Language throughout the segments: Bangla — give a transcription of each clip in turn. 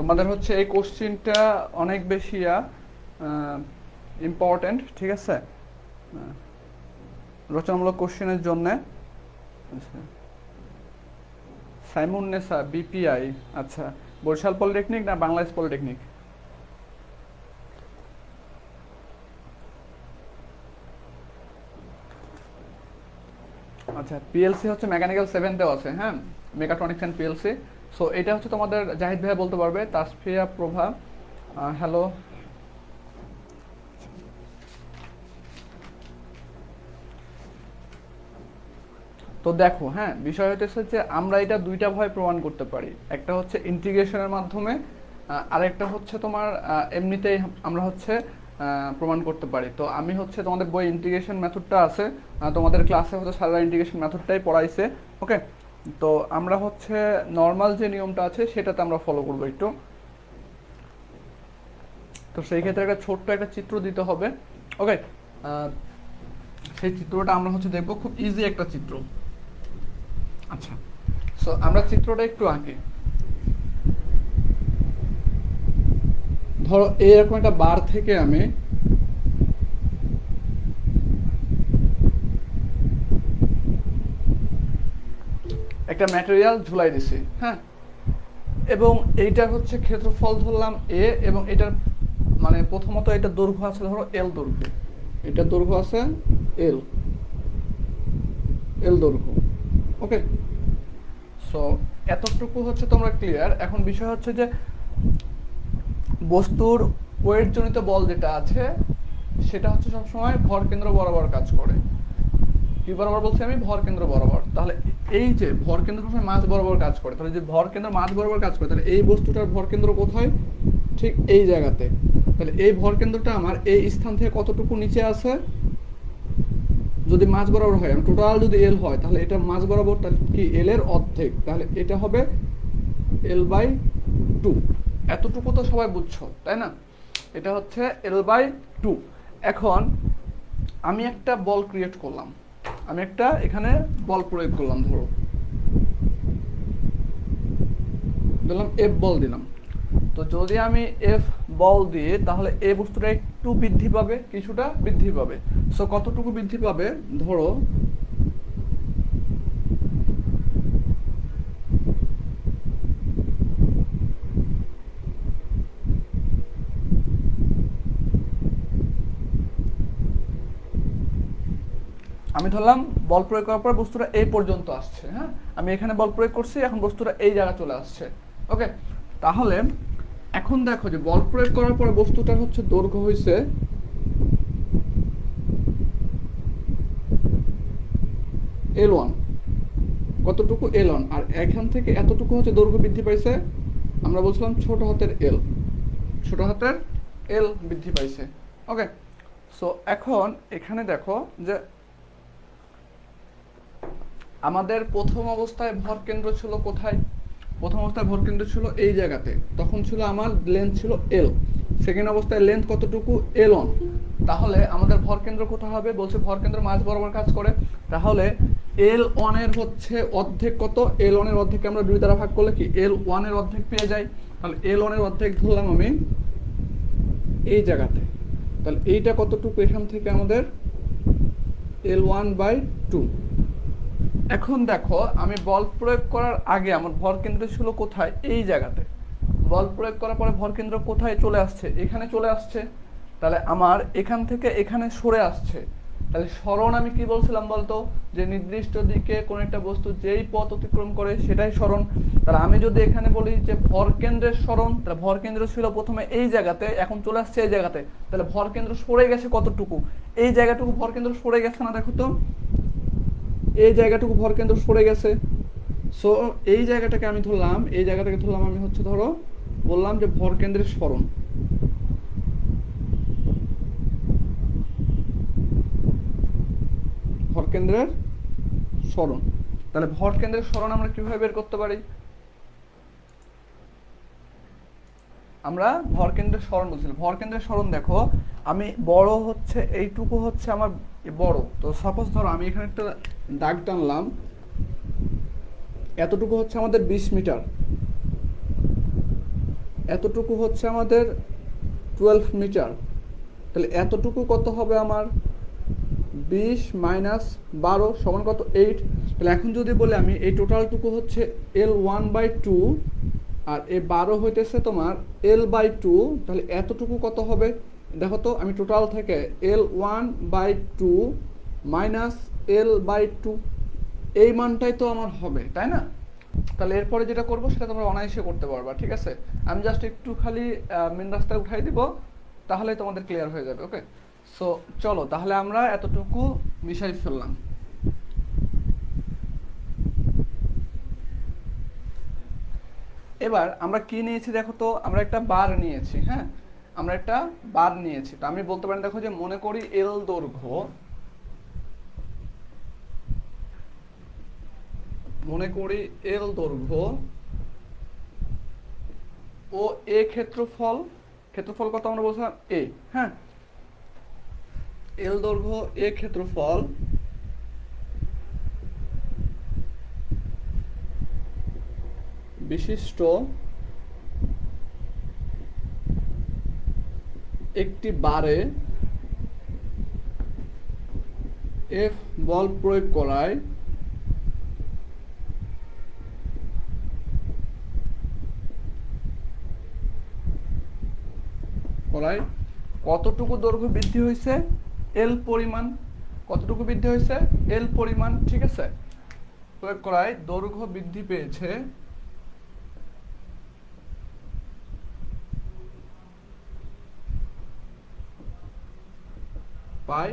তোমাদের হচ্ছে এই কোশ্চেনটা অনেক বেশি ইম্পর্টেন্ট, ঠিক আছে, রচনামূলক কোশ্চেনের জন্য। আচ্ছা, সাইমুন নেসা, বিপিআই। আচ্ছা, বরিশাল পলিটেকনিক না বাংলাদেশ পলিটেকনিক? আচ্ছা, পিএলসি হচ্ছে মেকানিক্যাল 7তেও আছে, হ্যাঁ, মেকাট্রনিক্স অ্যান্ড পিএলসি। সো এটা হচ্ছে তোমাদের জাহিদ ভাইয়া বলতে পারবে, তাসফিয়া প্রভা। হ্যালো। তো দেখো, হ্যাঁ, বিষয় হচ্ছে যে আমরা এটা দুইটা ভাবে প্রমাণ করতে পারি। একটা হচ্ছে ইন্টিগ্রেশনের মাধ্যমে, আরেকটা হচ্ছে তোমার এমনিতেই আমরা হচ্ছে প্রমাণ করতে পারি। তো আমি হচ্ছে তোমাদের বই ইন্টিগ্রেশন মেথডটা আছে, তোমাদের ক্লাসে হচ্ছে সারা ইন্টিগ্রেশন মেথডটাই পড়াইছে। ওকে, তো আমরা হচ্ছে নর্মাল যে নিয়মটা আছে সেটাতে আমরা ফলো করবো একটু। তো সেই ক্ষেত্রে একটা ছোট্ট একটা চিত্র দিতে হবে। ওকে, সেই চিত্রটা আমরা হচ্ছে দেখবো, খুব ইজি একটা চিত্র। আচ্ছা, সো আমরা চিত্রটা একটু আঁকি। ধরো এরকম একটা বার থেকে আমি একটা ম্যাটেরিয়াল ঝুলাই দিছি, হ্যাঁ, এবং এইটা হচ্ছে ক্ষেত্রফল ধরলাম এ, এবং এটার মানে প্রথমত এটা দৈর্ঘ্য আছে ধরো এল দৈর্ঘ্য, এটা দৈর্ঘ্য আছে এল, এল দৈর্ঘ্য। ওকে, সো এতটুকু হচ্ছে তোমরা ক্লিয়ার। এখন বিষয় হচ্ছে যে বস্তুর ওয়েট জনিত বল যেটা আছে সেটা হচ্ছে সবসময় ভর কেন্দ্র বরাবর কাজ করে। কি বরাবর বলছি আমি? ভর কেন্দ্র বরাবর। তাহলে এই যে ভর কেন্দ্র সবসময় মাঝ বরাবর কাজ করে, তাহলে যে ভর কেন্দ্র মাঝ বরাবর কাজ করে, তাহলে এই বস্তুটার ভর কেন্দ্র কোথায়? ঠিক এই জায়গাতে। তাহলে এই ভর কেন্দ্রটা আমার এই স্থান থেকে কতটুকু নিচে আছে? যদি মাঝ বরাবর হয়, টোটাল যদি এল হয়, তাহলে এটা মাঝ বরাবর, তাহলে কি এল এর অর্ধেক, তাহলে এটা হবে L/2। এতটুকু তো সবাই বুঝছো, তাই না? এটা হচ্ছে L/2। এখন আমি একটা বল ক্রিয়েট করলাম, আমি একটা এখানে বল প্রয়োগ করলাম, ধরো দিলাম এফ বল দিলাম। তো যদি আমি এফ বল দিই তাহলে এই বস্তুটা একটু বৃদ্ধি পাবে, কিছুটা বৃদ্ধি পাবে। সো কতটুকু বৃদ্ধি পাবে? ধরো আমি ধরলাম বল প্রয়োগ করার পর বস্তুটা এই পর্যন্ত আসছে, হ্যাঁ, আমি এখানে বল প্রয়োগ করছি, এখন বস্তুটা এই জায়গায় চলে আসছে। ওকে, তাহলে এখন দেখো যে বল প্রয়োগ করার পরে বস্তুটার হচ্ছে দৈর্ঘ্য হয়েছে L1। কতটুকু? L1। আর এখান থেকে এতটুকু হচ্ছে দৈর্ঘ্য বৃদ্ধি পাইছে, আমরা বলছিলাম ছোট হাতের এল, ছোট হাতের এল বৃদ্ধি পাইছে। ওকে, সো এখন এখানে দেখো যে আমাদের প্রথম অবস্থায় ভর কেন্দ্র ছিল কোথায়? প্রথম অবস্থায় ভর কেন্দ্র ছিল এই জায়গাতে, তখন ছিল আমার লেন্থ ছিল এল। সেকেন্ড অবস্থায় লেন্থ কতটুকু? L1। তাহলে আমাদের ভর কেন্দ্র কোথায় হবে? বলছে ভর কেন্দ্র মাঝ বরাবর কাজ করে, তাহলে L1 এর হচ্ছে অর্ধেক কত? L1 এর অর্ধেককে আমরা 2 দ্বারা ভাগ করলে কি L1 এর অর্ধেক পেয়ে যাই। তাহলে L1 এর অর্ধেক ধরলাম আমি এই জায়গাতে, তাহলে এইটা কতটুকু? এখান থেকে আমাদের L1/2। এখন দেখো আমি বল প্রয়োগ করার আগে আমার ভর কেন্দ্র ছিল কোথায়? এই জায়গাতে। বল প্রয়োগ করার পরে ভর কেন্দ্র কোথায় চলে আসছে? এখানে চলে আসছে। তাহলে আমার এখান থেকে এখানে সরে আসছে। তাহলে সরণ আমি কি বলছিলাম বলতো? যে নির্দিষ্ট দিকে কোন একটা বস্তু যেই পথ অতিক্রম করে সেটাই সরণ। তাহলে আমি যদি এখানে বলি যে ভর কেন্দ্রের সরণ, তাহলে ভর কেন্দ্র ছিল প্রথমে এই জায়গাতে, এখন চলে আসছে এই জায়গাতে। তাহলে ভর কেন্দ্র সরে গেছে কতটুকু? এই জায়গাটুকু ভর কেন্দ্র সরে গেছে না? দেখো তো, এই জায়গাটুকু ভর কেন্দ্র সরে গেছে। সো এই জায়গাটাকে আমি ধরলাম, এই জায়গাটাকে ধরলাম আমি হচ্ছে ধরো বললাম যে ভর কেন্দ্রের সরণ। ভর কেন্দ্রের সরণ। তাহলে ভর কেন্দ্রের সরণ আমরা কিভাবে বের করতে পারি? আমরা ভর কেন্দ্রের সরণ বলছিলাম। ভর কেন্দ্রের সরণ দেখো, আমি বড় হচ্ছে এইটুকু হচ্ছে আমার বড়, তো সাপোজ ধরো আমি এখানে একটা দাগ টানলাম, এতটুকু হচ্ছে আমাদের 20 মিটার। এতটুকু হচ্ছে আমাদের 12 মিটার। তাহলে এতটুকু কত হবে আমার? 20 মাইনাস 12 সমান কত? 8। তাহলে এখন যদি বলি আমি এই টোটালটুকু হচ্ছে L1/2 আর এই 12 হইতেছে তোমার L/2, তাহলে এতটুকু কত হবে? দেখো তো, আমি টোটাল থেকে L1/2 মাইনাস L/2, এই মানটাই তো আমার হবে, তাই না? তাহলে এরপরে যেটা করবো সেটা তোমরা অনায়াসে করতে পারবা, ঠিক আছে? আমি জাস্ট একটু খালি মেন রাস্তায় উঠাই দিব, তাহলে তোমাদের ক্লিয়ার হয়ে যাবে। ওকে, সো চলো তাহলে আমরা এতটুকু মিশাই ফেললাম। এবার আমরা কি নিয়েছি দেখো তো, আমরা একটা বার নিয়েছি। হ্যাঁ, আমরা একটা বার নিয়েছি। তো আমি বলতে পারি দেখো যে মনে করি এল দৈর্ঘ্য, মনে করি এল দৈর্ঘ্য ও এ ক্ষেত্রফল, ক্ষেত্রফল কত আমরা বলছিলাম? এ। হ্যাঁ, এল দৈর্ঘ্য এ ক্ষেত্রফল বিশিষ্ট একটি বারে এফ বল প্রয়োগ করায় কতটুকু দৈর্ঘ্য বৃদ্ধি হয়েছে? এল পরিমাণ। কতটুকু বৃদ্ধি হয়েছে? এল পরিমাণ, ঠিক আছে? প্রয়োগ করায় দৈর্ঘ্য বৃদ্ধি পেয়েছে পাই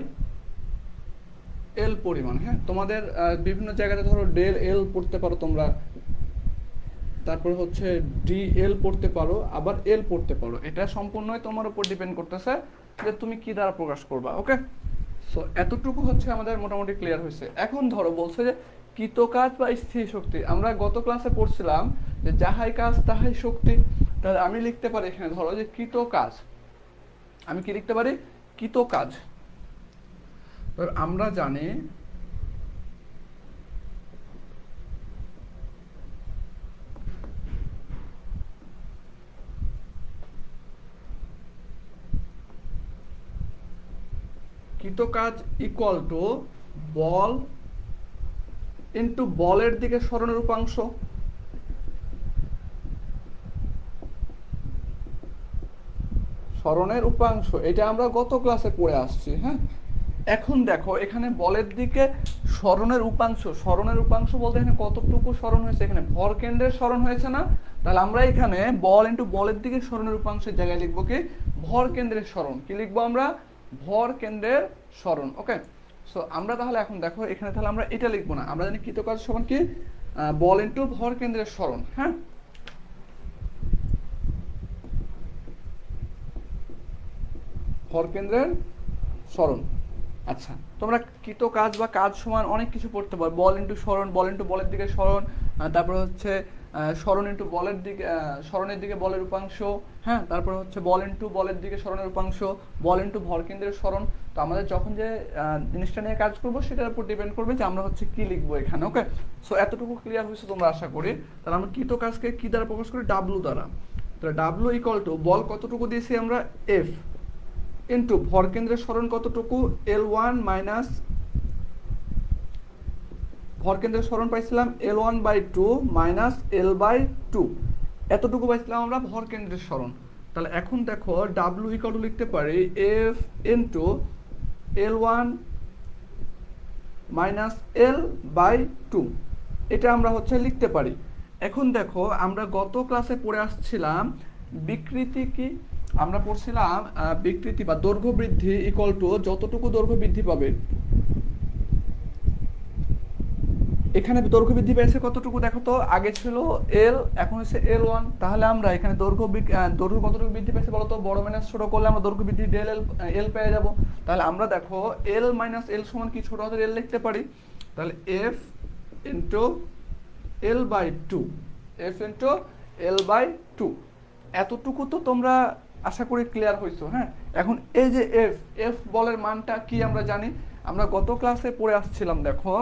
এল পরিমাণ। হ্যাঁ, তোমাদের বিভিন্ন জায়গাতে ধরো ডেল এল পড়তে পারো তোমরা, তারপর হচ্ছে ডি এল পড়তে পারো, আবার এল পড়তে পারো। এটা সম্পূর্ণই তোমার উপর ডিপেন্ড করতেছে যে তুমি কি দ্বারা প্রকাশ করবা। ওকে, সো এতটুকু হচ্ছে আমাদের মোটামুটি ক্লিয়ার হয়েছে। এখন ধরো বলছে যে কৃতকাজ বা স্থির শক্তি। আমরা গত ক্লাসে পড়ছিলাম যে যাহাই কাজ তাহাই শক্তি। তাহলে আমি লিখতে পারি এখানে ধরো যে কৃতকাজ, আমি কি লিখতে পারি? কৃতকাজ। আমরা জানি কৃতকাজ ইকুয়াল টু বল ইন্টু বলের দিকে সরণের উপাংশ। সরণের উপাংশ, এটা আমরা গত ক্লাসে পড়ে আসছি। হ্যাঁ, এখন দেখো এখানে বলের দিকে সরণের উপাংশ, সরণের উপাংশ বলতে এখানে কতটুকু সরণ হয়েছে? এখানে ভর কেন্দ্রের সরণ হয়েছে না? তাহলে আমরা এখানে বল ইন্টু বলের দিকে সরণের উপাংশের জায়গায় লিখবো কি? ভর কেন্দ্রের সরণ। কি লিখবো আমরা? ভর কেন্দ্রের সরণ। ওকে, সো আমরা তাহলে এখন দেখো এখানে তাহলে আমরা এটা লিখবো না, আমরা জানি কৃতকাজ সমান কি? বল ইন্টু ভর কেন্দ্রের সরণ। হ্যাঁ, ভর কেন্দ্রের সরণ। আচ্ছা, তোমরা কৃতকাজ বা কাজ সমান অনেক কিছু পড়তে পারো। বল ইন্টু সরণ, বল ইন্টু বলের দিকে সরণ, তারপর হচ্ছে সরণ ইন্টু বলের দিকে, সরণের দিকে বলের উপাংশ। হ্যাঁ, তারপর হচ্ছে বল ইন্টু বলের দিকে সরণের উপাংশ, বল ইন্টু ভর কেন্দ্রের সরণ। তো আমাদের যখন যে জিনিসটা নিয়ে কাজ করবো সেটার উপর ডিপেন্ড করবে যে আমরা হচ্ছে কি লিখবো এখানে। ওকে, সো এতটুকু ক্লিয়ার হয়েছে তোমরা আশা করি। তাহলে আমরা কৃতকাজকে কি দ্বারা প্রকাশ করি? ডাব্লু দ্বারা। তাহলে ডাব্লু ইকুয়াল টু বল কতটুকু দিয়েছি আমরা? এফ ইন্টু ভর কেন্দ্রের সরণ কতটুকু? L1 মাইনাস ভর কেন্দ্রের সরণ পাইছিলাম L1/2 মাইনাস L/2, এতটুকু পাইছিলাম আমরা ভর কেন্দ্রের সরণ। তাহলে এখন দেখো W ইকুয়াল টু লিখতে পারি F into L1 minus L/2, এটা আমরা হচ্ছে লিখতে পারি। এখন দেখো আমরা গত ক্লাসে পড়ে আসছিলাম বিকৃতি কি? আমরা পড়ছিলাম বিকৃতি বা দৈর্ঘ্য বৃদ্ধি ইকুয়াল টু যতটুকু দৈর্ঘ্য বৃদ্ধি পাবে। এখানে দৈর্ঘ্য বৃদ্ধি পেয়েছে কতটুকু দেখো তো, আগে ছিল এল, এখন হচ্ছে L1। তাহলে আমরা এখানে দৈর্ঘ্য কতটুকু বৃদ্ধি পেয়েছে বলতো? বড় মাইনাস ছোট করলে আমরা দৈর্ঘ্য বৃদ্ধি ডেল এল পেয়ে যাব। তাহলে আমরা দেখো এল মাইনাস এল সমান কি? ছোট হাতের এল লিখতে পারি। তাহলে F into L/2, F into L/2, এতটুকু তো তোমরা আশা করি ক্লিয়ার হইছো। হ্যাঁ, এখন এই যে এফ, এফ বলের মানটা কি আমরা জানি? আমরা গত ক্লাসে পড়ে আসছিলাম দেখো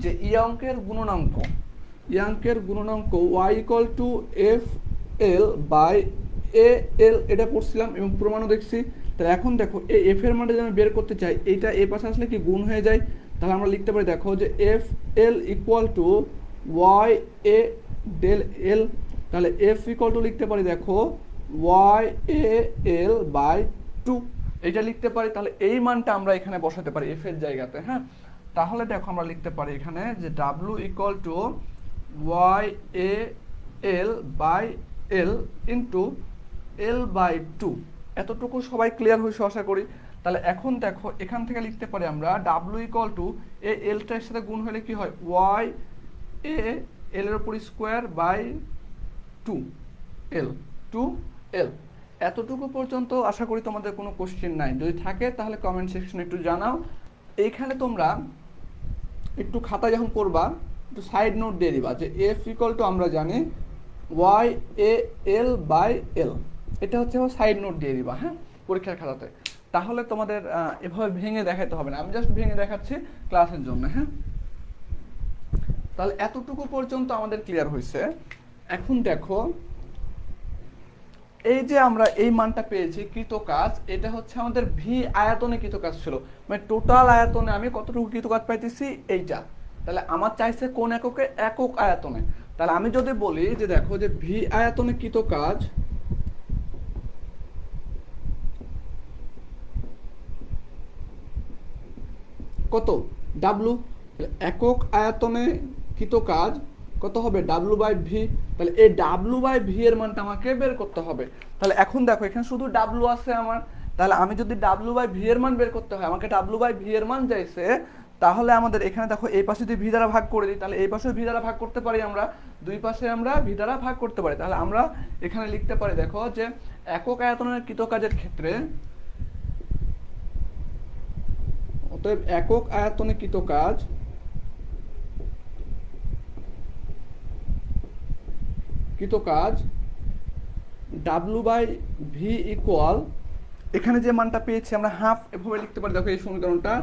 যে ই অঙ্কের গুণনাঙ্ক, ই অঙ্কের গুণনাঙ্ক y equal to F L by A L এটা পড়ছিলাম এবং প্রমাণও দেখছি। তাহলে এখন দেখো এই এফ এর মানটা যদি আমি বের করতে চাই, এইটা এ পাশে আসলে কি গুণ হয়ে যায়, তাহলে আমরা লিখতে পারি দেখো যে F L equal to Y A del L. তাহলে এফ ইকুয়াল টু লিখতে পারি দেখো Y A L by two, এটা লিখতে পারি। তাহলে এই মানটা আমরা এখানে বসাতে পারি এফ এর জায়গাতে। হ্যাঁ, তাহলে দেখো আমরা লিখতে পারি এখানে যে W equal to Y A L by L into L by two. এতটুকু সবাই ক্লিয়ার হয়েছে আশা করি। তাহলে এখন দেখো এখান থেকে লিখতে পারি আমরা W equal to A enter সাথে গুণ হলে কি হয়, ওয়াই এ এল এর উপর square by two L two L. এতটুকু পর্যন্ত আশা করি তোমাদের কোনো কোশ্চেন নাই, যদি থাকে তাহলে কমেন্ট সেকশনে একটু জানাও। এইখানে তোমরা একটু খাতা যখন করবা একটু সাইড নোট দিয়ে দিবা যে এফ ইকুয়াল টু আমরা জানি ওয়াই এ এল বাই এল, এটা হচ্ছে সাইড নোট দিয়ে দিবা। হ্যাঁ, পরীক্ষার খাতাতে, তাহলে তোমাদের এভাবে ভেঙে দেখাতে হবে না, আমি জাস্ট ভেঙে দেখাচ্ছি ক্লাসের জন্য। হ্যাঁ, তাহলে এতটুকু পর্যন্ত আমাদের ক্লিয়ার হয়েছে। এখন দেখো এই যে আমরা এই মানটা পেয়েছি কৃত কাজ, এটা হচ্ছে আমাদের ভি আয়তনে কৃত কাজ ছিল, মানে টোটাল আয়তনে আমি কতটুকু কৃত কাজ পাইতেছি এইটা। তাহলে আমার চাইছে কোন এককে, একক আয়তনে। তাহলে আমি যদি বলি যে দেখো যে ভি আয়তনে কৃত কাজ কত, ডাব্লু। একক আয়তনে কৃত কাজ কত হবে, ডাব্লু বাই ভি। তাহলে এই ডাব্লু বাই ভি এর মানটা আমাকে বের করতে হবে। তাহলে এখন দেখো এখানে শুধু ডাব্লু আছে আমার, তাহলে আমি যদি ডাব্লু বাই ভি এর মান বের করতে হয়, আমাকে ডাব্লু বাই ভি এর মান চাইছে, তাহলে আমাদের এখানে দেখো এই পাশে যদি ভি দ্বারা ভাগ করে দিই, তাহলে এই পাশে ভি দ্বারা ভাগ করতে পারি, আমরা দুই পাশে আমরা ভি দ্বারা ভাগ করতে পারি। তাহলে আমরা এখানে লিখতে পারি দেখো যে একক আয়তনের কৃত কাজের ক্ষেত্রে, অতএব একক আয়তনে কৃত কাজ ডাব্লু বাই ভি ইকুয়াল, এখানে যে মানটা পেয়েছি আমরা হাফ, এভাবে লিখতে পারি দেখো এই সমীকরণটা,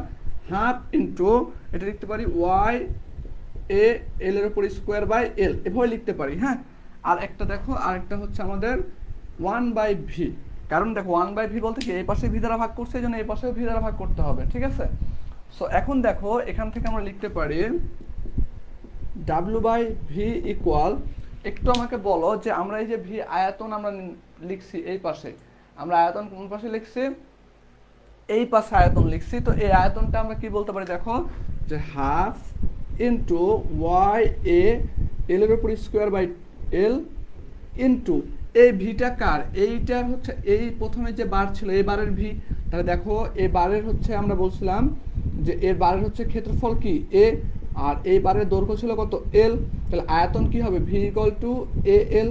হাফ ইন্টু এটা লিখতে পারি ওয়াই এ এল এর উপর স্কোয়ার বাই এল, এভাবে লিখতে পারি। হ্যাঁ, আর একটা দেখো আরেকটা হচ্ছে আমাদের ওয়ান বাই ভি, কারণ দেখো ওয়ান বাই ভি বলতে কি এই পাশে ভি দ্বারা ভাগ করছে, এই জন্য এই পাশেও ভি দ্বারা ভাগ করতে হবে। ঠিক আছে, সো এখন দেখো এখান থেকে আমরা লিখতে পারি ডাব্লু বাই ভি ইকুয়াল, একটু আমাকে বলো যে আমরা এই যে ভি আয়তন আমরা লিখছি এই পাশে, আমরা আয়তন কোন পাশে লিখছি, এই পাশে আয়তন লিখছি, তো এই আয়তনটা আমরা কি বলতে পারি দেখো যে half into Y A L এর উপর স্কোয়ার বাই এল ইন্টু এই ভিটা কার, এইটার হচ্ছে এই প্রথমে যে বার ছিল এই বারের ভি। তাহলে দেখো এই বারের হচ্ছে আমরা বলছিলাম যে এর বারের হচ্ছে ক্ষেত্রফল কি এ, আর এই বারের দৈর্ঘ্য ছিল কত এল। তাহলে আয়তন কি হবে, V equal to A L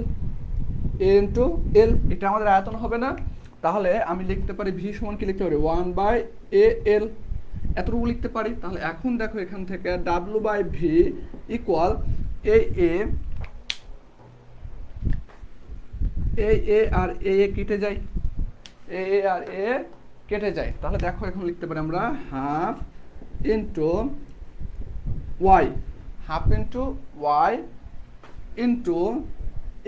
into L, এটা আমাদের আয়তন হবে না। তাহলে আমি লিখতে পারি ভি সমান কি লিখতে পারি ওয়ান বাই এ এল, এতটুকু লিখতে পারি। তাহলে এখন দেখো এখান থেকে ডাব্লু বাই ভি ইকুয়াল এ আর এ কেটে যায়, এ আর এ কেটে যায়। তাহলে দেখো এখন লিখতে পারি আমরা half into Y, half into Y into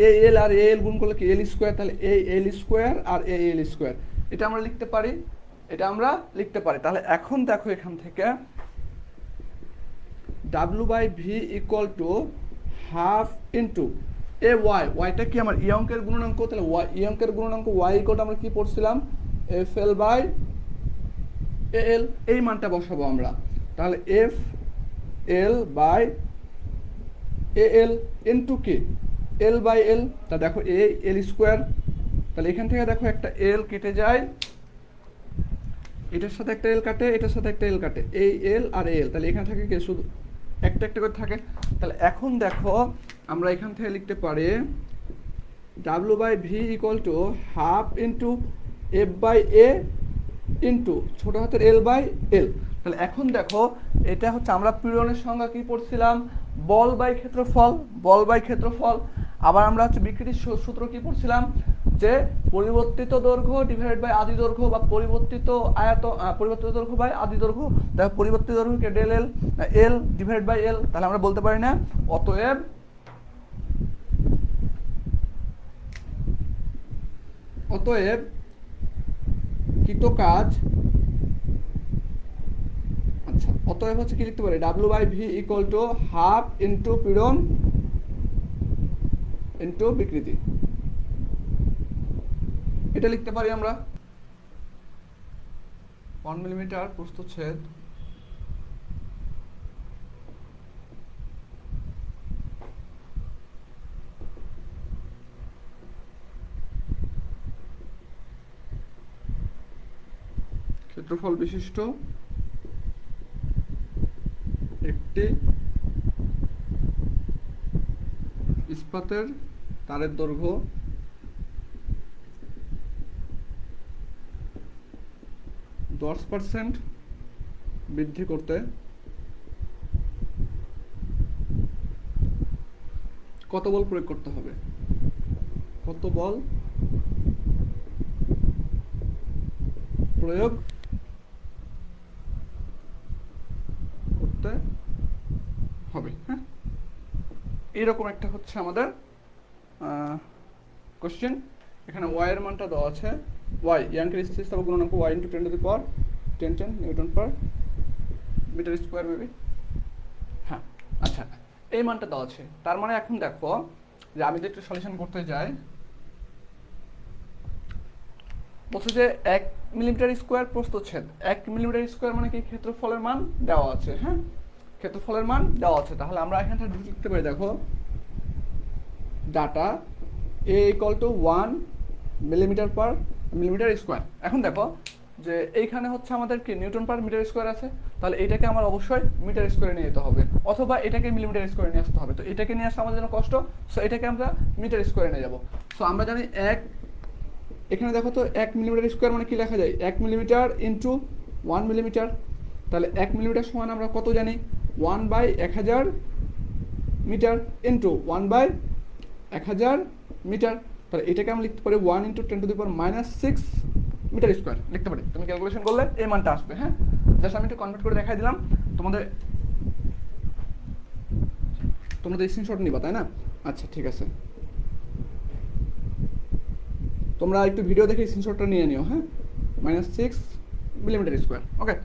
A L আর এ এল গুণ করলে কি এল স্কোয়ার, তাহলে এ এল square R A L square, এটা আমরা লিখতে পারি, এটা আমরা লিখতে পারি। তাহলে এখন দেখো এখান থেকে W by V equal to half into A Y, ওয়াইটা কি আমার ই অঙ্কের গুণাঙ্ক, তাহলে ওয়াই ই অঙ্কের গুণাঙ্ক ওয়াই ইকুয়াল আমরা কি পড়ছিলাম এফ এল বাই এ এল, এই মানটা বসাবো আমরা। তাহলে F L by A L into কি এল বাই এল, তা দেখো এ এল স্কোয়ার, তাহলে এখান থেকে দেখো একটা এল কেটে যায়, এটার সাথে একটা এল কাটে, এটার সাথে একটা এল কাটে, এই এল আর এল, তাহলে এখান থেকে কি শুধু একটা একটা করে থাকে। তাহলে এখন দেখো আমরা এখান থেকে লিখতে পারি W by V equal to half into F by A into ছোট হাতের এল বাই এল। তাহলে এখন দেখো এটা হচ্ছে আমরা পীড়নের সংজ্ঞা কি পড়ছিলাম, বল বাই ক্ষেত্রফল, বল বাই ক্ষেত্রফল। আবার আমরা হচ্ছে বিকৃতির সূত্র কি পড়ছিলাম যে পরিবর্তিত দৈর্ঘ্য ডিভাইডেড বাই আদি দৈর্ঘ্য, বা পরিবর্তিত পরিবর্তিত দৈর্ঘ্য বাই আদি দৈর্ঘ্য, দেখো পরিবর্তিত দৈর্ঘ্যকে del L L divided by L. তাহলে আমরা বলতে পারি না অতএব অতএব কৃত কাজ, আচ্ছা অতএব হচ্ছে কি লিখতে পারি, W/V equal to half into পীড়ন ইন্টু বিকৃতি, এটা লিখতে পারি আমরা। 1 মিলিমিটার প্রস্থচ্ছেদ ক্ষেত্রফল বিশিষ্ট একটি ইস্পাতের তারের দৈর্ঘ্য 10% বৃদ্ধি করতে কত বল প্রয়োগ করতে হবে, কত বল প্রয়োগ করতে হবে। হ্যাঁ, এইরকম একটা হচ্ছে আমাদের কোশ্চেন। এখানে ওয়াই এর মানটা দেওয়া আছে, ওয়াই ইয়াংকের স্থিতিস্থাপক গুণাঙ্ক Y into 10 newton per metre square বেবি। হ্যাঁ আচ্ছা, এই মানটা দেওয়া আছে। তার মানে এখন দেখো যে আমি যদি একটু সলিউশন করতে যাই, বলছে যে 1 মিলিমিটার স্কোয়ার প্রস্থচ্ছেদ, 1 মিলিমিটার স্কোয়ার মানে কি ক্ষেত্রফলের মান দেওয়া আছে। হ্যাঁ, ক্ষেত্রফলের মান দেওয়া আছে। তাহলে আমরা এখানে লিখতে পারি, দেখো data A equal to 1 millimetre per millimetre square. এখন দেখো যে এইখানে হচ্ছে আমাদের কি নিউটন পার মিটার স্কোয়ার আছে, তাহলে এটাকে আমার অবশ্যই মিটার স্কোয়ারে নিয়ে যেতে হবে, অথবা এটাকে মিলিমিটার স্কোয়ারে নিয়ে আসতে হবে। তো এটাকে নিয়ে আসা আমাদের জন্য কষ্ট, সো এটাকে আমরা মিটার স্কোয়ারে নিয়ে যাবো। সো আমরা জানি এখানে দেখো তো 1 মিলিমিটার স্কোয়ার মানে কি লেখা যায়, 1 মিলিমিটার ইন্টু 1 মিলিমিটার। তাহলে 1 মিলিমিটার সমান আমরা কত জানি, 1/1000 মিটার ইন্টু 1/1000 মিটার। তাহলে এটাকে আমরা লিখতে পারি 1 × 10⁻⁻6 মিটার স্কোয়ার লিখতে পারি। তুমি ক্যালকুলেশন করলে এই মানটা আসবে। হ্যাঁ, জাস্ট আমি একটু কনভার্ট করে দেখাই দিলাম তোমাদের স্ক্রিনশট নিবা তাই না? আচ্ছা ঠিক আছে, তোমরা একটু ভিডিও দেখে স্ক্রিনশটটা নিয়ে নিও। হ্যাঁ, -6 মিলিমিটার স্কোয়ার। ওকে,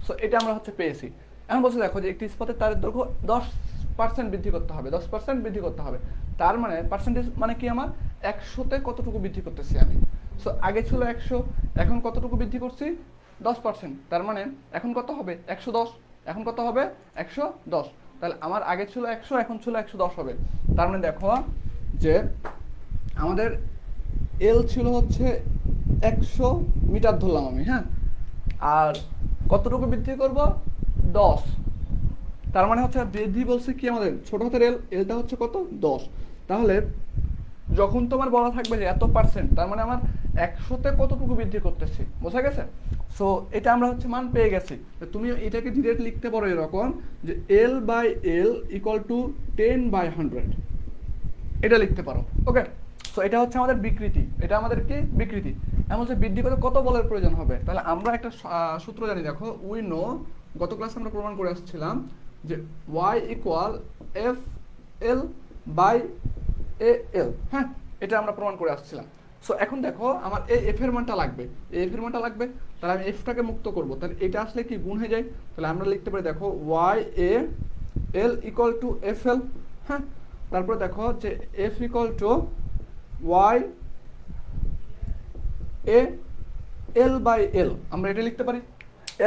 সো এটা আমরা হচ্ছে পেয়েছি। এখন বলছে দেখো যে একটি ইস্পাতের তারের দৈর্ঘ্য 10% বৃদ্ধি করতে হবে, 10% বৃদ্ধি করতে হবে। তার মানে পার্সেন্টেজ মানে কি, আমার 100-তে কতটুকু বৃদ্ধি করতেছি আমি। সো আগে ছিল 100, এখন কতটুকু বৃদ্ধি করছি, 10%। তার মানে এখন কত হবে, 110। এখন কত হবে, 110। তাহলে আমার আগে ছিল 100, এখন ছিল 110 হবে। তার মানে দেখো যে আমাদের এল ছিল হচ্ছে 100 মিটার ধরলাম আমি। হ্যাঁ, আর কতটুকু বৃদ্ধি করব, 10। তার মানে হচ্ছে বৃদ্ধি বলছে কি আমাদের ছোট হাতের এলটা হচ্ছে কত, 10। তাহলে যখন তোমার বলা থাকবে যে এত পার্সেন্ট, তার মানে আমার 100-তে কতটুকু বৃদ্ধি করতেছি, বোঝা গেছে? সো এটা আমরা হচ্ছে মান পেয়ে গেছি। তুমি এটাকে ডিরেক্ট লিখতে পারো এরকম যে L/L ইকুয়াল টু 10/100, এটা লিখতে পারো। ওকে, সো এটা হচ্ছে আমাদের বিকৃতি, এটা আমাদের কি বিকৃতি। এমন যে বৃদ্ধি করতে কত বলের প্রয়োজন হবে, তাহলে আমরা একটা সূত্র জানি। দেখো উই নো, গত ক্লাসে আমরা প্রমাণ করে আসছিলাম যে y ইকুয়াল FL/AL। হ্যাঁ, এটা আমরা প্রমাণ করে আসছিলাম। সো এখন দেখো আমার এই এফ এর মানটা লাগবে, এই এফ এর মানটা লাগবে। তাহলে আমি এফটাকে মুক্ত করব, তাহলে এটা আসলে কি গুণ হয়ে যায়। তাহলে আমরা লিখতে পারি দেখো YAL ইকুয়াল টু FL। হ্যাঁ, তারপরে দেখো যে F ইকুয়াল টু YAL/L, আমরা এটা লিখতে পারি,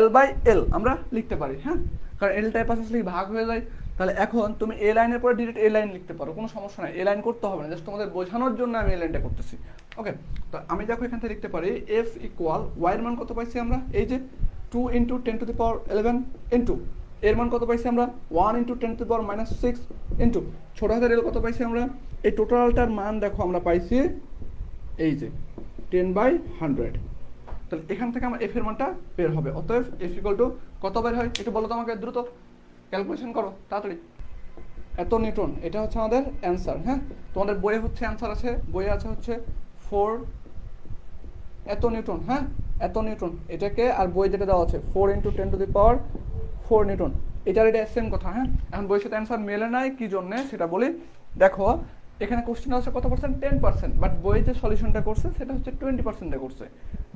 L/L আমরা লিখতে পারি। হ্যাঁ, কারণ এল টাইপ আসলে ভাগ হয়ে যায়। তাহলে এখন তুমি এ লাইনের পরে ডিরেক্ট এ লাইন লিখতে পারো, কোনো সমস্যা নাই, এ লাইন করতে হবে না, জাস্ট তোমাদের বোঝানোর জন্য আমি এ লাইনটা করতেছি। ওকে, তো আমি দেখো এখান থেকে লিখতে পারি F ইকুয়াল ওয়াই এর মান কত পাইছি আমরা, এই যে 2 × 10⁻11 ইন্টু এর মান কত পাইছি আমরা, 1 × 10⁻⁻6 ইন্টু ছোট হাতের এল কত পাইছি আমরা, এই টোটালটার মান দেখো আমরা পাইছি এই যে 10/100। তাহলে এখান থেকে আমার এফ এর মানটা বের হবে। অতএব এফ ইকুয়াল টু কত বের হয় একটু বলো তো আমাকে, দ্রুত ক্যালকুলেশন করো তাড়াতাড়ি। এত নিউটন, এটা হচ্ছে আমাদের অ্যান্সার। হ্যাঁ, তোমাদের বইয়ে হচ্ছে অ্যান্সার আছে, বইয়ে আছে হচ্ছে 4 এত নিউটন। হ্যাঁ, এত নিউটন এটাকে, আর বই যেটা দেওয়া আছে 4 × 10⁻4 নিউটন, এটার এটা সেম কথা। হ্যাঁ, এখন বইয়ের সাথে অ্যান্সার মেলে নাই কি জন্যে সেটা বলি। দেখো এখানে কোশ্চেন হচ্ছে কত পার্সেন্ট, 10%, বাট বইয়ে যে সলিউশনটা করছে সেটা হচ্ছে 20% করছে।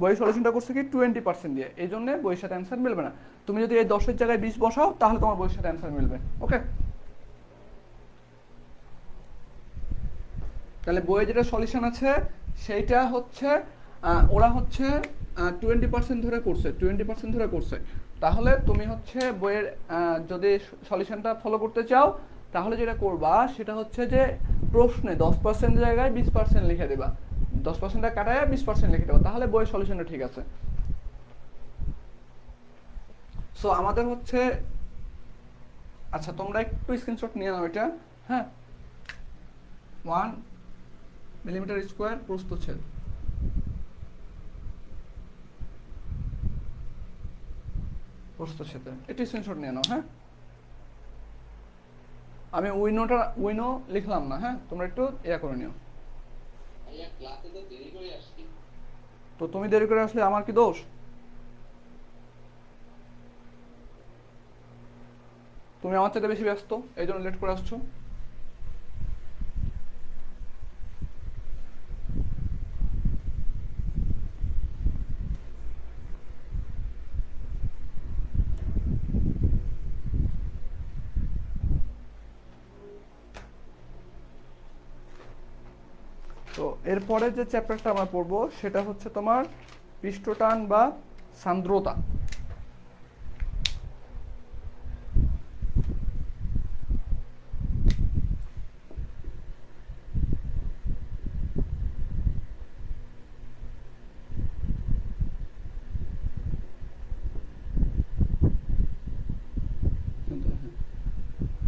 বই সলিউশনটা করছে কি 20% দিয়ে, এই জন্য বইয়ের সাথে অ্যান্সার মিলবে না। তুমি যদি এই 10-এর জায়গায় 20 বসাও তাহলে তোমার বইয়ের সাথে অ্যান্সার মিলবে। ওকে, তাহলে বইয়ে যেটা সলিউশন আছে সেইটা হচ্ছে ওরা হচ্ছে 20% ধরে করছে, 20% ধরে করছে। তাহলে তুমি হচ্ছে বইয়ের যদি সলিউশনটা ফলো করতে চাও তাহলে যেটা করবা সেটা হচ্ছে যে প্রশ্নে 10% জায়গায় 20% লিখে দেবা, 10%টা কাটায় 20% লিখে দেবা, তাহলে বইয়ের সলিউশনটা ঠিক আছে। সো আমাদের হচ্ছে, আচ্ছা তোমরা একটু স্ক্রিনশট নিয়ে নাও এটা। হ্যাঁ, 1 মিলিমিটার স্কোয়ার প্রস্থচ্ছেদ, প্রস্থচ্ছেদে একটু স্ক্রিনশট নিয়ে নাও। হ্যাঁ, আমি উইনো লিখলাম না, হ্যাঁ তোমরা একটু ইয়া করে নিও। তো তুমি দেরি করে আসলে আমার কি দোষ? তুমি আমার চাইতে বেশি ব্যস্ত এই জন্য লেট করে আসছো। তো এরপরে যে চ্যাপ্টারটা আমরা পড়বো সেটা হচ্ছে তোমার পৃষ্ঠটান বা সান্দ্রতা।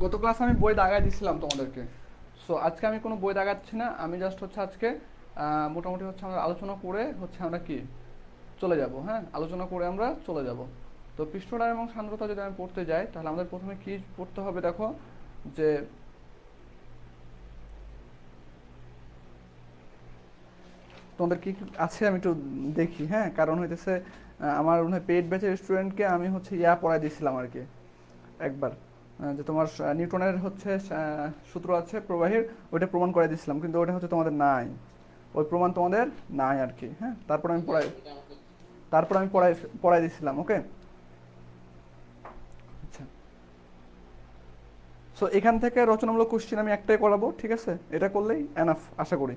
গত ক্লাসে আমি বই দাগায় দিছিলাম তোমাদেরকে। সো আজকে আমি কোনো বই দাগাচ্ছি না, আমি জাস্ট হচ্ছে আজকে মোটামুটি হচ্ছে আমরা আলোচনা করে হচ্ছে আমরা কি চলে যাব। হ্যাঁ, আলোচনা করে আমরা চলে যাব। তো পৃষ্ঠটান এবং সান্দ্রতা যদি আমি পড়তে যাই তাহলে আমাদের প্রথমে কি পড়তে হবে দেখো, যে তোমাদের কি কি আছে আমি একটু দেখি। হ্যাঁ, কারণ হইতেছে আমার মনে হয় পেইড ব্যাচের স্টুডেন্টকে আমি হচ্ছে পড়াই দিয়েছিলাম আর কি একবার, যে তোমার নিউটনের হচ্ছে সূত্র আছে প্রবাহের, ওইটা প্রমাণ করে দিয়েছিলাম, কিন্তু ওটা হচ্ছে তোমাদের নাই, ওই প্রমাণ তোমাদের নাই আর কি। হ্যাঁ, তারপর আমি পড়াই দিয়েছিলাম। ওকে, আচ্ছা। সো এখান থেকে রচনামূলক কোশ্চেন আমি একটাই করাবো, ঠিক আছে? এটা করলেই এনাফ আশা করি।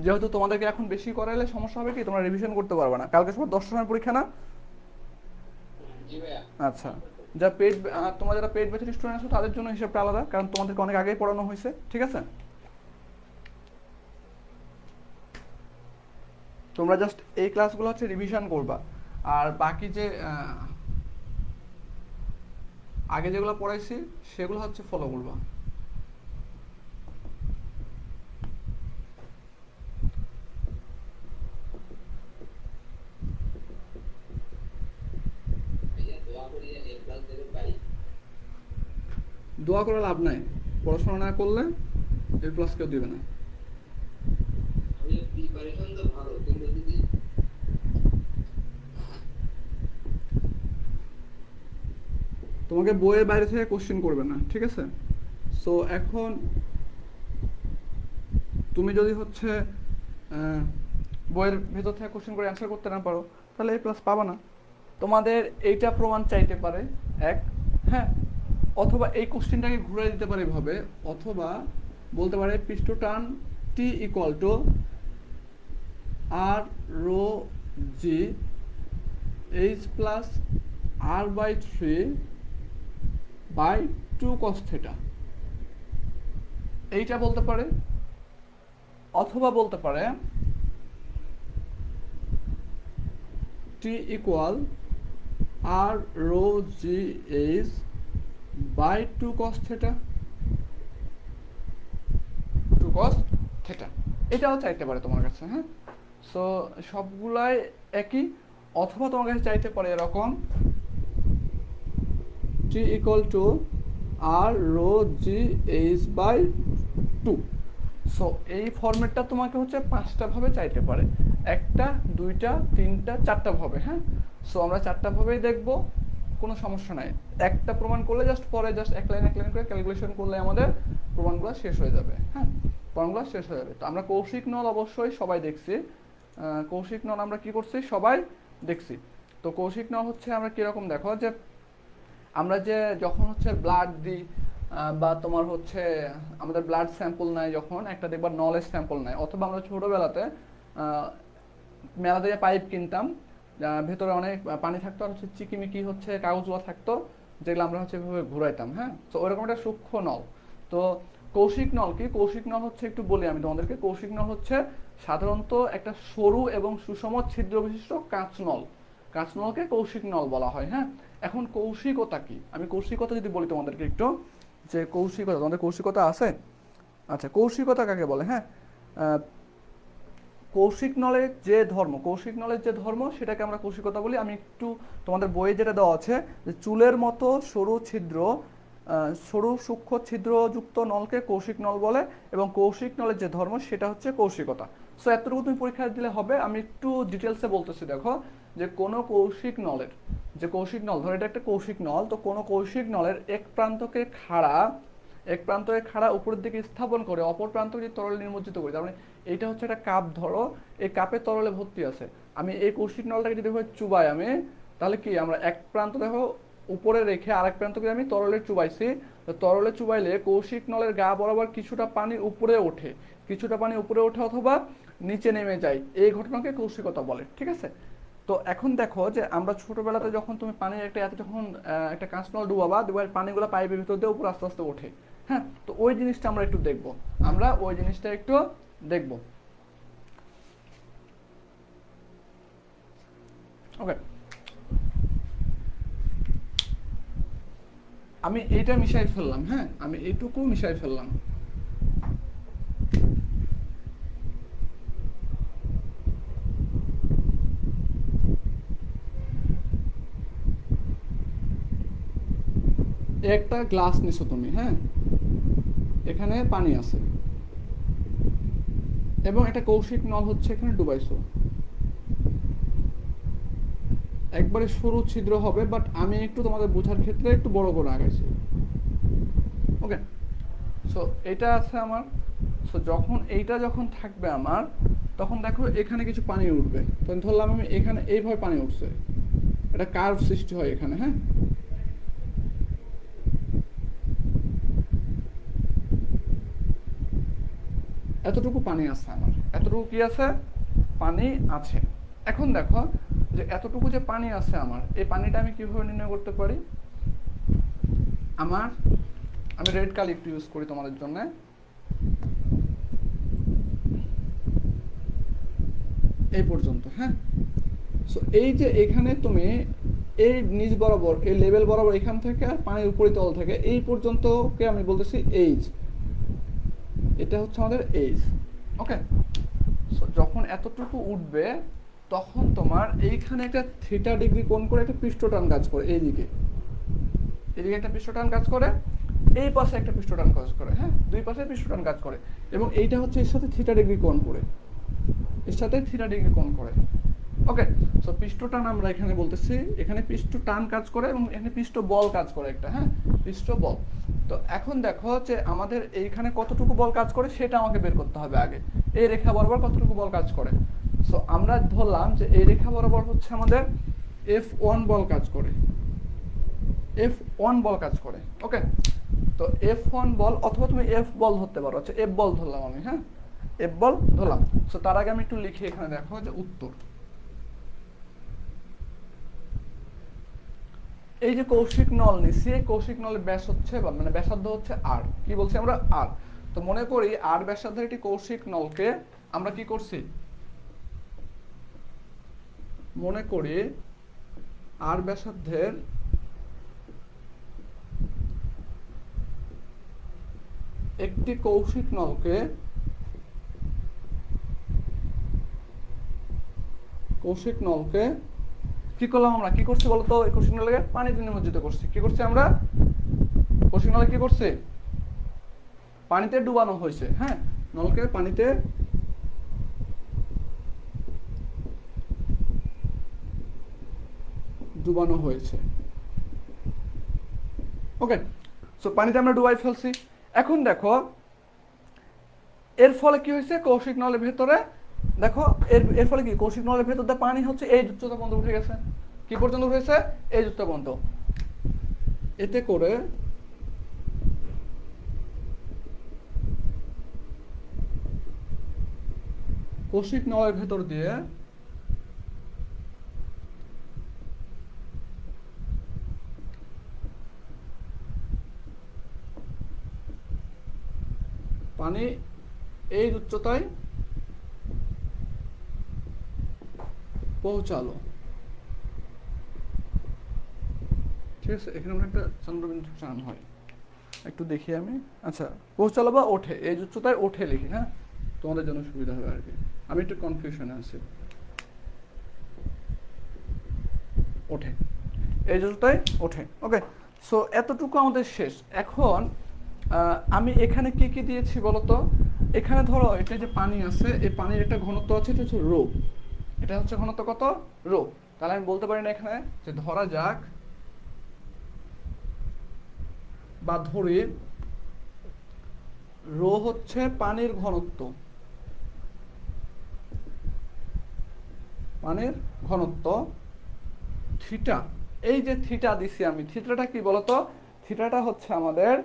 যেহেতু তোমাদেরকে এখন বেশি করাইলে সমস্যা হবে কি, তোমরা রিভিশন করতে পারবে না। কালকে সবার 10টার সময় পরীক্ষা না? আচ্ছা, যা পেড, তোমরা যারা পেড ব্যাচের স্টুডেন্ট আছো তাদের জন্য হিসাবটা আলাদা, কারণ তোমাদেরকে অনেক আগেই পড়ানো হয়েছে, ঠিক আছে? তোমরা জাস্ট এই ক্লাসগুলো হচ্ছে রিভিশন করবা, আর বাকি যে আগে যেগুলো পড়াইছি সেগুলো হচ্ছে ফলো করবা। দোয়া করে লাভ নাই, পড়াশোনা না করলে এর প্লাস কেউ দিবে না। তোমাকে বইয়ের বাইরে থেকে কোশ্চেন করবে না, ঠিক আছে? সো এখন তুমি যদি হচ্ছে বইয়ের ভেতর থেকে কোশ্চেন করে অ্যান্সার করতে না পারো তাহলে এ প্লাস পাবা না। তোমাদের এইটা প্রমাণ চাইতে পারে এক, হ্যাঁ, অথবা এই কোশ্চেনটাকে ঘুরে দিতে পারে এভাবে, অথবা বলতে পারে পৃষ্ঠটান T equal to R rho G H plus R by 3/2 cos theta, এইটা বলতে পারে। অথবা বলতে পারে T equal R rho G H by 2 cos theta, 2 cos theta, এটাও চাইতে পারে তোমার কাছে। হ্যাঁ, সো সবগুলাই একই। অথবা তোমার কাছে চাইতে পারে এরকম T equal to R rho G H by 2। So এই ফরম্যাটটা তোমাকে হচ্ছে 5টা ভাবে চাইতে পারে, 1টা 2টা 3টা 4টা ভাবে। হ্যাঁ, সো আমরা 4টা ভাবেই দেখব। কোনো সমস্যা নাই, একটা প্রমাণ করলে জাস্ট পরে জাস্ট এক লাইন করে ক্যালকুলেশন করলে আমাদের প্রমাণগুলো শেষ হয়ে যাবে। হ্যাঁ, প্রমাণগুলো শেষ হয়ে যাবে। তো আমরা কৌশিক নল অবশ্যই সবাই দেখছি, কৌশিক নল আমরা কি করছি সবাই দেখছি। তো কৌশিক নল হচ্ছে আমরা কিরকম, দেখো যে আমরা যে যখন হচ্ছে ব্লাড দিই বা তোমার হচ্ছে আমাদের ব্লাড স্যাম্পল নেয়, যখন একটা দেখবার নলেজ স্যাম্পল নেয়, অথবা আমরা ছোটোবেলাতে মেলা থেকে পাইপ কিনতাম, ভেতরে অনেক পানি থাকতো আর হচ্ছে চিকিমিকি হচ্ছে কাগজগুলো থাকতো, যেগুলো আমরা হচ্ছে এভাবে ঘুরাইতাম। হ্যাঁ, তো ওইরকম একটা সূক্ষ্ম নল। তো কৌশিক নল কি, কৌশিক নল হচ্ছে একটু বলি আমি তোমাদেরকে, কৌশিক নল হচ্ছে সাধারণত একটা সরু এবং সুষম ছিদ্র বিশিষ্ট কাঁচ নল, কাঁচ নলকে কৌশিক নল বলা হয়। হ্যাঁ, এখন কৌশিকতা কি, আমি কৌশিকতা যদি বলি তোমাদেরকে একটু, যে কৌশিকতা, তোমাদের কৌশিকতা আছে? আচ্ছা, কৌশিকতা কাকে বলে? হ্যাঁ, কৌশিক নলের যে ধর্ম, কৌশিক নলের যে ধর্ম সেটাকে আমরা কৌশিকতা বলি। আমি একটু তোমাদের বইয়ে যেটা দেওয়া আছে, যে চুলের মতো সরু ছিদ্র, সরু সূক্ষ্ম ছিদ্রযুক্ত নলকে কৌশিক নল বলে, এবং কৌশিক নলের যে ধর্ম সেটা হচ্ছে কৌশিকতা। সো এতটুকু তুমি পরীক্ষা দিলে হবে। আমি একটু ডিটেলসে বলতেছি, দেখো যে কোনো কৌশিক নলের, যে কৌশিক নল, ধরো এটা একটা কৌশিক নল, তো কোনো কৌশিক নলের এক প্রান্তকে খাড়া উপরের দিকে স্থাপন করে অপর প্রান্তকে যদি তরল নিমজ্জিত করি, তার মানে এইটা হচ্ছে একটা কাপ, ধরো এই কাপে তরলে ভর্তি আছে, আমি এই কৌশিক নলটাকে যদি চুবাই আমি, তাহলে কি আমরা এক প্রান্ত দেখো উপরে রেখে আরেক প্রান্তকে আমি তরলে চুবাইছি, তো তরলে চুবাইলে কৌশিক নলের গা বরাবর কিছুটা পানি উপরে ওঠে, অথবা নিচে নেমে যায়, এই ঘটনাকে কৌশিকতা বলে। ঠিক আছে, তো এখন দেখো যে আমরা ছোটবেলাতে যখন তুমি পানির একটা এত যখন একটা কাঁচ নল ডুবাবা, দুবার পানিগুলো পাইপের ভিতর দিয়ে উপর আস্তে আস্তে ওঠে। হ্যাঁ, তো ওই জিনিসটা আমরা একটু দেখবো, ওকে। আমি এইটা মিশাই ফেললাম, হ্যাঁ আমি এইটুকু মিশাই ফেললাম। একটা গ্লাস নিছো তুমি, হ্যাঁ এখানে পানি আছে এবং একটা কৌশিক নল হচ্ছে এখানে ডুবাইছো, একবারে সরু ছিদ্র হবে, বাট আমি একটু তোমাদের বোঝার ক্ষেত্রে একটু বড় করে আগাইছি। ওকে, সো এটা আছে আমার। সো যখন এইটা যখন থাকবে আমার, তখন দেখো এখানে কিছু পানি উঠবে, তখন ধরলাম আমি এখানে এইভাবে পানি উঠছে, এটা কার্ভ সৃষ্টি হয় এখানে। হ্যাঁ, এতটুকু পানি আছে আমার, এতটুকু কি আছে, পানি আছে। এখন দেখো যে এতটুকু যে পানি আছে আমার, এই পানিটা আমি কিভাবে নির্ণয় করতে পারি, আমি রেড কালি একটু ইউজ করি তোমাদের জন্য। এই পর্যন্ত, হ্যাঁ। সো এই যে এখানে তুমি এই নিচ বরাবর এই লেভেল বরাবর এখান থেকে পানির উপরিতল থেকে এই পর্যন্তকে আমি বলতেছি এইচ, এটা হচ্ছে আমাদের এইচ। ওকে, সো যখন এতটুকু উঠবে তখন তোমার এইখানে একটা থিটা ডিগ্রি কোণ করে একটা পৃষ্ঠটান কাজ করে, এদিকে একটা পৃষ্ঠটান কাজ করে, এই পাশে একটা পৃষ্ঠটান কাজ করে। হ্যাঁ, দুই পাশে পৃষ্ঠটান কাজ করে, এবং এইটা হচ্ছে এর সাথে থিটা ডিগ্রি কোণ করে, ওকে। সো পৃষ্ঠটান আমরা এখানে বলতেছি, এখানে পৃষ্ঠ টান কাজ করে এবং এখানে পৃষ্ঠ বল কাজ করে একটা, হ্যাঁ পৃষ্ঠ বল। তো এখন দেখো যে আমাদের এইখানে কতটুকু বল কাজ করে সেটা আমাকে বের করতে হবে আগে, এই রেখা বরাবর কতটুকু বল কাজ করে। সো আমরা ধরলাম যে এই রেখা বরাবর হচ্ছে আমাদের F1 বল কাজ করে, ওকে। তো F1 বল, অথবা তুমি F বল ধরতে পারো, আচ্ছা F বল ধরলাম আমি, হ্যাঁ F বল ধরলাম। সো তার আগে আমি একটু লিখি এখানে, দেখো যে উত্তর, এই যে কৌশিক নল নিছি, এই কৌশিক নলের ব্যাস হচ্ছে মানে ব্যাসার্ধ হচ্ছে আর, কি বলছি আমরা আর। তো মনে করি আর ব্যাসার্ধের একটি কৌশিক নলকে আমরা কি করছি, মনে করি আর ব্যাসার্ধের একটি কৌশিক নলকে কি করলাম আমরা, কি করছি বলতো, এই কৌশিক নলকে পানিতে নিমজ্জিত করছি। কি করছি আমরা, কৌশিক নলে কি করছে, পানিতে ডুবানো হয়েছে। হ্যাঁ, নলকে পানিতে ডুবানো হয়েছে। ওকে, সো পানিতে আমরা ডুবাই ফেলছি। এখন দেখো এর ফলে কি হয়েছে, কৌশিক নলের ভেতরে দেখো এর ফলে কি কৌশিক নলের ভেতর দিয়ে পানি হচ্ছে এই উচ্চতা পর্যন্ত উঠে গেছে। কি পর্যন্ত উঠেছে? এই উচ্চতা পর্যন্ত। এতে করে কৌশিক নলের ভেতর দিয়ে পানি এই উচ্চতায় পৌঁছালো। ঠিক আছে, এখানে আমরা একটা চন্দ্রবিন্দু টান হয়, একটু দেখি আমি। আচ্ছা, পৌঁছালো বা ওঠে, এই উচ্চতায় ওঠে লিখি, হ্যাঁ, তোমাদের জন্য সুবিধা হবে আর কি। আমি একটু কনফিউশনে আছি। ওঠে, এই উচ্চতায় ওঠে। ওকে, সো এতটুকু আমাদের শেষ। এখন আমি এখানে কি কি দিয়েছি বলতো? এখানে ধরো এটা যে পানি আছে, এই পানির একটা ঘনত্ব আছে, এটা হচ্ছে রো। এটা হচ্ছে ঘনত্ব কত? রো। তাহলে আমি বলতে পারি না এখানে যে ধরা যাক বা ধরি রো হচ্ছে পানির ঘনত্ব, পানির ঘনত্ব থিটা। এই যে থিটা দিছি আমি, থিটাটা কি বলতো? থিটাটা হচ্ছে আমাদের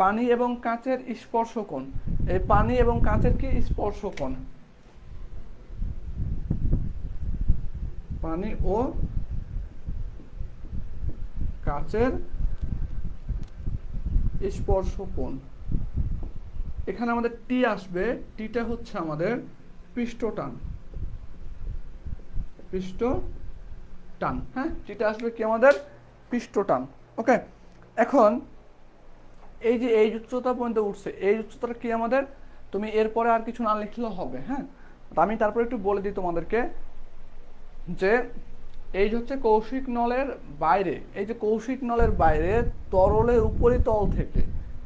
পানি এবং কাঁচের স্পর্শ কোণ। এই পানি এবং কাঁচের কি স্পর্শ কোণ, পানি ও কাঁচের স্পর্শ কোণ। এখানে আমাদের টি আসবে, টিটা হচ্ছে আমাদের পৃষ্ঠটান, পৃষ্ঠটান, হ্যাঁ, টিটা আসবে কি আমাদের পৃষ্ঠটান। ওকে, এখন এই যে এই উচ্চতা পর্যন্ত উঠছে, এই উচ্চতাটা কি আমাদের, তুমি এরপরে আর কিছু না লিখলেও হবে, হ্যাঁ। আমি তারপরে একটু বলে দিই তোমাদেরকে যে এই হচ্ছে কৌশিক নলের বাইরে, এই যে কৌশিক নলের বাইরে তরলের উপরিতল থেকে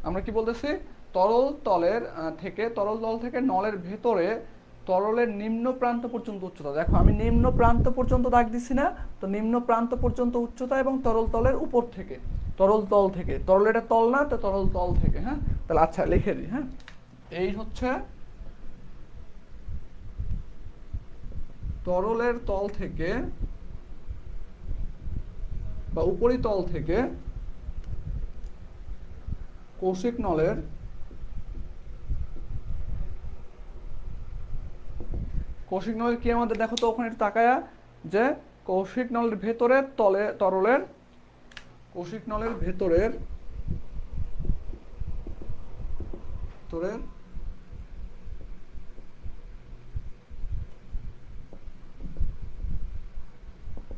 আমরা কি বলতেছি, তরল তলের থেকে, তরল তল থেকে নলের ভেতরে তরলের নিম্ন প্রান্ত পর্যন্ত উচ্চতা। দেখো আমি নিম্ন প্রান্ত পর্যন্ত দাগ দিছি না, তো নিম্ন প্রান্ত পর্যন্ত উচ্চতা এবং তরল তলের উপর থেকে, তরল তল থেকে, তরল এটা তল না, তো তরল তল থেকে, হ্যাঁ। তাহলে আচ্ছা লিখে দিই, হ্যাঁ, এই হচ্ছে তরলের তল থেকে বা উপরিতল থেকে কৌশিক নলের কি আমাদের দেখো তো ওখানে একটু তাকায়া, যে কৌশিক নলের ভেতরের তলে তরলের, কৌশিক নলের ভেতরের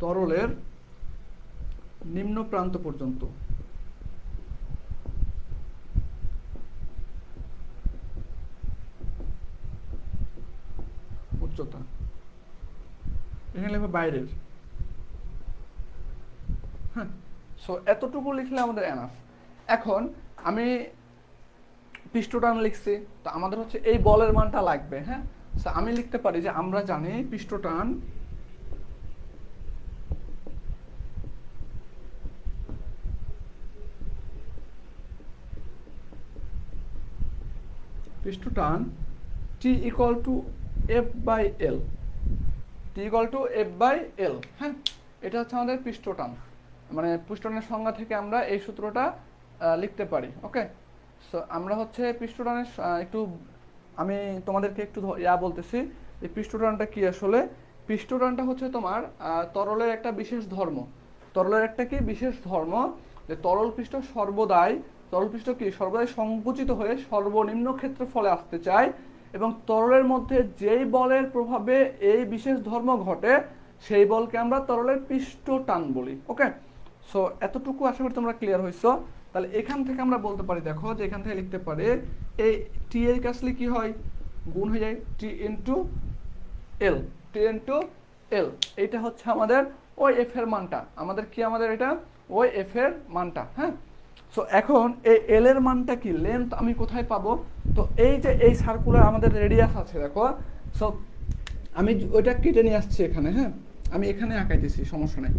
তরলের নিম্ন প্রান্ত পর্যন্ত উচ্চতা, এখানে লিখবে বাইরের, হ্যাঁ। সো এতটুকু লিখলে আমাদের এনাফ। এখন আমি পৃষ্ঠটান লিখছি, তো আমাদের হচ্ছে এই বলের মানটা লাগবে, হ্যাঁ। সো আমি লিখতে পারি যে আমরা জানি পৃষ্ঠটান T equal to F by L, T equal to F by L, হ্যাঁ। এটা হচ্ছে আমাদের পৃষ্ঠটান, মানে পৃষ্ঠটানের সংজ্ঞা থেকে আমরা এই সূত্রটা লিখতে পারি। ওকে, সো আমরা হচ্ছে পৃষ্ঠটানের একটু, আমি তোমাদেরকে একটু বলতেছি এই পৃষ্ঠটানটা কি আসলে। পৃষ্ঠটানটা হচ্ছে তোমার তরলের একটা বিশেষ ধর্ম, তরলের একটা কি বিশেষ ধর্ম, যে তরল পৃষ্ঠ সর্বদাই, তরল পৃষ্ঠ কি সর্বদাই সংকুচিত হয়ে সর্বনিম্ন ক্ষেত্রফলে আসতে চায়, এবং তরলের মধ্যে যেই বলের প্রভাবে এই বিশেষ ধর্ম ঘটে সেই বলকে আমরা তরলের পৃষ্ঠটান বলি। ওকে, সো এতটুকু আশা করি তোমরা ক্লিয়ার হইছো। তাহলে এখান থেকে আমরা বলতে পারি, দেখো যে এখান থেকে লিখতে পারি এই টি এর কাছে কি হয়, গুণ হয়ে যায় টি ইন্টু এল, টি ইন্টু এল। এইটা হচ্ছে আমাদের ওই এফ এর মানটা, আমাদের কি, আমাদের এটা ওই এফ এর মানটা, হ্যাঁ। সো এখন এই এল এর মানটা কি, লেন্থ আমি কোথায় পাবো? তো এই যে এই সার্কুলার আমাদের রেডিয়াস আছে দেখো, সো আমি ওইটা কেটে নিয়ে আসছি এখানে, হ্যাঁ, আমি এখানে আঁকাইতেছি, সমস্যা নেই।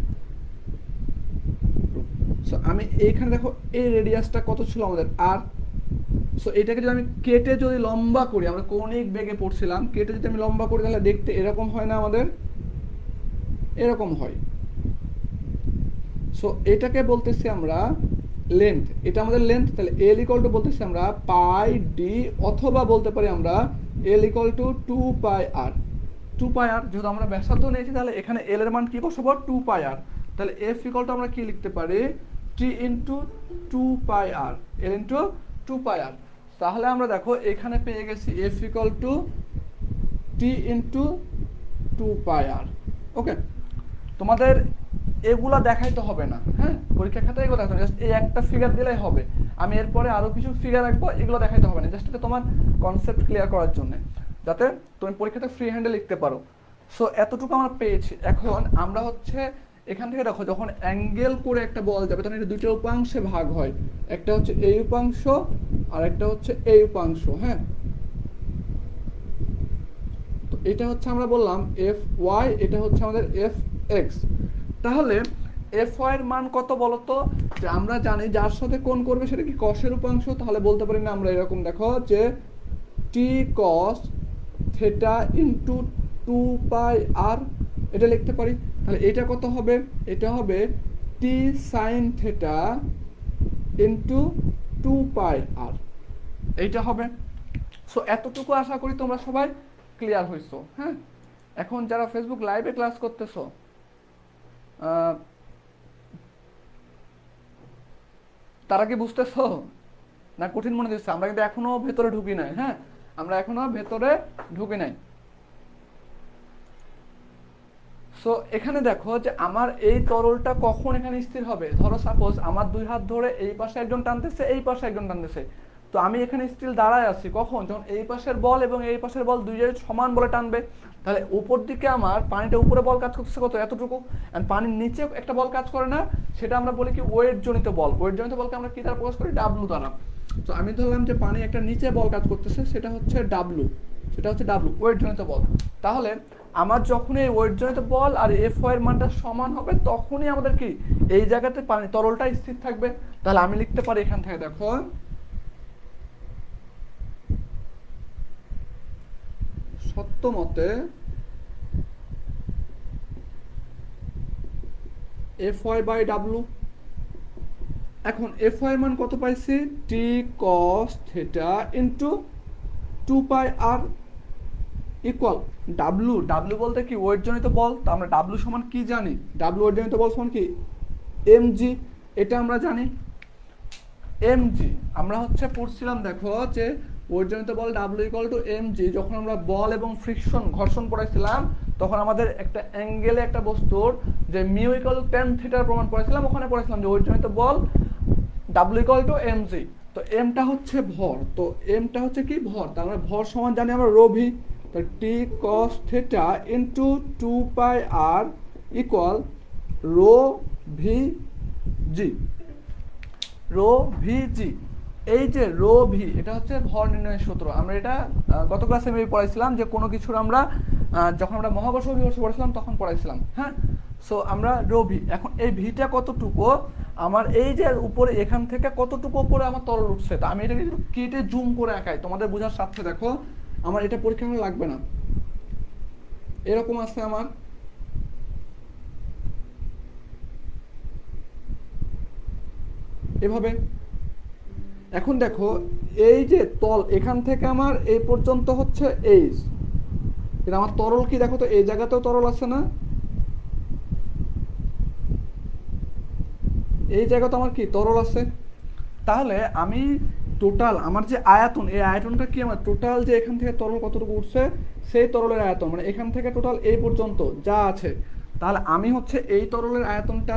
সো আমি এইখানে দেখো এই রেডিয়াসটা কত ছিল আমাদের আর, সো এটাকে যদি আমি কেটে যদি লম্বা করি, আমরা কৌণিক বেগে পড়ছিলাম, কেটে যদি আমি লম্বা করি তাহলে দেখতে এরকম হয় না আমাদের, এরকম হয়। সো এটাকে বলতেছি আমরা লেন্থ, এটা আমাদের লেন্থ। তাহলে এল ইকুয়াল টু বলতেছি আমরা পাই ডি, অথবা বলতে পারি আমরা এল ইকুয়াল টু 2 পাই আর। 2 পাই আর, যেহেতু আমরা ব্যাসার্ধ নিয়েছি তাহলে এখানে এল এর মান কি বসাবো, 2 পাই আর। তাহলে এফ ইকুয়াল টু আমরা কি লিখতে পারি, টি ইন্টু 2 পাই আর, এল ইন্টু 2 পাই আর। তাহলে আমরা দেখো এখানে পেয়ে গেছি এফ ইকুয়াল টু টি ইন্টু 2 পাই আর। ওকে, তোমাদের এগুলা দেখাইতে হবে না, হ্যাঁ, পরীক্ষা খাতায় এগুলো দেখাতে হবে, জাস্ট এই একটা ফিগার দিলেই হবে। আমি এরপরে আরো কিছু ফিগার রাখবো, এগুলো দেখাইতে হবে না, জাস্ট এটা তোমার কনসেপ্ট ক্লিয়ার করার জন্য, যাতে তুমি পরীক্ষাতে ফ্রি হ্যান্ডে লিখতে পারো। সো এতটুকু আমরা পেয়েছি। এখন আমরা হচ্ছে এখান থেকে দেখো, যখন অ্যাঙ্গেল করে একটা বল যাবে তখন এটা দুটো উপাংশে ভাগ হয়, একটা হচ্ছে এই উপাংশ আর একটা হচ্ছে এই উপাংশ, হ্যাঁ। তো এটা হচ্ছে আমরা বললাম এফ ওয়াই, এটা হচ্ছে আমাদের এফ এক্স। তাহলে এফ ওয়াই এর মান কত বলতো, যে আমরা জানি যার সাথে কোণ করবে সেটা কি কসের উপাংশ, তাহলে বলতে পারি না আমরা এরকম, দেখো যে টি কস থেটা ইন্টু 2 পাই আর, এটা লিখতে পারি। তাহলে এটা কত হবে, এটা হবে টি সাইন থেটা ইন্টু 2 পাই আর, এইটা হবে। সো এতটুকু আশা করি তোমরা সবাই ক্লিয়ার হইছো, হ্যাঁ। এখন যারা ফেসবুক লাইভে ক্লাস করতেছো, তারা কি বুঝতেছো না কঠিন মনে দিচ্ছে? আমরা কিন্তু এখনো ভেতরে ঢুকি নাই, হ্যাঁ, আমরা এখনো ভেতরে ঢুকি নাই। সো এখানে দেখো যে আমার এই তরলটা কখন এখানে স্থির হবে, ধরো সাপোজ আমার দুই হাত ধরে এই পাশে একজন টানতেছে, এই পাশে একজন টানতেছে, তো আমি এখানে স্টিল দাঁড়ায় আছি কখন, যখন এই পাশের বল এবং এই পাশের বল দুইজন সমান বলে টানবে। তাহলে উপর দিকে আমার পানিটা উপরে বল কাজ করতেছে কত, এতটুকু, এন্ড পানির নিচে একটা বল কাজ করে না, সেটা আমরা বলি কি ওয়েট জনিত বল। ওয়েট জনিত বলকে আমরা কি দ্বারা প্রকাশ করি, ডাব্লু দ্বারা। তো আমি ধরলাম যে পানি একটা নিচে বল কাজ করতেছে, সেটা হচ্ছে ডাব্লু, সেটা হচ্ছে ডাব্লু, ওয়েট জনিত বল। তাহলে আমার যখন এই ওয়েট জনিত বল আর এফ ওয়াই এর মানটা সমান হবে, তখনই আমাদের কি এই জায়গাতে পানি তরলটা স্থির থাকবে। তাহলে আমি লিখতে পারি এখান থেকে, দেখো সত্য মতে এফ ওয়াই বাই ডাব্লু। এখন এফ ওয়াই এর মান কত পাইছি, টি cos theta into 2 pi R equal W. W বলতে কি ওয়েট জনিত বল, তো আমরা ডাব্লু সমান কি জানি, ডাব্লু ওয়েট জনিত বল সমান কি এম জি, এটা আমরা জানি এম জি। আমরা হচ্ছে পড়ছিলাম দেখো যে ওয়েট জনিত বল W equal to M G, যখন আমরা বল এবং ফ্রিকশন ঘর্ষণ পড়াইছিলাম তখন আমাদের একটা অ্যাঙ্গেলে একটা বস্তুর যে মিউ ইকুয়াল টু টেন থিটার প্রমাণ পড়েছিলাম, ওখানে পড়েছিলাম যে ওয়েট জনিত বল W equal to M G. তো এমটা হচ্ছে ভর, তো এমটা হচ্ছে কি ভর, তার মানে ভর সমান জানি আমরা রো ভি। তো T cos theta into 2 pi R equal rho V G, rho V G. এই যে রো ভি, এটা হচ্ছে ভর নির্ণয়ের সূত্র। আমরা এটা গত ক্লাসে আমি পড়াইছিলাম যে কোনো কিছুর আমরা যখন আমরা মহাকর্ষ অভিকর্ষ পড়াইছিলাম তখন পড়াইছিলাম, হ্যাঁ। সো আমরা রো ভি, এখন এই ভিটা কতটুকু, আমার এই যে উপরে এখান থেকে কতটুকু উপরে আমার তরল উঠছে, তা আমি এটাকে একটু কেটে জুম করে আঁকাই তোমাদের বোঝার সাথে। দেখো আমার এটা পরীক্ষা করে লাগবে না, এরকম আছে আমার, এভাবে। এখন দেখো এই যে তল এখান থেকে আমার এই পর্যন্ত হচ্ছে এইচ, এটা আমার তরল কি দেখো তো, এই জায়গাতেও তরল আছে না, এই জায়গাতে আমার কি তরল আছে। তাহলে আমি টোটাল আমার যে আয়তন, এই আয়তনটা কি আমার টোটাল যে এখান থেকে তরল কতটুকু উঠছে সেই তরলের আয়তন, মানে এখান থেকে টোটাল এই পর্যন্ত যা আছে। তাহলে আমি হচ্ছে এই তরলের আয়তনটা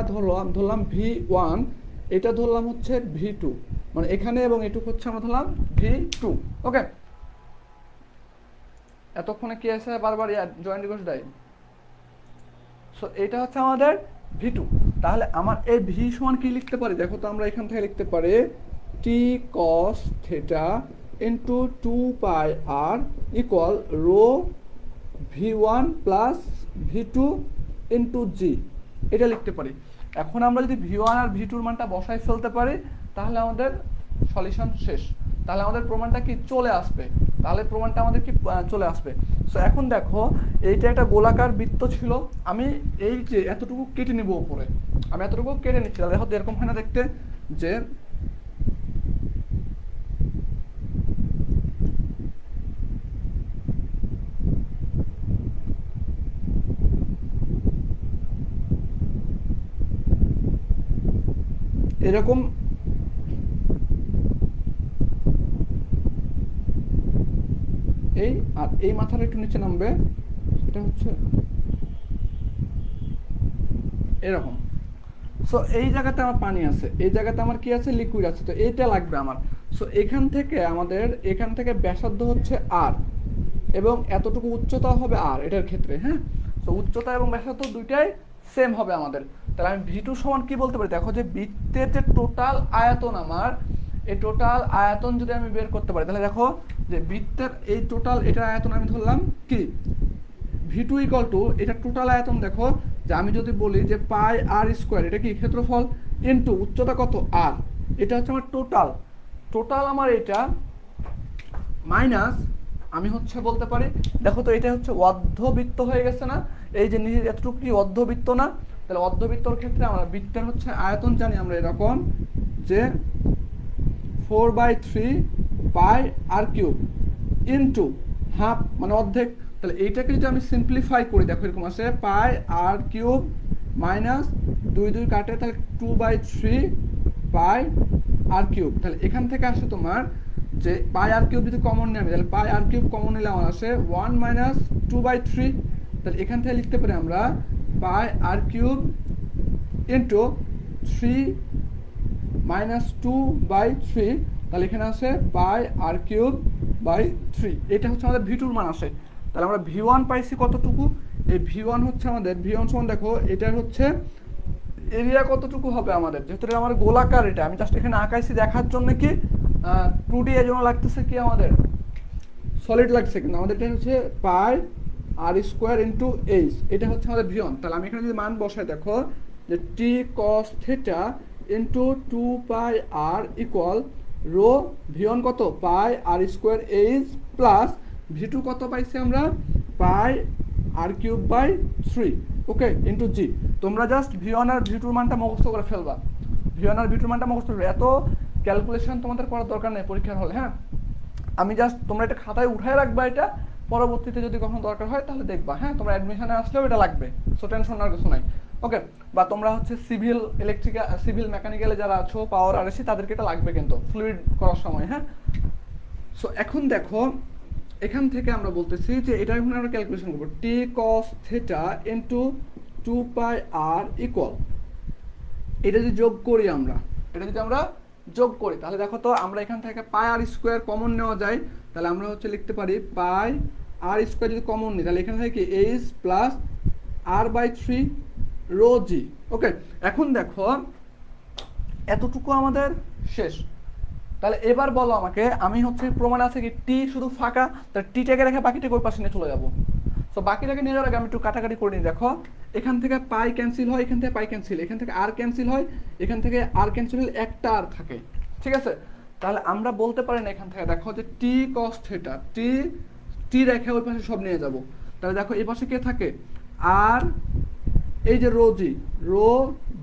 ধরলাম ভি ওয়ান, এটা ধরলাম হচ্ছে ভি টু, মানে এখানে এবং এটুকু হচ্ছে আমরা ধরলাম ভি টু। ওকে, এতক্ষণে কি আছে বারবার জয়েন্ট রিকোয়েস্ট দেয়। সো এটা হচ্ছে আমাদের ভি টু। তাহলে আমার এই ভি সমান কি লিখতে পারি, দেখো তো আমরা এখান থেকে লিখতে পারি T cos theta into 2 pi R equal rho V one plus V two into G, এটা লিখতে পারি। এখন আমরা যদি V1 আর V2 এর মানটা বসাই ফেলতে পারি তাহলে আমাদের সলিউশন শেষ, তাহলে আমাদের প্রমাণটা কি চলে আসবে, তাহলে প্রমাণটা আমাদের কি চলে আসবে। সো এখন দেখো এইটা একটা গোলাকার বৃত্ত ছিল, আমি এই যে এতটুকু কেটে নিব উপরে, আমি এতটুকু কেটে নিচ্ছি, তাহলে দেখো এরকম হয় না দেখতে, যে এরকম এই আর এই মাথাটা একটু নিচে নামবে, সেটা হচ্ছে এরকম। সো এই জায়গাতে আমার পানি আছে, এই জায়গাতে আমার কি আছে, লিকুইড আছে, তো এইটা লাগবে আমার। সো এখান থেকে আমাদের এখান থেকে ব্যাসার্ধ হচ্ছে আর, এবং এতটুকু উচ্চতা হবে আর এটার ক্ষেত্রে, হ্যাঁ। তো উচ্চতা এবং ব্যাসার্ধ দুইটাই সেম হবে আমাদের, তাহলে আমি V2 সমান কি বলতে পারি, দেখো যে বৃত্তের যে টোটাল আয়তন আমার, এই টোটাল আয়তন যদি আমি বের করতে পারি, তাহলে দেখো যে বৃত্তের এই টোটাল এটার আয়তন আমি ধরলাম কি V2 ইকুয়াল টু এটা টোটাল আয়তন, দেখো যে আমি যদি বলি যে পাই আর স্কোয়ার, এটা কি ক্ষেত্রফল, ইনটু উচ্চতা কত আর, এটা হচ্ছে আমার টোটাল আমার এটা, মাইনাস আমি হচ্ছে বলতে পারি, দেখো তো এটা হচ্ছে অর্ধবৃত্ত হয়ে গেছে না, এই যে নিজে এতটুকু কি অর্ধবৃত্ত না, তাহলে অর্ধবৃত্তর ক্ষেত্রে আমরা বৃত্তের হচ্ছে আয়তন জানি আমরা এরকম যে 4/3 পাই আর কিউব ইনটু হাফ মানে অর্ধেক, তাহলে এইটাকে যদি আমি সিম্পলিফাই করি, দেখো এরকম আসে পাই আর কিউব মাইনাস 2 কাটে, তাহলে 2/3 পাই আর কিউব, তাহলে এখান থেকে আসে তোমার যে পাই আর কিউব যদি কমন নেবে, তাহলে পাই আর কিউব কমন নিলে আমার আসে 1 মাইনাস 2/3, তাহলে এখান থেকে লিখতে পারি আমরা পাই আর কিউব ইন্টু 3 মাইনাস 2/3, তাহলে এখানে আসে পাই আর কিউব বাই 3, এটা হচ্ছে আমাদের V2 মান আসে। তাহলে আমরা V1 পাইছি কতটুকু, এই V1 হচ্ছে আমাদের V1 সমান, দেখো এটার হচ্ছে এরিয়া কতটুকু হবে আমাদের, যেহেতু এটা আমার গোলাকার, এটা আমি জাস্ট এখানে আঁকাইছি দেখার জন্য কি 2D এর জন্য লাগতেছে কি আমাদের সলিড লাগছে, কিন্তু আমাদের এটা হচ্ছে পাই আর স্কোয়ার ইন্টু এইচ, এটা হচ্ছে আমাদের V1। তাহলে আমি এখানে যদি মান বসাই, দেখো যে টি cos theta into 2 pi R equal rho V1 কত পাই আর স্কোয়ার এইচ প্লাস V2 কত পাইছি আমরা পাই আর কিউব বাই 3, ওকে, ইন্টু জি। তোমরা জাস্ট V1 আর V2 মানটা মুখস্থ করে ফেলবা, V1 আর V2 মানটা মুখস্থ করবে, এত ক্যালকুলেশন তোমাদের করার দরকার নেই পরীক্ষার হলে, হ্যাঁ। আমি জাস্ট তোমরা এটা খাতায় উঠায় রাখবা, এটা পরবর্তীতে যদি কখনো দরকার হয় তাহলে দেখবা, হ্যাঁ। তোমরা অ্যাডমিশনে আসলেও এটা লাগবে, সো টেনশন নেওয়ার কিছু নাই, ওকে। বা তোমরা হচ্ছে সিভিল ইলেকট্রিক্যাল সিভিল মেকানিক্যালে যারা আছো পাওয়ার আর এসি, তাদেরকে এটা লাগবে কিন্তু ফ্লুইড করার সময়, হ্যাঁ। সো এখন দেখো এখান থেকে আমরা বলতেছি যে এটা এখন আমরা ক্যালকুলেশন করবো টি cos theta into 2 pi R equal, এটা যদি যোগ করি আমরা, এটা যদি আমরা যোগ করি, তাহলে দেখো তো আমরা এখান থেকে পাই আর স্কোয়ার কমন নেওয়া যায়, তাহলে আমরা হচ্ছে লিখতে পারি পাই আর স্কোয়ার যদি কমন নিই, তাহলে এখানে থেকে কি H plus R by 3 rho G, okay. এখন দেখো এতটুকু আমাদের শেষ, তাহলে এবার বলো আমাকে, আমি হচ্ছে প্রমাণ আছে কি টি শুধু ফাঁকা, তাহলে টিটাকে রেখে বাকিটাকে ওই পাশে নিয়ে চলে যাবো। সো বাকিটাকে নিয়ে যাওয়ার আগে আমি একটু কাটাকাটি করে নিই, দেখো এখান থেকে পাই ক্যান্সেল হয়, এখান থেকে পাই ক্যান্সেল, এখান থেকে আর ক্যান্সেল হয়, এখান থেকে আর ক্যান্সেল হলে একটা আর থাকে, ঠিক আছে। তাহলে আমরা বলতে পারি না এখান থেকে, দেখো যে টি কস থেটা, টি রেখে ওই পাশে সব নিয়ে যাব, তাহলে দেখো এই পাশে কে থাকে আর এই যে rho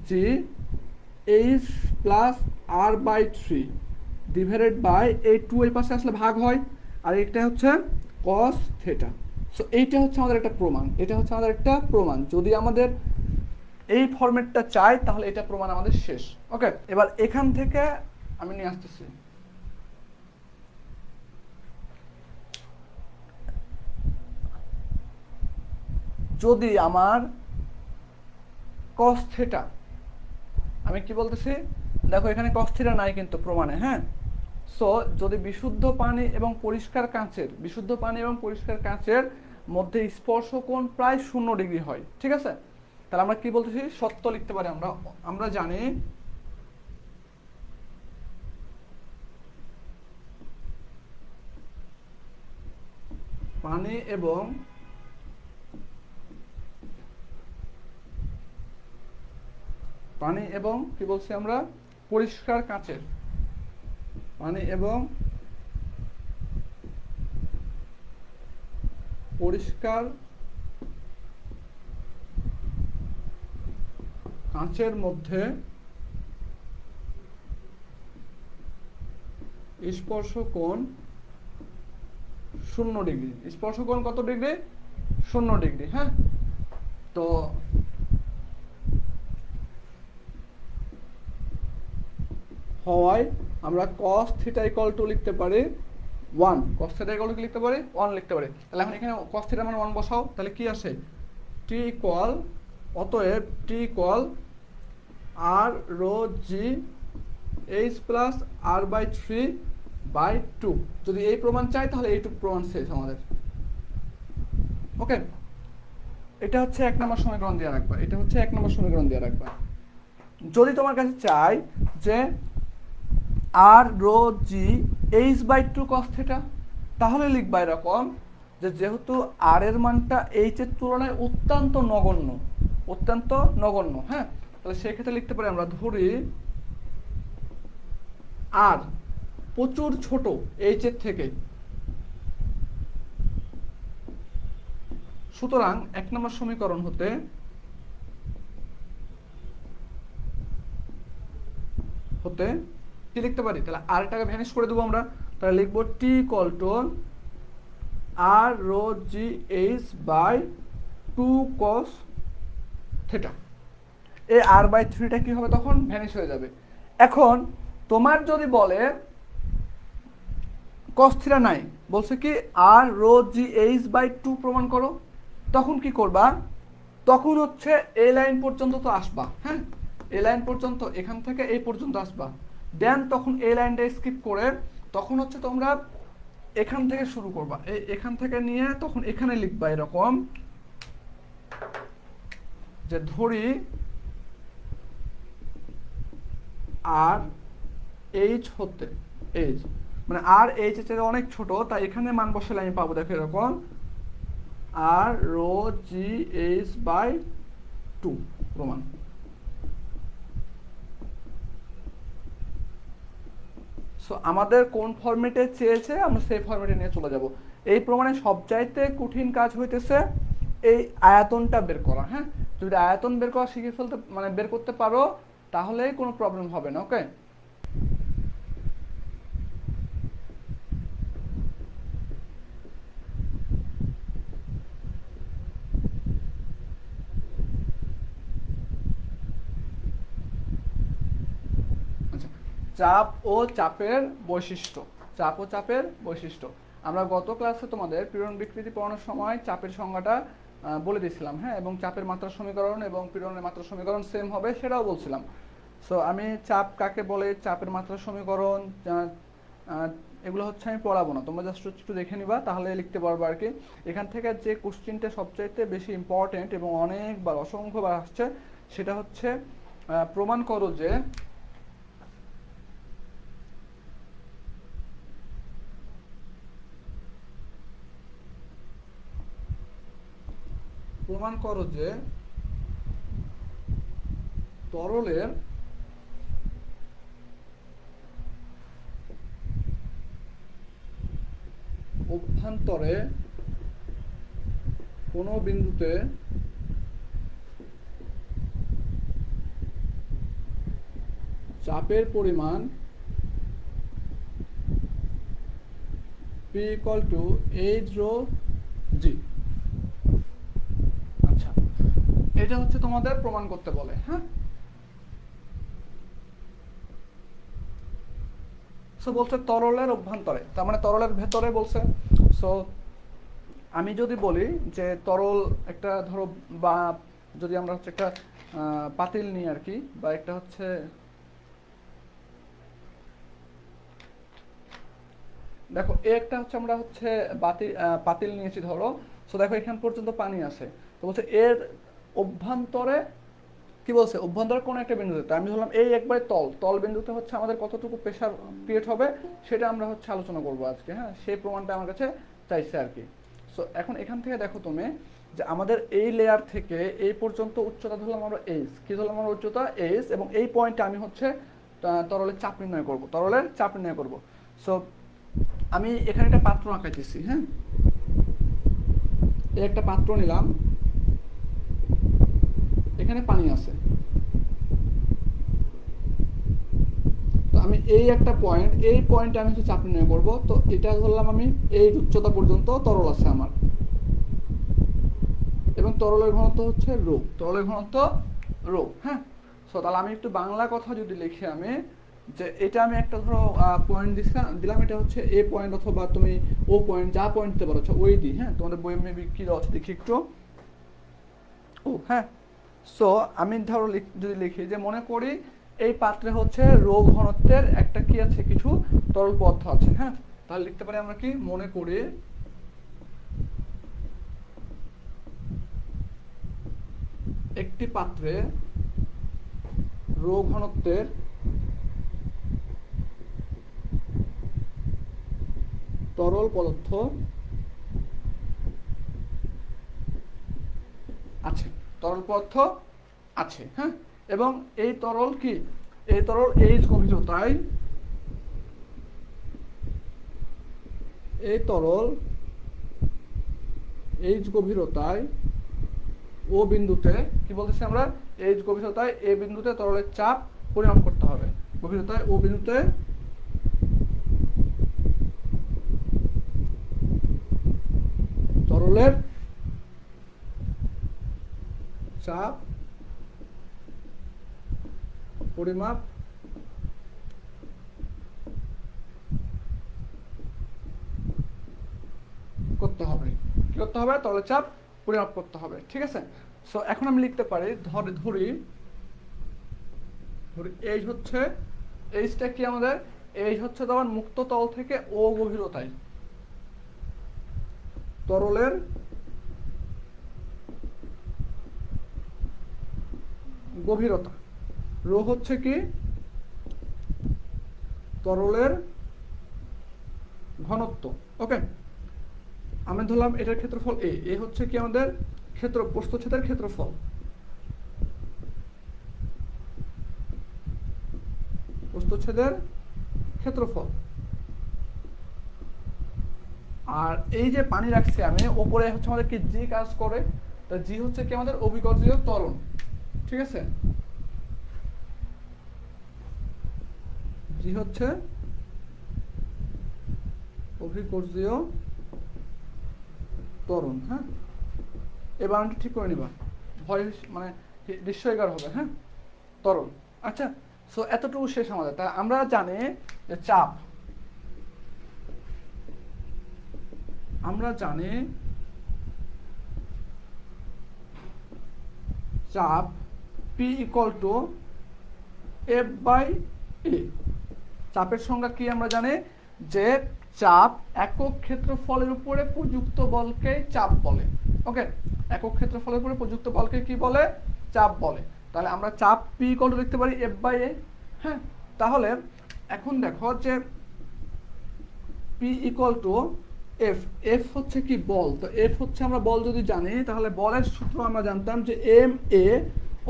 G H plus R by 3 divided by এই 2 এই পাশে আসলে ভাগ হয়, আর এটা হচ্ছে কস থেটা। সো এইটা হচ্ছে আমাদের একটা প্রমাণ, এটা হচ্ছে আমাদের একটা প্রমাণ, যদি আমাদের এই ফরম্যাটটা চাই তাহলে এটা প্রমাণ আমাদের শেষ, ওকে। এবার এখান থেকে আমি নিয়ে আসতেছি, যদি আমার কস থেটা, আমি কি বলতেছি, দেখো এখানে কস থিটা নাই কিন্তু প্রমাণে, হ্যাঁ। সো যদি বিশুদ্ধ পানি এবং পরিষ্কার কাঁচের মধ্যে স্পর্শ কোণ প্রায় 0 ডিগ্রি হয়, ঠিক আছে, তাহলে আমরা কি বলতেছি, সত্য লিখতে পারি আমরা জানি পানি এবং পানি এবং কি বলছি আমরা, পরিষ্কার কাচের, পানি এবং পরিষ্কার কাঁচের মধ্যে স্পর্শ কোণ 0 ডিগ্রি। স্পর্শ কোণ কত ডিগ্রি? 0 ডিগ্রি। হ্যাঁ, তো হওয়ায় আমরা cos থিটা ইকুয়াল টু লিখতে পারি 1, cos থিটা ইকুয়াল টু লিখতে পারি 1 লিখতে পারি। তাহলে এখন এখানে cos থিটা মানে 1 বসাও, তাহলে কি আসে, t ইকুয়াল, অতএব t equal r rho G H plus r by 3/2। যদি এই প্রমাণ চাই তাহলে এইটুকু প্রমাণ শেষ আমাদের। ওকে, এটা হচ্ছে 1 নম্বর সমীকরণ দিয়ে রাখবা, এটা হচ্ছে 1 নম্বর সমীকরণ দিয়ে রাখবা। যদি তোমার কাছে চাই যে R rho G H by 2 cos theta, তাহলে লিখবা এরকম যে যেহেতু আর এর মানটা এইচ এর তুলনায় অত্যন্ত নগণ্য, অত্যন্ত নগণ্য, হ্যাঁ, তাহলে সেই ক্ষেত্রে লিখতে পারি আমরা, ধরি আর প্রচুর ছোট এইচ এর থেকে, সুতরাং 1 নম্বর সমীকরণ হতে কি লিখতে পারি, তাহলে আরটাকে ভ্যানিশ করে দেবো আমরা, তাহলে লিখবো T equal to R rho G H by 2 cos theta. এই আর বাই 3টা কি হবে, তখন ভ্যানিশ হয়ে যাবে। এখন তোমার যদি বলে কস থিটা নাই, বলছে কি আর রো জি এইচ বাই 2 প্রমাণ করো, তখন কি করবা, তখন হচ্ছে এই লাইন পর্যন্ত তো আসবা, হ্যাঁ, এই লাইন পর্যন্ত, এখান থেকে এই পর্যন্ত আসবা, দেন তখন এই লাইনটা স্কিপ করে তখন হচ্ছে তোমরা এখান থেকে শুরু করবা, এখান থেকে নিয়ে তখন এখানে লিখবা এরকম যে ধরি আর এইচ হতে, এইচ মানে আর এইচ এর চেয়ে অনেক ছোট, তাই এখানে মান বসালে আমি পাবো, দেখো এরকম আর রো জি এইচ বাই 2 প্রমাণ। সো আমাদের কোন ফরম্যাটে চেয়েছে আমরা সেই ফরম্যাটে নিয়ে চলে যাব। এই প্রমাণে সবচাইতে কঠিন কাজ হইতেছে এই আয়তনটা বের করা। হ্যাঁ, যদি আয়তন বের করা শিখে ফেলতে, মানে বের করতে পারো, তাহলেই কোনো প্রবলেম হবে না। ওকে, আচ্ছা, চাপ ও চাপের বৈশিষ্ট্য, চাপ ও চাপের বৈশিষ্ট্য। আমরা গত ক্লাসে তোমাদের পীড়ন বিকৃতি পড়ানোর সময় চাপের সংজ্ঞাটা বলে দিয়েছিলাম, হ্যাঁ, এবং চাপের মাত্রা সমীকরণ এবং পীড়নের মাত্রা সমীকরণ সেম হবে সেটাও বলছিলাম। সো আমি চাপ কাকে বলে, চাপের মাত্রা সমীকরণ, এগুলো হচ্ছে আমি পড়াবো না, তোমরা জাস্ট একটু দেখে নিবা, তাহলে লিখতে পারবে আর কি। এখান থেকে যে কোশ্চিনটা সবচাইতে বেশি ইম্পর্টেন্ট এবং অনেকবার অসংখ্যবার আসছে, সেটা হচ্ছে প্রমাণ করো যে তরলের অভ্যন্তরে কোনো বিন্দুতে চাপের পরিমাণ P equal to H rho G। আচ্ছা, এটা হচ্ছে তোমাদের প্রমাণ করতে বলে। হ্যাঁ, সো বলছে তরলের অভ্যন্তরে, তার মানে তরলের ভেতরে বলছে। সো আমি যদি বলি যে তরল একটা ধরো, বা যদি আমরা হচ্ছে একটা পাতিল নিই আর কি, বা একটা হচ্ছে, দেখো একটা হচ্ছে আমরা হচ্ছে পাতিল নিয়েছি ধরো। সো দেখো এখান পর্যন্ত পানি আছে, তো বলছে এর অভ্যন্তরে কি বলছে, অভ্যন্তরে কোনো একটা বিন্দুতে, আমি ধরলাম এই একবারে তল বিন্দুতে হচ্ছে আমাদের কতটুকু প্রেসার ক্রিয়েট হবে সেটা আমরা হচ্ছে আলোচনা করবো আজকে। হ্যাঁ, সেই প্রমাণটা আমার কাছে চাইছে আর কি। সো এখন এখান থেকে দেখো তুমি যে আমাদের এই লেয়ার থেকে এই পর্যন্ত উচ্চতা ধরলাম আমরা এইচ, কি ধরলাম আমরা উচ্চতা এইচ, এবং এই পয়েন্টে আমি হচ্ছে তরলের চাপ নির্ণয় করব, তরলের চাপ নির্ণয় করব। সো আমি এখানে একটা পাত্র আঁকাইতেছি, হ্যাঁ, এই একটা পাত্র নিলাম, এখানে পানি আছে, তো আমি এই একটা পয়েন্ট, এই পয়েন্টে আমি হচ্ছে চাপ নির্ণয় করব। তো এটা ধরলাম আমি এই উচ্চতা পর্যন্ত তরল আছে আমার, এবং তরলের ঘনত্ব হচ্ছে রো, তরলের ঘনত্ব রো, হ্যাঁ। সো তাহলে আমি একটু বাংলা কথা যদি লিখি আমি, যে এটা আমি একটা ধরো পয়েন্ট দিলাম, এটা হচ্ছে এ পয়েন্ট অথবা তুমি ও পয়েন্ট, যা পয়েন্ট দিতে পারো, ওই দি, হ্যাঁ, তোমাদের বইয়ে মেবি কি দেওয়া আছে দেখি একটু, ও হ্যাঁ। সো আমি ধরো যদি লিখি যে মনে করি এই পাত্রে হচ্ছে রো ঘনত্বের একটা কি আছে, কিছু তরল পদার্থ আছে, হ্যাঁ, তাহলে লিখতে পারি আমরা কি, মনে করি একটি পাত্রে রো ঘনত্বের তরল পদার্থ আছে, তরল পদার্থ আছে, হ্যাঁ, এবং এই তরল কি, এই তরল এইচ গভীরতায়, এই তরল এইচ গভীরতায় ও বিন্দুতে, কি বলতেছি আমরা, এইচ গভীরতায় এ বিন্দুতে তরলের চাপ পরিমাপ করতে হবে, গভীরতায় ও বিন্দুতে তরলের চাপ পরিমাপ করতে হবে, কি করতে হবে, তরলের চাপ পরিমাপ করতে হবে, ঠিক আছে। সো এখন আমি লিখতে পারি, ধরি এইচ হচ্ছে, এইচটা কি আমাদের, এইচ হচ্ছে তোমার মুক্ত তল থেকে ও গভীরতায় তরলের গভীরতা, রো হচ্ছে কি তরলের ঘনত্ব, ওকে। আমি ধরলাম এটার ক্ষেত্রফল এ হচ্ছে কি আমাদের প্রস্থচ্ছেদের ক্ষেত্রফল, প্রস্থচ্ছেদের ক্ষেত্রফল, আর এই যে পানি রাখছি আমি ওপরে হচ্ছে আমাদের কি জি কাজ করে, তা জি হচ্ছে কি আমাদের অভিকর্ষীয় ত্বরণ, ঠিক আছে, জি হচ্ছে অভিকর্ষীয় ত্বরণ, হ্যাঁ, এই বানানটা ঠিক করে নিবা, ভয় মানে দৃশ্যইকার হবে, হ্যাঁ, ত্বরণ। আচ্ছা, সো এতটুকু শেষ আমাদের। তা আমরা জানি যে চাপ, আমরা জানি চাপ P equal to F by A। চাপের সংজ্ঞা কি আমরা জানি, যে চাপ একক ক্ষেত্রফলের উপরে প্রযুক্ত বলকে চাপ বলে, ওকে, একক ক্ষেত্রফলের উপরে প্রযুক্ত বলকে কি বলে, চাপ বলে। তাহলে আমরা চাপ P ইকুয়াল টু লিখতে পারি F বাই A, হ্যাঁ। তাহলে এখন দেখো যে P equal to F, F হচ্ছে কি বল, তো এফ হচ্ছে আমরা বল যদি জানি, তাহলে বলের সূত্র আমরা জানতাম যে এম এ,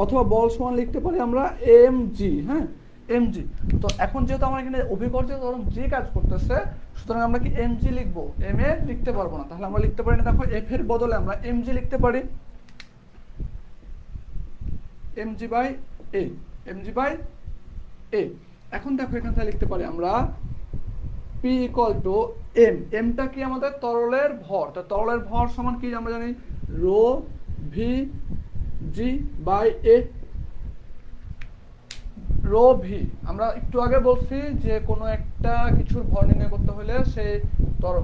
অথবা বল সমান লিখতে পারি আমরা এম জি, হ্যাঁ, এম জি। তো এখন যেহেতু আমার এখানে অভিকর্ষীয় ত্বরণ জি কাজ করতেছে, সুতরাং আমরা কি এম জি লিখবো, এম এ লিখতে পারবো না, তাহলে আমরা লিখতে পারি না, দেখো এফ এর বদলে আমরা এম জি লিখতে পারি, M G by A, M G by A. এখন দেখো এখান থেকে লিখতে পারি আমরা P ইকুয়াল টু এম, এমটা কি আমাদের তরলের ভর, তো তরলের ভর সমান কি আমরা জানি, rho V G by A, rho V. আমরা একটু আগে বলছি যে কোনো একটা কিছুর ভর নির্ণয় করতে হলে সেই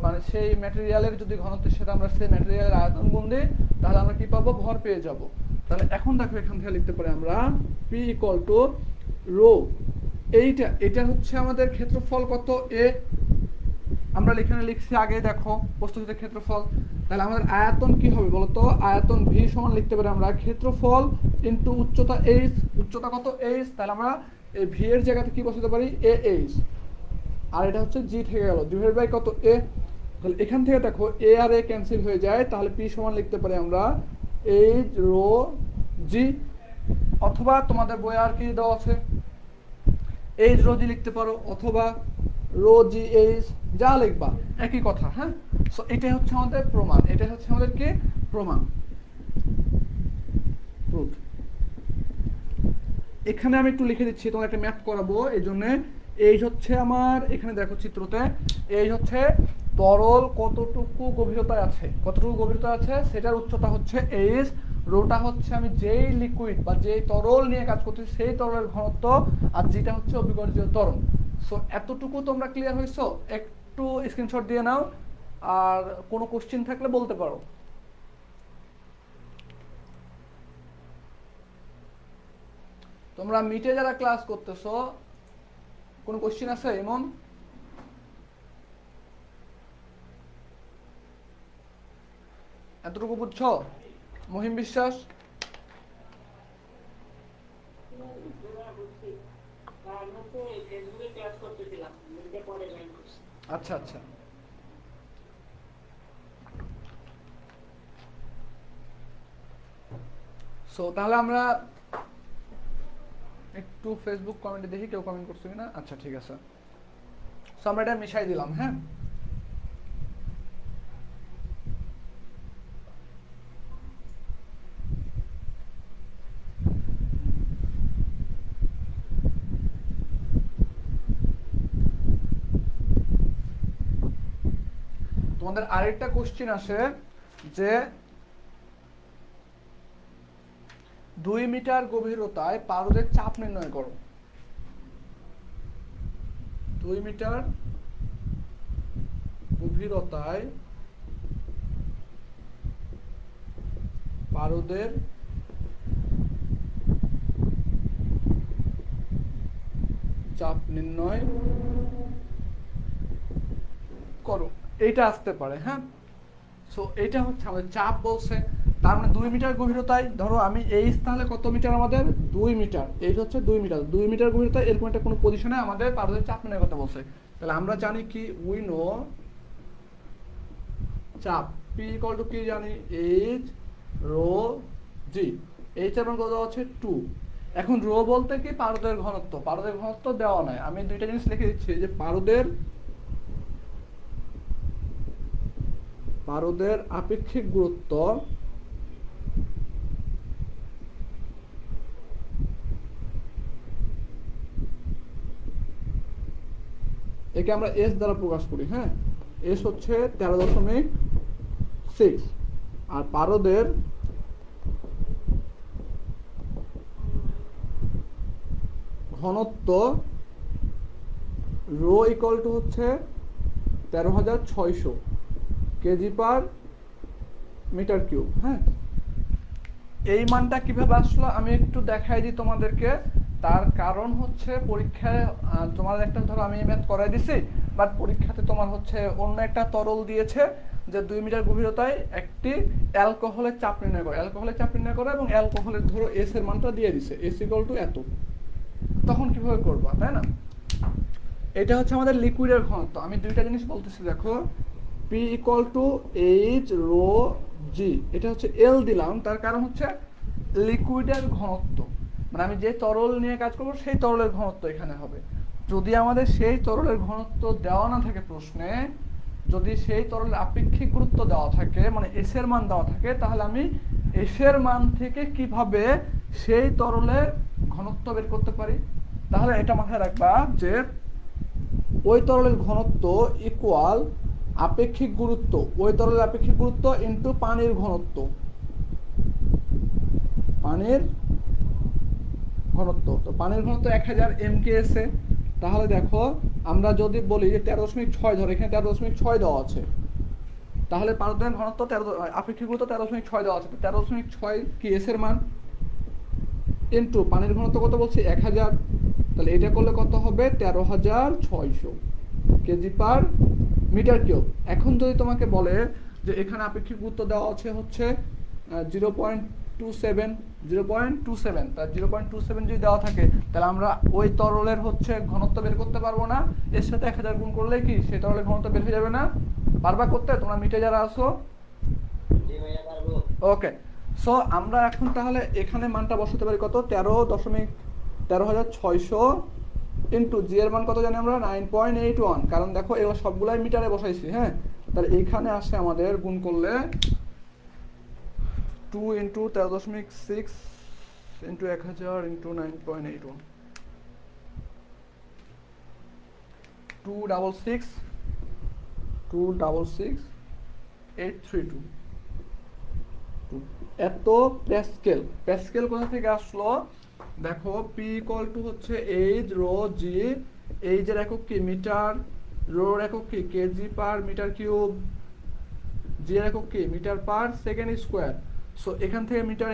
মানে সেই ম্যাটেরিয়ালের যদি ঘনত্বের সাথে আমরা সেই ম্যাটেরিয়ালের আয়তন গুণ দিই, তাহলে আমরা কি পাবো, ভর পেয়ে যাব। তাহলে এখন দেখো এখান থেকে লিখতে পারি আমরা P ইকুয়াল টু রো, এটা হচ্ছে আমাদের ক্ষেত্রফল কত, এ, আমরা এখানে লিখছি আগে দেখো প্রস্থচ্ছেদের ক্ষেত্রফল, তাহলে আমাদের আয়তন কি হবে বলতো, আয়তন ভি সমান লিখতে পারি আমরা ক্ষেত্রফল ইনটু উচ্চতা এইচ, উচ্চতা কত এইচ, তাহলে আমরা এই ভি এর জায়গাতে কি বসাতে পারি, এ এইচ, আর এটা হচ্ছে জি থেকে গেল ডিভাইড বাই কত এ, তাহলে এখান থেকে দেখো এ আর এ ক্যান্সেল হয়ে যায়, তাহলে পি সমান লিখতে পারি আমরা এইচ রো জি, অথবা তোমাদের বইয়ে আর কি দেওয়া আছে এইচ রো জি লিখতে পারো, অথবা রো জি এইচ, যা লিখবা একই কথা। হ্যাঁ, সো এটাই হচ্ছে আমাদের প্রমাণ, এটাই হচ্ছে আমাদের কি প্রমাণ, প্রুফ। এখানে আমি একটু লিখে দিচ্ছি, তোমার একটা ম্যাথ করাবো, এই জন্য এই হচ্ছে আমার এখানে দেখো চিত্রতে, এই হচ্ছে তরল কতটুকু গভীরতায় আছে, কতটুকু গভীরতা আছে সেটার উচ্চতা হচ্ছে এইচ, রোটা হচ্ছে আমি যেই লিকুইড বা যেই তরল নিয়ে কাজ করতেছি সেই তরলের ঘনত্ব, আর যেটা হচ্ছে অবিকর্ষীয় ত্বরণ। সো এতটুকু তোমরা ক্লিয়ার হয়েছো? একটু স্ক্রিনশট দিয়ে নাও, আর কোনো কোশ্চেন থাকলে বলতে পারো। তোমরা মিটে যারা ক্লাস করতেছো কোন কোশ্চেন আছে এমন? এতটুকু বুঝছো? মহিম বিশ্বাস আচ্ছা আচ্ছা, সো তাহলে আমরা একটু ফেসবুক কমেন্টে দেখি কেউ কমেন্ট করছে কিনা। আচ্ছা ঠিক আছে, সো আমরা এটা মিশাই দিলাম। হ্যাঁ, তোমাদের আরেকটা কোশ্চেন আসে যে 2 মিটার গভীরতায় পারদের চাপ নির্ণয় করো। 2 মিটার গভীরতায় পারদের চাপ নির্ণয় করো, এইটা আসতে পারে। হ্যাঁ, সো এটা হচ্ছে আমাদের চাপ বলছে, তার মানে 2 মিটার গভীরতায়, ধরো আমি এইচ তাহলে কত মিটার আমাদের 2 মিটার, এইচ হচ্ছে 2 মিটার, 2 মিটার গভীরতায় এরকম একটা কোনো পজিশনে আমাদের পারদের চাপ নির্ণয় করতে বলছে। তাহলে আমরা জানি কি উই নো চাপ পি ইকুয়াল টু কি জানি এইচ রো জি, এইচ এর মান কত আছে 2। এখন রো বলতে কি পারদের ঘনত্ব, পারদের ঘনত্ব দেওয়া নাই, আমি দুইটা জিনিস লিখে দিচ্ছি যে পারদের আপেক্ষিক গুরুত্ব একে আমরা এস দ্বারা প্রকাশ করি। হ্যাঁ, এস হচ্ছে 13.6, আর পারদের ঘনত্ব রো ইকুয়াল টু হচ্ছে 13,600 কেজি পার মিটার কিউব। হ্যাঁ, এই মানটা কিভাবে আসলো আমি একটু দেখাই দিই তোমাদেরকে। তার কারণ হচ্ছে পরীক্ষায় তোমার একটা, ধরো আমি ম্যাথ করাই দিছি, বাট পরীক্ষাতে তোমার হচ্ছে অন্য একটা তরল দিয়েছে যে 2 মিটার গভীরতায় একটি অ্যালকোহলের চাপ নির্ণয় করে, অ্যালকোহলের চাপ নির্ণয় করে, এবং অ্যালকোহলের ধরো এস এর মানটা দিয়ে দিছে এস ইকুয়াল টু এত, তখন কিভাবে করবো, তাই না? এটা হচ্ছে আমাদের লিকুইডের ঘনত্ব। আমি দুইটা জিনিস বলতেছি, দেখো P equal to H rho G, এটা হচ্ছে এল দিলাম, তার কারণ হচ্ছে লিকুইডের ঘনত্ব, মানে আমি যে তরল নিয়ে কাজ করবো সেই তরলের ঘনত্ব এখানে হবে। যদি আমাদের সেই তরলের ঘনত্ব দেওয়া না থাকে প্রশ্নে, যদি সেই তরলের আপেক্ষিক গুরুত্ব দেওয়া থাকে, মানে এস এর মান দেওয়া থাকে, তাহলে আমি এস এর মান থেকে কিভাবে সেই তরলের ঘনত্ব বের করতে পারি। তাহলে এটা মাথায় রাখবা যে ওই তরলের ঘনত্ব ইকুয়াল আপেক্ষিক গুরুত্ব, ওই তরলের আপেক্ষিক গুরুত্ব ইনটু পানির ঘনত্ব, পানির ঘনত্ব। তো পানির ঘনত্ব 1000 mks এ, তাহলে দেখো আমরা যদি বলি যে 13.6, ধরো এখানে 13.6 দেওয়া আছে, তাহলে পারদের ঘনত্ব 13, আপেক্ষিক গুরুত্ব 13.6 দেওয়া আছে, 13.6 কি এস এর মান ইনটু পানির ঘনত্ব কত বলছি 1000, তাহলে এটা করলে কত হবে 13,600 কেজি পার মিটার কিউব। এখন যদি তোমাকে বলে যে এখানে আপেক্ষিক গুরুত্ব দেওয়া আছে হচ্ছে 0.27, তার 0.27 যদি দেওয়া থাকে, তাহলে আমরা ওই তরলের হচ্ছে ঘনত্ব বের করতে পারবো না, এর সাথে 1000 গুণ করলে কি সেই তরলের ঘনত্ব বের হয়ে যাবে না? পারবা করতে তোমরা মিটে যারা আছো? ওকে, সো আমরা এখন তাহলে এখানে মানটা বসাতে পারি কত, 13.600 ইন্টু জি এর মান কত জানি আমরা 9.81, কারণ দেখো এগুলো সবগুলাই মিটারে বসাইছি। হ্যাঁ, তাহলে এইখানে আসে আমাদের গুণ করলে 2 ইন্টু 13.6 ইন্টু 1000 ইন্টু 9.81, 266,832 এত প্যাসকেল। প্যাসকেল কোথা থেকে আসলো দেখো, পি ইকুয়াল টু হচ্ছে এইচ রো জি, এইচের একক কি মিটার, রোর একক কি kg per metre cube, G এর একক কি metre per second square. So এখান থেকে মিটার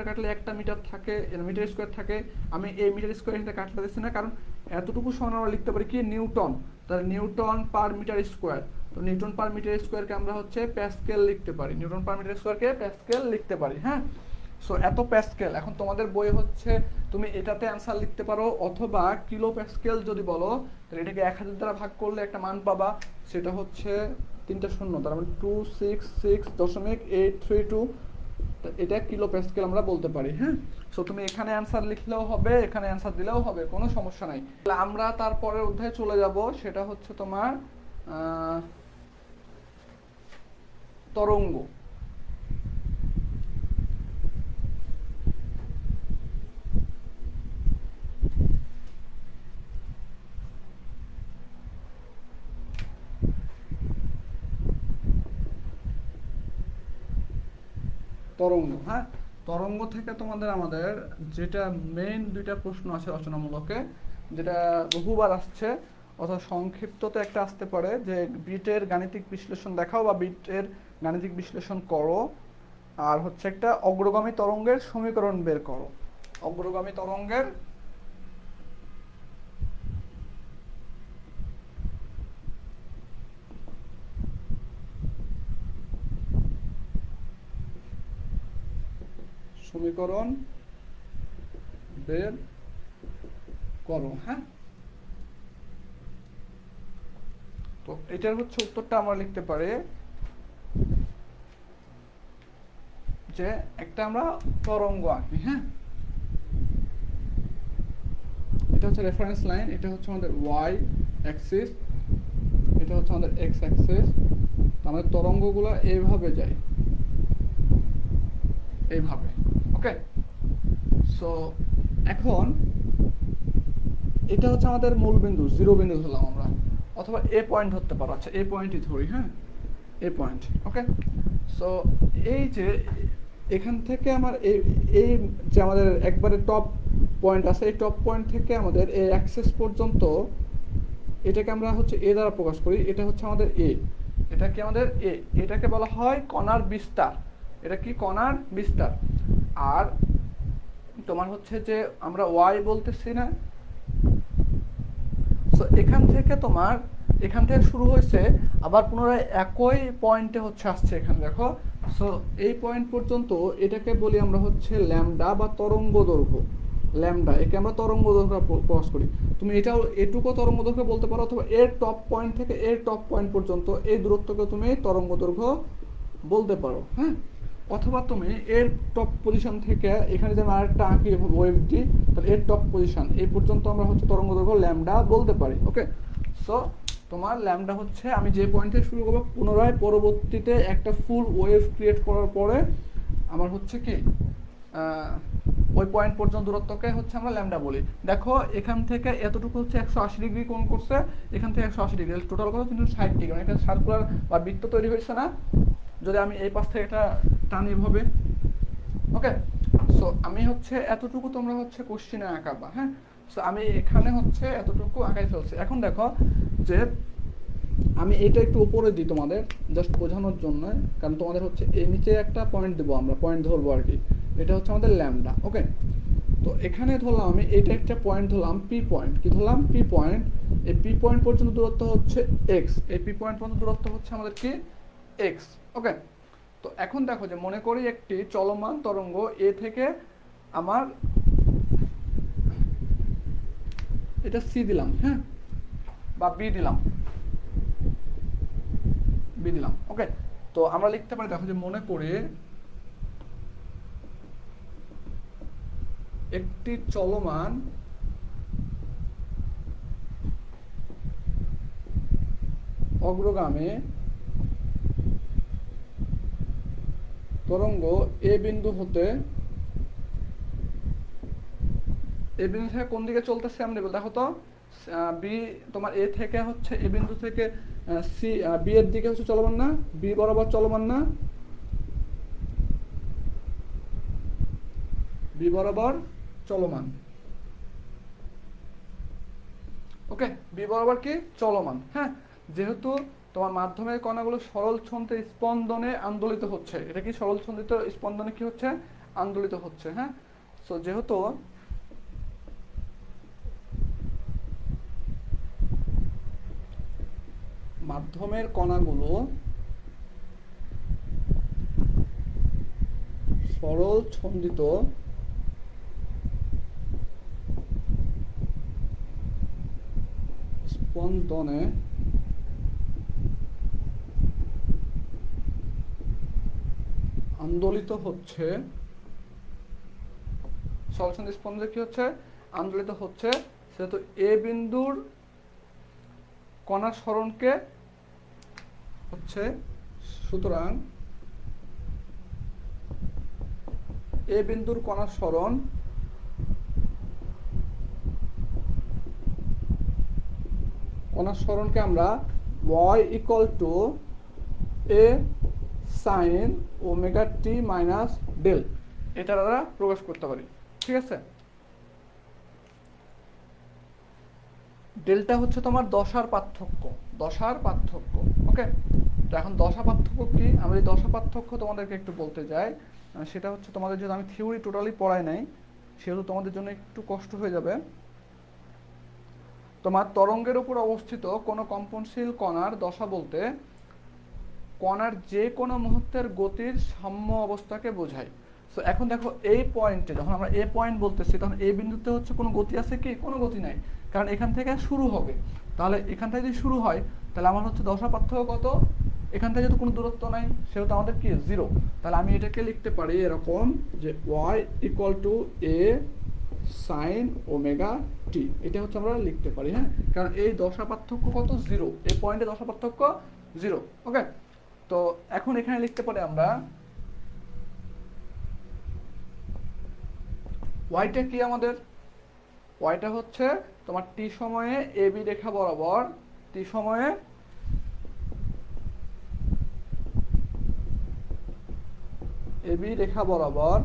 কাটলে একটা মিটার থাকে, মিটার স্কোয়ার থাকে। আমি এই মিটার স্কোয়ার এখানে কাটতে দিচ্ছি না, কারণ এতটুকু সমান আমরা লিখতে পারি কি নিউটন, তাহলে নিউটন পার মিটার স্কোয়ার। তো নিউটন পার মিটার স্কোয়ারকে আমরা হচ্ছে প্যাসকেল লিখতে পারি, নিউটন পার মিটার স্কোয়ারকে প্যাসকেল লিখতে পারি। হ্যাঁ, সো এত প্যাসকেল। এখন তোমাদের বই হচ্ছে তুমি এটাতে অ্যান্সার লিখতে পারো, অথবা কিলো প্যাসকেল যদি বলো তাহলে এটাকে 1000 দ্বারা ভাগ করলে একটা মান পাবা, সেটা হচ্ছে 3টা শূন্য, তার মানে 266.832, এটা কিলো প্যাসকেল আমরা বলতে পারি। হ্যাঁ, সো তুমি এখানে অ্যান্সার লিখলেও হবে, এখানে অ্যান্সার দিলেও হবে, কোনো সমস্যা নাই। আমরা তারপরের অধ্যায়ে চলে যাব, সেটা হচ্ছে তোমার তরঙ্গ। তরঙ্গ, হ্যাঁ, তরঙ্গ থেকে তোমাদের আমাদের যেটা মেইন দুইটা প্রশ্ন আছে রচনামূলকে, যেটা বহুবার আসছে, অর্থাৎ সংক্ষিপ্ততে একটা আসতে পারে যে বিটের গাণিতিক বিশ্লেষণ দেখাও বা বিটের গাণিতিক বিশ্লেষণ করো, আর হচ্ছে একটা অগ্রগামী তরঙ্গের সমীকরণ বের করো। অগ্রগামী তরঙ্গের সমীকরণ বের করো। হ্যাঁ, তো এটার হচ্ছে উত্তরটা আমরা লিখতে পারি যে একটা আমরা তরঙ্গ আঁকি। হ্যাঁ, এটা হচ্ছে রেফারেন্স লাইন, এটা হচ্ছে আমাদের ওয়াই অ্যাক্সিস, এটা হচ্ছে আমাদের এক্স অ্যাক্সিস। আমাদের তরঙ্গগুলো এইভাবে যায়, এইভাবে। ওকে, সো এখন এটা হচ্ছে আমাদের মূল বিন্দু, জিরো বিন্দু ধরলাম আমরা, অথবা এ পয়েন্ট ধরতে পারো। আচ্ছা, এ পয়েন্টই ধরি। হ্যাঁ, এ পয়েন্ট। ওকে, সো এই যে এখান থেকে আমার এই যে আমাদের একবারে টপ পয়েন্ট আছে, এই টপ পয়েন্ট থেকে আমাদের এই অ্যাক্সেস পর্যন্ত, এটাকে আমরা হচ্ছে এ দ্বারা প্রকাশ করি। এটা হচ্ছে আমাদের এ, এটা কি আমাদের এ, এটাকে বলা হয় কণার বিস্তার। এটা কি কণার বিস্তার। আর তোমার হচ্ছে যে আমরা ওয়াই বলতেছি না, সো এখান থেকে তোমার এখান থেকে শুরু হয়েছে, আবার পুনরায় একই পয়েন্টে হচ্ছে আসছে এখানে দেখো। সো এই পয়েন্ট পর্যন্ত এটাকে বলি আমরা হচ্ছে ল্যামডা বা তরঙ্গ দৈর্ঘ্য। ল্যামডা, একে আমরা তরঙ্গ দৈর্ঘ্য প্রকাশ করি। তুমি এটাও এটুকু তরঙ্গ দৈর্ঘ্য বলতে পারো, অথবা এর টপ পয়েন্ট থেকে এর টপ পয়েন্ট পর্যন্ত এই দূরত্বকে তুমি তরঙ্গ দৈর্ঘ্য বলতে পারো। হ্যাঁ, অথবা তুমি এর টপ পজিশন থেকে এখানে যেন আরেকটা আঁকি ওয়েভ দিই, তাহলে এর টপ পজিশন এই পর্যন্ত আমরা হচ্ছে তরঙ্গ দৈর্ঘ্য ল্যামডা বলতে পারি। ওকে, সো তোমার ল্যামডা হচ্ছে আমি যে পয়েন্ট থেকে শুরু করবো, পুনরায় পরবর্তীতে একটা ফুল ওয়েভ ক্রিয়েট করার পরে আমার হচ্ছে কি ওই পয়েন্ট পর্যন্ত দূরত্বকে হচ্ছে আমরা ল্যামডা বলি। দেখো এখান থেকে এতটুকু হচ্ছে 180 ডিগ্রি কোণ করছে, এখান থেকে 180 ডিগ্রি, টোটাল কত 360 ডিগ্রি, মানে একটা সার্কুলার বা বৃত্ত তৈরি হয়েছে না। যদি আমি এই পাশ থেকে এটা টানি এভাবে, ওকে, সো আমি হচ্ছে এতটুকু তোমরা হচ্ছে কোশ্চিনে আঁকাবা। হ্যাঁ, সো আমি এখানে হচ্ছে এতটুকু আঁকাই ফেলছি। এখন দেখো যে আমি এটা একটু উপরে দিই তোমাদের জাস্ট বোঝানোর জন্য, কারণ তোমাদের হচ্ছে এই নিচে একটা পয়েন্ট দেবো, আমরা পয়েন্ট ধরবো আর কি। এটা হচ্ছে আমাদের ল্যামডা। ওকে, তো এখানে ধরলাম আমি এটা একটা পয়েন্ট ধরলাম পি পয়েন্ট, কি ধরলাম পি পয়েন্ট। এই পি পয়েন্ট পর্যন্ত দূরত্ব হচ্ছে এক্স, এই পি পয়েন্ট পর্যন্ত দূরত্ব হচ্ছে আমাদের কি এক্স। ওকে, তো এখন দেখো যে মনে করি একটি চলমান তরঙ্গ এ থেকে আমার এটা সি দিলাম, হ্যাঁ, বা বি দিলাম, বি দিলাম। ওকে, তো আমরা লিখতে পারি, দেখো যে মনে করে একটি চলমান অগ্রগামী তরঙ্গ এ বিন্দু থেকে কোন দিকে চলতেছে আমরা দেখো তো, বি তোমার এ থেকে হচ্ছে এ বিন্দু থেকে সি বি এর দিকে হচ্ছে চলমান না, বি বরাবর চলমান না, বি বরাবর চলমান। ওকে, বি বরাবর কি চলমান। হ্যাঁ, যেহেতু তোমার মাধ্যমের কণাগুলো সরল ছন্দে স্পন্দনে আন্দোলিত হচ্ছে, এটা কি সরল ছন্দিত স্পন্দনে কি হচ্ছে, আন্দোলিত হচ্ছে। হ্যাঁ, সো যেহেতু মাধ্যমের কণাগুলো সরল ছন্দিত স্পন্দনে আন্দোলিত হচ্ছে, সরল ছন্দ স্পন্দনে কি হচ্ছে, আন্দোলিত হচ্ছে, সেহেতু এ বিন্দুর কণার সরণকে হচ্ছে, সুতরাং এ বিন্দুর কণার সরণ সরণকে আমরা y equal to A sine omega T minus del এটা দ্বারা প্রকাশ করতে পারি। ঠিক আছে, ডেলটা হচ্ছে তোমার দশার পার্থক্য, ওকে। তো এখন দশা পার্থক্য কি, আমরা এই দশা পার্থক্য তোমাদেরকে একটু বলতে যাই, সেটা হচ্ছে তোমাদের যদি আমি থিওরি টোটালি পড়াই নাই সেহেতু তোমাদের জন্য একটু কষ্ট হয়ে যাবে। তোমার তরঙ্গের উপর অবস্থিত কোনো কম্পনশীল কণার দশা বলতে কণার যে কোনো মুহূর্তের গতির সাম্য অবস্থাকে বোঝায়। সো এখন দেখো এই পয়েন্টে যখন আমরা এ পয়েন্ট বলতেছি তখন এই বিন্দুতে হচ্ছে কোনো গতি আছে কি, কোনো গতি নাই, কারণ এখান থেকে শুরু হবে। তাহলে এখান থেকে যদি শুরু হয় তাহলে আমার হচ্ছে দশা পার্থক্য কত, এখান থেকে যেহেতু কোনো দূরত্ব নাই সেহেতু আমাদের কি জিরো। তাহলে আমি এটাকে লিখতে পারি এরকম যে y equal to A sine omega T, এটা হচ্ছে আমরা লিখতে পারি। হ্যাঁ, কারণ এই দশা পার্থক্য কত, জিরো, এই পয়েন্টে দশা পার্থক্য জিরো। ওকে, তো এখন এখানে লিখতে পারি আমরা ওয়াইটা কি, আমাদের ওয়াইটা হচ্ছে তোমার টি সময়ে এ বি রেখা বরাবর, টি সময়ে এ বি রেখা বরাবর,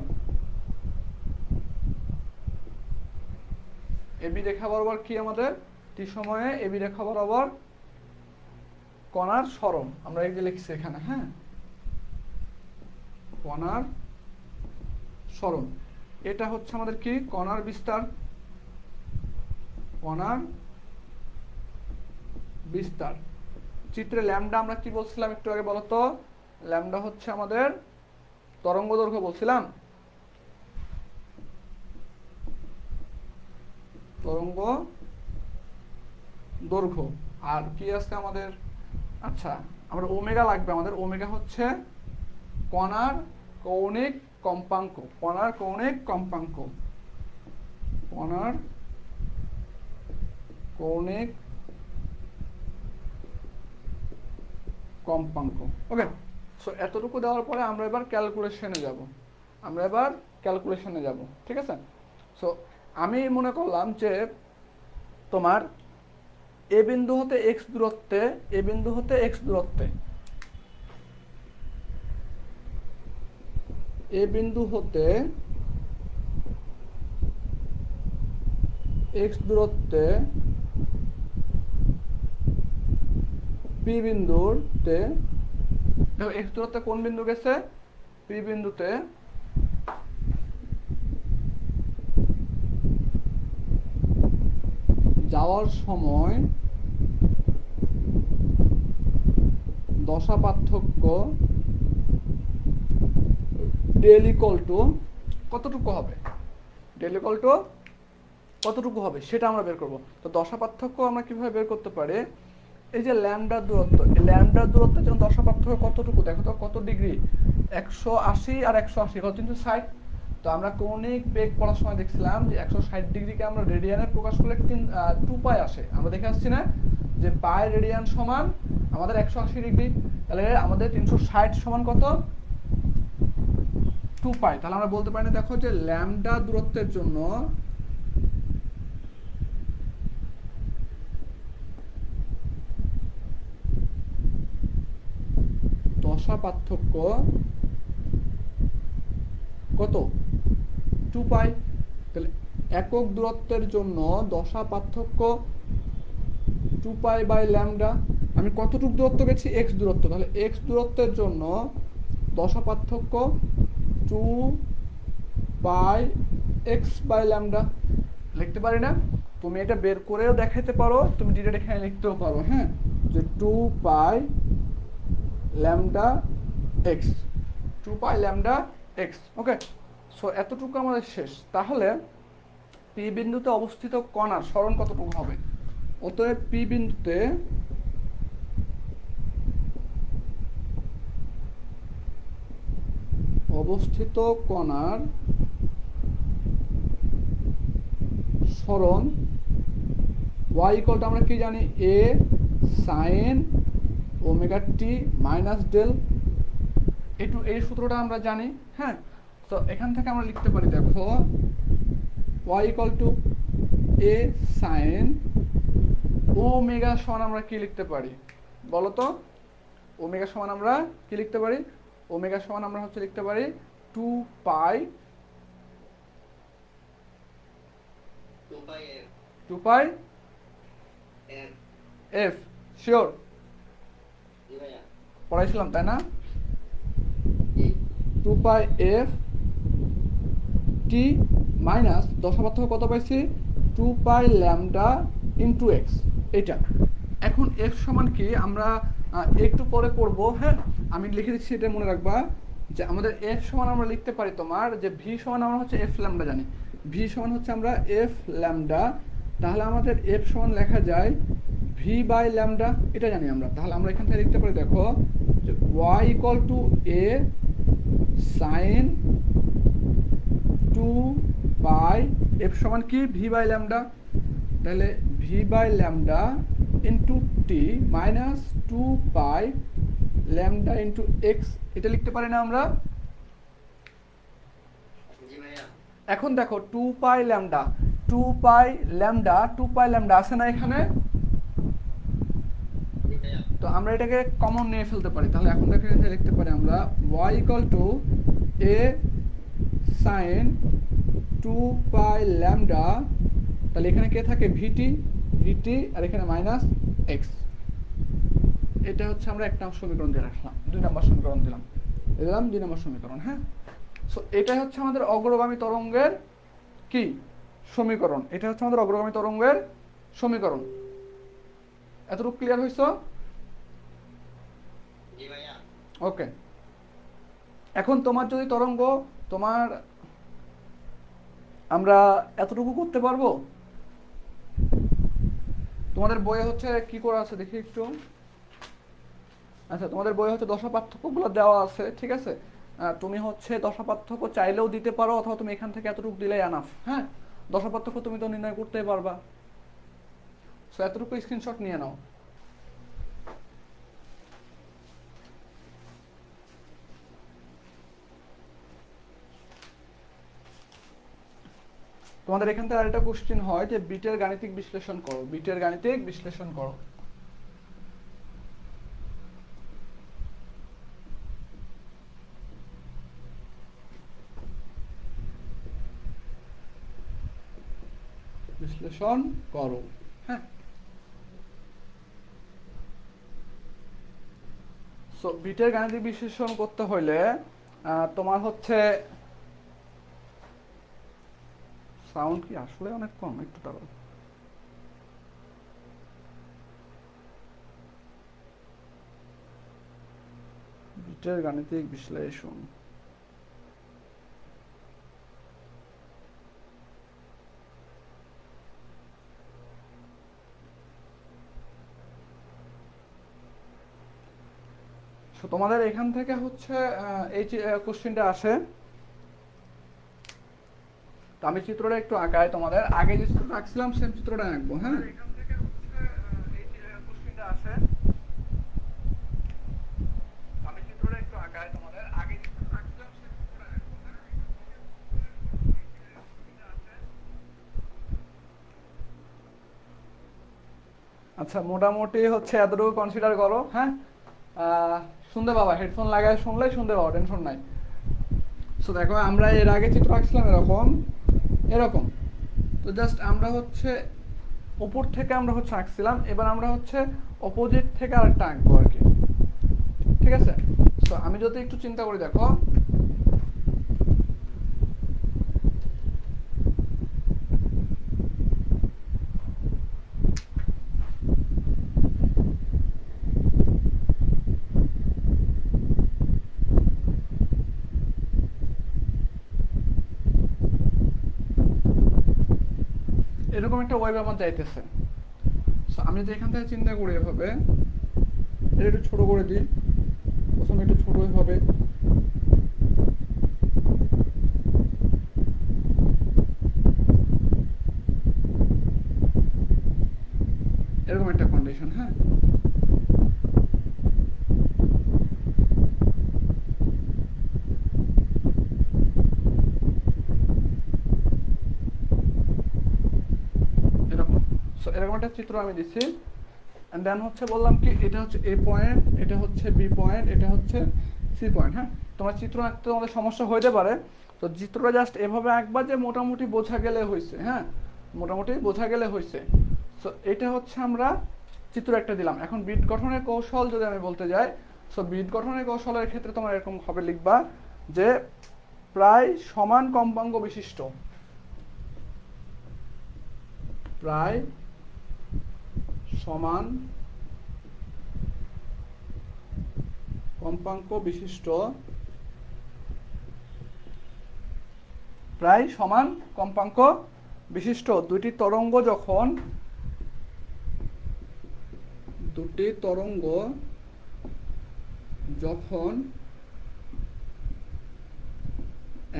এবি রেখা বরাবর কি আমাদের, টি সময়ে এবি রেখা বরাবর কণার সরণ, আমরা এই যে লিখছি এখানে। হ্যাঁ, কণার সরণ, এটা হচ্ছে আমাদের কি কণার বিস্তার, কণার বিস্তার। চিত্রে ল্যামডা আমরা কি বলছিলাম একটু আগে বলো তো, ল্যামডা হচ্ছে আমাদের তরঙ্গ দৈর্ঘ্য বলছিলাম, তরঙ্গ দৈর্ঘ্য। আর কি আছে আমাদের, আচ্ছা আমরা ওমেগা লাগবে, আমাদের ওমেগা হচ্ছে কণার কৌণিক কম্পাঙ্ক, কণার কৌণিক কম্পাঙ্ক, কণার কৌণিক কম্পাঙ্ক। ওকে, সো এতটুকু দেওয়ার পরে আমরা এবার ক্যালকুলেশনে যাব। ঠিক আছে, সো আমি মনে করলাম যে তোমার এ বিন্দু হতে এক্স দূরত্বে, এ বিন্দু হতে এক্স দূরত্বে, এ বিন্দু হতে এক্স দূরত্বে পি বিন্দুতে, দেখো এক্স দূরত্বে কোন বিন্দু গেছে, পি বিন্দুতে যাওয়ার সময় দশা পার্থক্য ডেল ইকুয়াল টু কতটুকু হবে, ডেল ইকুয়াল টু কতটুকু হবে সেটা আমরা বের করব। তো দশা পার্থক্য আমরা কিভাবে বের করতে পারি, এই যে ল্যামডার দূরত্ব, এই ল্যামডার দূরত্বের জন্য দশা পার্থক্য কতটুকু দেখো তো, কত ডিগ্রি? 180 আর 180 কত, 360। তো আমরা কৌণিক বেগ পড়ার সময় দেখছিলাম যে 160 ডিগ্রিকে আমরা রেডিয়ানে প্রকাশ করলে 2 পাই আসে। আমরা দেখে আসছি না যে পাই রেডিয়ান সমান আমাদের 180 ডিগ্রি, তাহলে আমাদের 360 সমান কত, 2 পাই। তাহলে আমরা বলতে পারি না, দেখো যে ল্যামডা দূরত্বের জন্য দশা পার্থক্য কত, 2 পাই। তাহলে একক দূরত্বের জন্য দশা পার্থক্য 2 পাই বাই ল্যামডা। আমি কতটুকু দূরত্ব গেছি, x দূরত্ব, তাহলে x দূরত্বের জন্য দশা পার্থক্য 2 পাই x বাই ল্যামডা। লিখতে পারি না? তুমি এটা বের করেও দেখাইতে পারো, তুমি ডিরেক্ট এখানে লিখতেও পারো, হ্যাঁ, যে 2 pi lambda x, 2 pi lambda x. ওকে, সো এতটুকু আমাদের শেষ। তাহলে পি বিন্দুতে অবস্থিত কণার সরণ কতটুকু হবে? অতএব পি বিন্দুতে অবস্থিত কণার সরণ y ইকুয়াল টু আমরা কি জানি, a sin omega T minus del, এই সূত্রটা আমরা জানি, হ্যাঁ। তো এখান থেকে আমরা লিখতে পারি, দেখো y equal two a sin omega সমান আমরা কি লিখতে পারি বলো তো? ওমেগা সমান আমরা কি লিখতে পারি? ওমেগা সমান আমরা হচ্ছে লিখতে পারি 2 পাই 2 পাই এফ। শিওর? পড়াইছিলাম তাই না? 2 পাই এফ টি মাইনাস দশা পার্থক্য কত পাইছি, 2 পাই ল্যামডা ইন্টু এক্স, এটা। এখন এফ সমান কি আমরা একটু পরে করব, হ্যাঁ, আমি লিখে দিচ্ছি, এটা মনে রাখবা যে আমাদের এফ সমান আমরা লিখতে পারি তোমার যে ভি সমান আমরা হচ্ছে এফ ল্যামডা জানি, ভি সমান হচ্ছে আমরা এফ ল্যামডা। তাহলে আমাদের এফ সমান লেখা যায় ভি বাই ল্যামডা, এটা জানি আমরা। তাহলে আমরা এখান থেকে লিখতে পারি, দেখো যে Y equal to A sine 2 pi F সমান কি, ভি বাই ল্যামডা। তাহলে V by lambda into T minus 2 pi lambda into X, এটা লিখতে পারি না আমরা? এখন দেখো 2 pi lambda, 2 pi lambda, 2 pi lambda আছে না এখানে? তো আমরা এটাকে কমন নিয়ে ফেলতে পারি। তাহলে এখন দেখে লিখতে পারি আমরা y equal two a sin 2 pi lambda, তাহলে এখানে কে থাকে, ভিটি, ভিটি, আর এখানে মাইনাস এক্স। এটা হচ্ছে আমরা 1 নম্বর সমীকরণ দিয়ে রাখলাম, 2 নম্বর সমীকরণ দিলাম, 2 নম্বর সমীকরণ, হ্যাঁ। সো এটাই হচ্ছে আমাদের অগ্রগামী তরঙ্গের কি সমীকরণ, এটা হচ্ছে আমাদের অগ্রগামী তরঙ্গের সমীকরণ। এতটুকু ক্লিয়ার হইছ? ওকে, এখন তোমার যদি তরঙ্গ, তোমার আমরা এতটুকু করতে পারবো? তোমাদের বইয়ে হচ্ছে কি করা আছে দেখি একটু। আচ্ছা, তোমাদের বইয়ে হচ্ছে দশা পার্থক্যগুলো দেওয়া আছে, ঠিক আছে। তুমি হচ্ছে দশা পার্থক্য চাইলেও দিতে পারো, অথবা তুমি এখান থেকে এতটুকু দিলেই আনাফ, হ্যাঁ। দশা পার্থক্য তুমি তো নির্ণয় করতেই পারবা, সো এতটুকু স্ক্রিনশট নিয়ে নাও। তোমাদের এখান থেকে আরেকটা কোশ্চেন হয় যে বিটের গাণিতিক বিশ্লেষণ করো, বিটের গাণিতিক বিশ্লেষণ করো। বিশ্লেষণ করো, হ্যাঁ। সো বিটের গাণিতিক বিশ্লেষণ করতে হলে তোমার হচ্ছে সাউন্ড কি আসলে অনেক কম, একটু দাঁড়াও। বিটের গাণিতিক বিশ্লেষণ, তোমাদের এখান থেকে হচ্ছে এই কোশ্চেনটা আসে। তো আমি চিত্রটা একটু আঁকাই, তোমাদের আগে যে চিত্রটা আঁকছিলাম সেম চিত্রটা আঁকবো। হ্যাঁ, এখান থেকে হচ্ছে এই কোশ্চেনটা আসে। আমি চিত্রটা একটু আঁকাই, তোমাদের আগে যে চিত্রটা আঁকছিলাম সেম চিত্রটা আঁকবো। হ্যাঁ, আচ্ছা মোটামুটি হচ্ছে এতটুকু কনসিডার করো। হ্যাঁ, শুনতে পাবা, হেডফোন লাগায় শুনলে শুনতে পাবো, টেনশন নাই। সো দেখো আমরা এর আগে চিত্র আঁকছিলাম এরকম এরকম। তো জাস্ট আমরা হচ্ছে উপর থেকে আমরা হচ্ছে আঁকছিলাম, এবার আমরা হচ্ছে অপোজিট থেকে আরেকটা আঁকবো আর কি। ঠিক আছে, সো আমি যদি একটু চিন্তা করি, দেখো এরকম একটা ওয়েব আমার যাইতেছে। সো আমি যদি এখান থেকে চিন্তা করি এভাবে, এটা একটু ছোট করে দিই, প্রথমে একটু ছোটই হবে। এরকম একটা কন্ডিশন। হ্যাঁ, এরকম। সো এরকম একটা চিত্র আমি দিচ্ছি, এন্ড দেন হচ্ছে বললাম কি এটা হচ্ছে এ পয়েন্ট, এটা হচ্ছে বি পয়েন্ট, এটা হচ্ছে সি পয়েন্ট। হ্যাঁ, তোমার চিত্র আঁকতে তোমাদের সমস্যা হইতে পারে, তো চিত্রটা জাস্ট এভাবে আঁকবা যে মোটামুটি বোঝা গেলে হয়েছে। হ্যাঁ, মোটামুটি বোঝা গেলে হয়েছে। সো এটা হচ্ছে আমরা চিত্র একটা দিলাম। এখন বিট গঠনের কৌশল যদি আমি বলতে যাই, সো বিট গঠনের কৌশলের ক্ষেত্রে তোমার এরকম ভাবে লিখবা যে প্রায় সমান কম্পাঙ্ক বিশিষ্ট, প্রায় সমান কম্পাঙ্ক বিশিষ্ট, প্রায় সমান কম্পাঙ্ক বিশিষ্ট দুটি তরঙ্গ যখন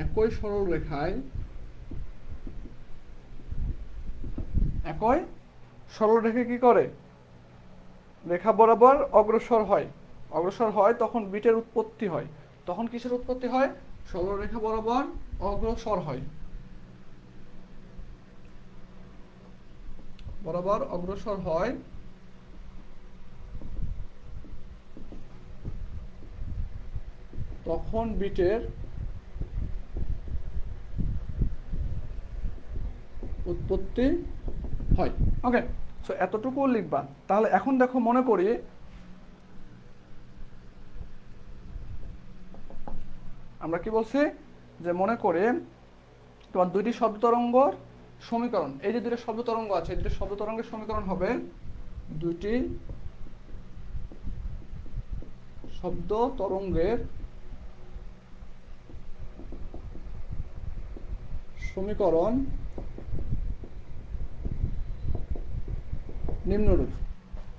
একই সরল রেখায় কি করে, রেখা বরাবর অগ্রসর হয় তখন বিটের উৎপত্তি হয়। তখন কিসের উৎপত্তি হয়? সরলরেখা বরাবর অগ্রসর হয়, তখন বিটের উৎপত্তি হয়। ওকে, সো এতটুকু লিখবা। তাহলে এখন দেখো, মনে করি আমরা কি বলছি, যে মনে করে তোমার দুইটি শব্দ তরঙ্গর সমীকরণ, এই যে দুটো শব্দ তরঙ্গ আছে, এই দুটো শব্দ তরঙ্গের সমীকরণ হবে দুইটি শব্দ তরঙ্গের সমীকরণ নিম্নরূপ।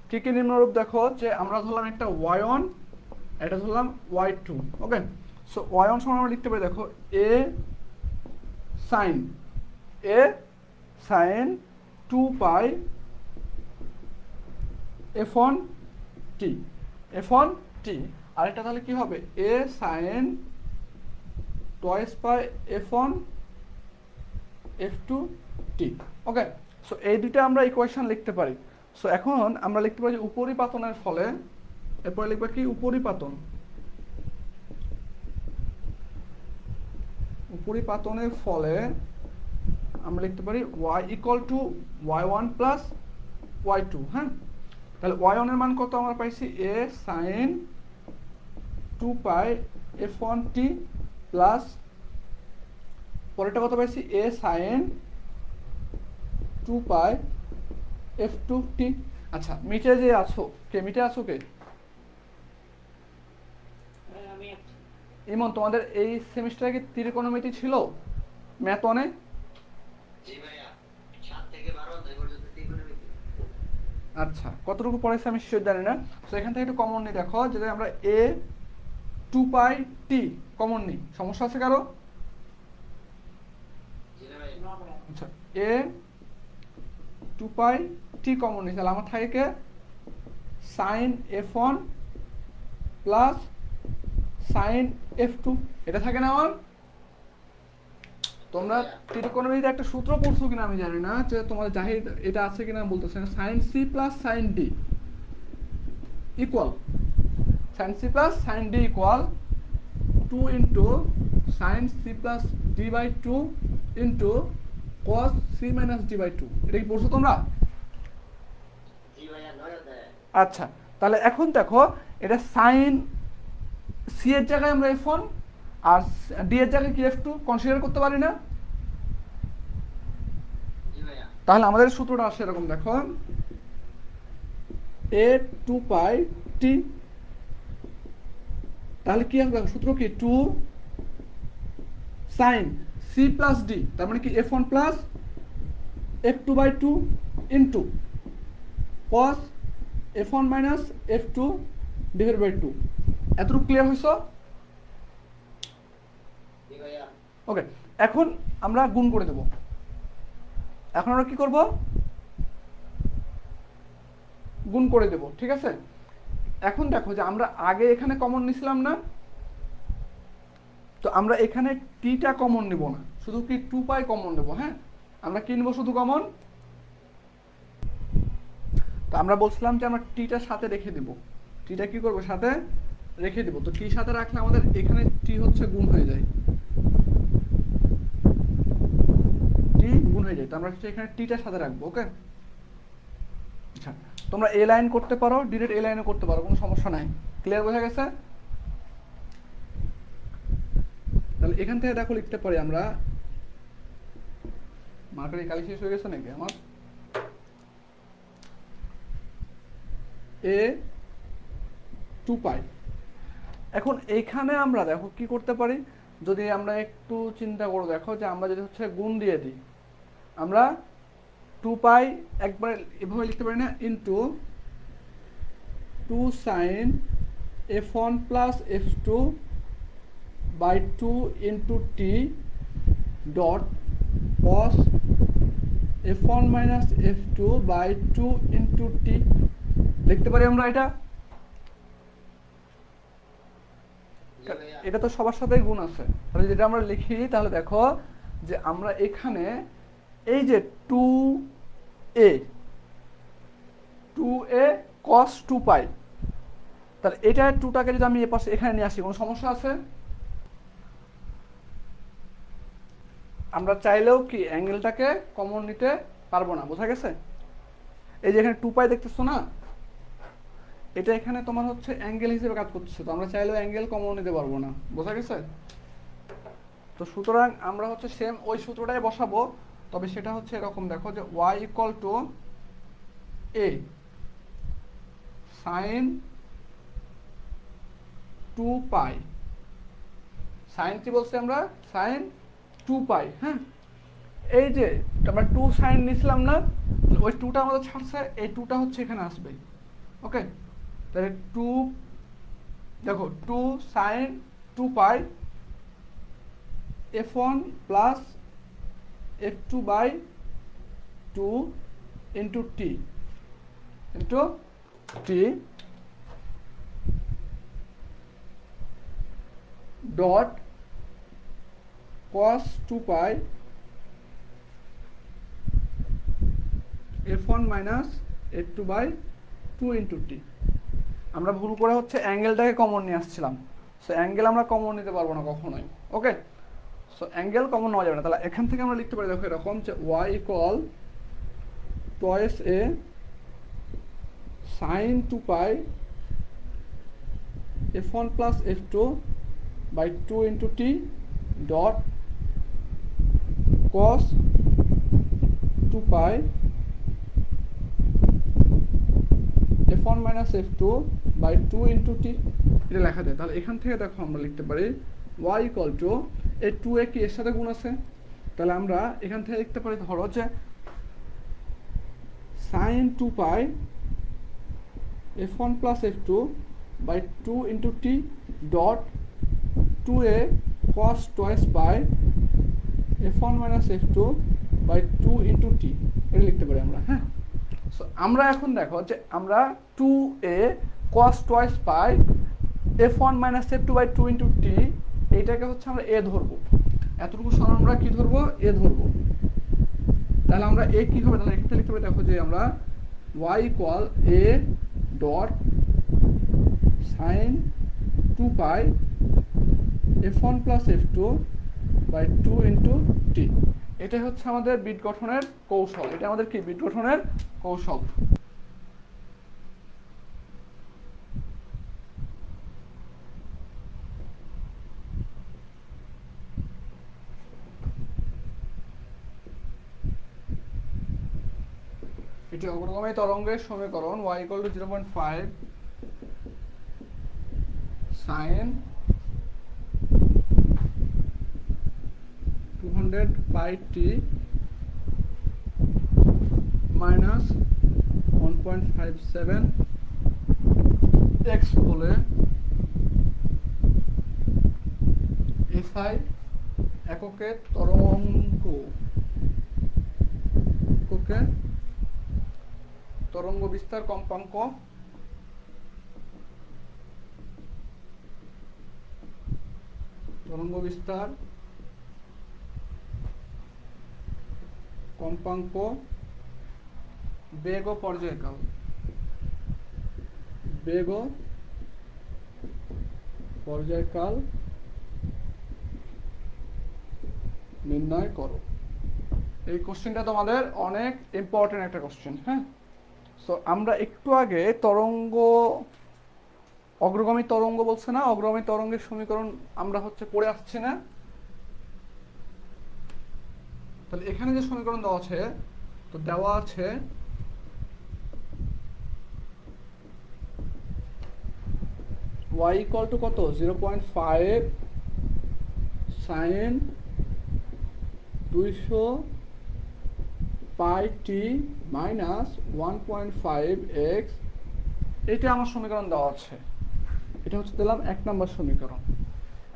কি কি নিম্নরূপ? দেখো যে আমরা ধরলাম একটা y1, এটা ধরলাম y2। ওকে, সো y1 সমান আমরা লিখতে পারি, দেখো a sin 2 pi f1 t। আরেকটা তাহলে কি হবে, a sin twice pi f1 f2 t। Okay, so এই দুইটা আমরা ইকুয়েশন লিখতে পারি। সো এখন আমরা লিখতে পারি উপরিপাতনের ফলে, এরপরে লিখবা কি, উপরিপাতনের ফলে আমরা লিখতে পারি y equal two y1 plus y2। হ্যাঁ, তাহলে y1 এর মান কত আমরা পাইছি, a sin 2 pi f1 t plus পরেরটা কত পাইছি, a sin 2 pi f2 t। আচ্ছা, মিটে যে আছো কে, ইমন তোমাদের এই সেমিস্টারে কি ত্রিকোণমিতি ছিল ম্যাথ ওয়ানে? আচ্ছা, কতটুকু পড়াইছে আমি শিওর জানি না। তো এখান থেকে একটু কমন নিয়ে দেখো, যদি আমরা a two pi T common নিই, সমস্যা আছে কারো? আচ্ছা, এ টু পাই টি কমন নিই, তাহলে আমার থাকে K sine F one plus sine F two, এটা থাকে না আমার? তোমরা ত্রিকোণমিতিতে একটা সূত্র পড়ছো কিনা আমি জানি না, যে তোমাদের জাহিদ এটা আছে কিনা বলতেছে না, sine C plus sine D equal, sine C plus sine D equal 2 into sine C plus D by 2 into cos C minus D by 2। এটা কি পড়ছো তোমরা? আচ্ছা, তাহলে এখন দেখো এটা সাইন সি এর জায়গায় আমরা এফ ওয়ান আর ডি এর জায়গায় কি এফ টু কনসিডার করতে পারি না? তাহলে আমাদের সূত্রটা আসে এরকম, দেখো এ টু পাই টি, তাহলে কি হবে সূত্র কি, two sine C plus D, তার মানে কি F one plus F two by two into cos F one minus F two divide by two. এতটুকু ক্লিয়ার হয়েছে? ওকে, এখন আমরা গুণ করে দেব। এখন আমরা কি করব, গুণ করে দেব, ঠিক আছে? এখন দেখো যে আমরা আগে এখানে কমন নিছিলাম না, তো আমরা এখানে টিটা কমন নিব না, শুধু কি টু পাই কমন নেব। হ্যাঁ, আমরা কি নেব শুধু কমন? তো আমরা বলছিলাম যে আমরা টিটা সাথে রেখে দিব, টিটা কি করব সাথে রেখে দিব। তো টি সাথে রাখলে আমাদের এখানে টি হচ্ছে গুণ হয়ে যায়, টি গুণ হয়ে যায়, তো আমরা এখানে টিটা সাথে রাখবো। ওকে, আচ্ছা, তোমরা এ লাইন করতে পারো, ডিরেক্ট এ লাইনে করতে পারো, কোনো সমস্যা নাই। ক্লিয়ার, বোঝা গেছে? তাহলে এখান থেকে দেখো লিখতে পারি আমরা, মার্কারি কালি শেষ হয়ে গেছে নাকি আমার? এ টু পাই। এখন এইখানে আমরা দেখো কি করতে পারি, যদি আমরা একটু চিন্তা করো, দেখো যে আমরা যদি হচ্ছে গুণ দিয়ে দিই, আমরা টু পাই একবার এভাবে লিখতে পারি না, into two sine F one plus F two by two into T dot cos F one minus F two by two into T লিখতে পারি আমরা। এটা তো সবার সাথেই গুণ আছে, তাহলে যেটা আমরা লিখি, তাহলে দেখো যে আমরা এখানে এই যে টু এ কস টু পাই, তাহলে এটা টুটাকে যদি আমি এ পাশে এখানে নিয়ে আসি, কোনো সমস্যা আছে? আমরা চাইলেও কি অ্যাঙ্গেলটাকে কমন নিতে পারবো না, বোঝা গেছে? এই যে এখানে টু পাই দেখতেছো না, এটা এখানে তোমার হচ্ছে অ্যাঙ্গেল হিসেবে কাজ করতেছে, তো আমরা চাইলেও অ্যাঙ্গেল কমন নিতে পারবো না, বোঝা গেছে? তো সুতরাং আমরা হচ্ছে সেম ওই সূত্রটাই বসাবো, তবে সেটা হচ্ছে এরকম, দেখো যে y equal to A sine two pi, sine কি বলছি আমরা, সাইন টু পাই। হ্যাঁ, এই যে আমরা টু সাইন নিছিলাম না, ওই টুটা আমাদের ছাড়ছে, এই টুটা হচ্ছে এখানে আসবে। ওকে, তাহলে টু, দেখো two sine two pi F one plus F two by two into T dot cos 2 pi f1 minus f2 by 2 into T. আমরা ভুল করে হচ্ছে অ্যাঙ্গেলটাকে কমন নিয়ে আসছিলাম, সো অ্যাঙ্গেল আমরা কমন নিতে পারবো না কখনোই। ওকে, সো অ্যাঙ্গেল কমন নেওয়া যাবে না, তাহলে এখান থেকে আমরা লিখতে পারি, দেখো এরকম যে y equal twice A sine 2 pi f1 plus f2 by 2 into T dot cos 2 pi f1 minus f2 by 2 into t, এটা লেখা যায়। তাহলে এখান থেকে দেখো আমরা লিখতে পারি y equal to এই 2 এ কি এর সাথে গুণ আছে, তাহলে আমরা এখান থেকে লিখতে পারি, ধরো যে sin 2 pi f1 plus f2 by 2 into T dot 2a cos twice by f1 minus f2 by 2 into T, এটা লিখতে পারি আমরা। হ্যাঁ, সো আমরা এখন দেখো যে আমরা 2a cos twice by f1 minus f2 by 2 into T, এইটাকে হচ্ছে আমরা a ধরবো, এতটুকু সমান আমরা কি ধরবো, a ধরবো। তাহলে আমরা a কি হবে, তাহলে এখানে লিখতে পারি, দেখো যে আমরা y equal a dot sine 2 pi f1 plus f2 by 2 into T. এটাই হচ্ছে আমাদের বিট গঠনের কৌশল, এটা আমাদের কি বিট গঠনের কৌশল। এটি অগ্রগামী তরঙ্গের সমীকরণ y equal to 0.5 sin 200 pi t minus 1.57 x বলে SI এককে তরঙ্গ বিস্তার কম্পাঙ্ক বেগ ও পর্যায়কাল নির্ণয় করো। এই কোশ্চেনটা তোমাদের অনেক ইম্পর্টেন্ট একটা কোশ্চেন। হ্যাঁ, সো আমরা একটু আগে অগ্রগামী তরঙ্গ বলছে না, অগ্রগামী তরঙ্গের সমীকরণ আমরা হচ্ছে পড়ে আসছি না। তাহলে এখানে যে সমীকরণ দেওয়া আছে, তো দেওয়া আছে y ইকুয়াল টু কত 0.5 sin 200 পাই টি মাইনাস 1.5 x, এটা আমার সমীকরণ দেওয়া আছে। এটা হচ্ছে দিলাম 1 নম্বর সমীকরণ।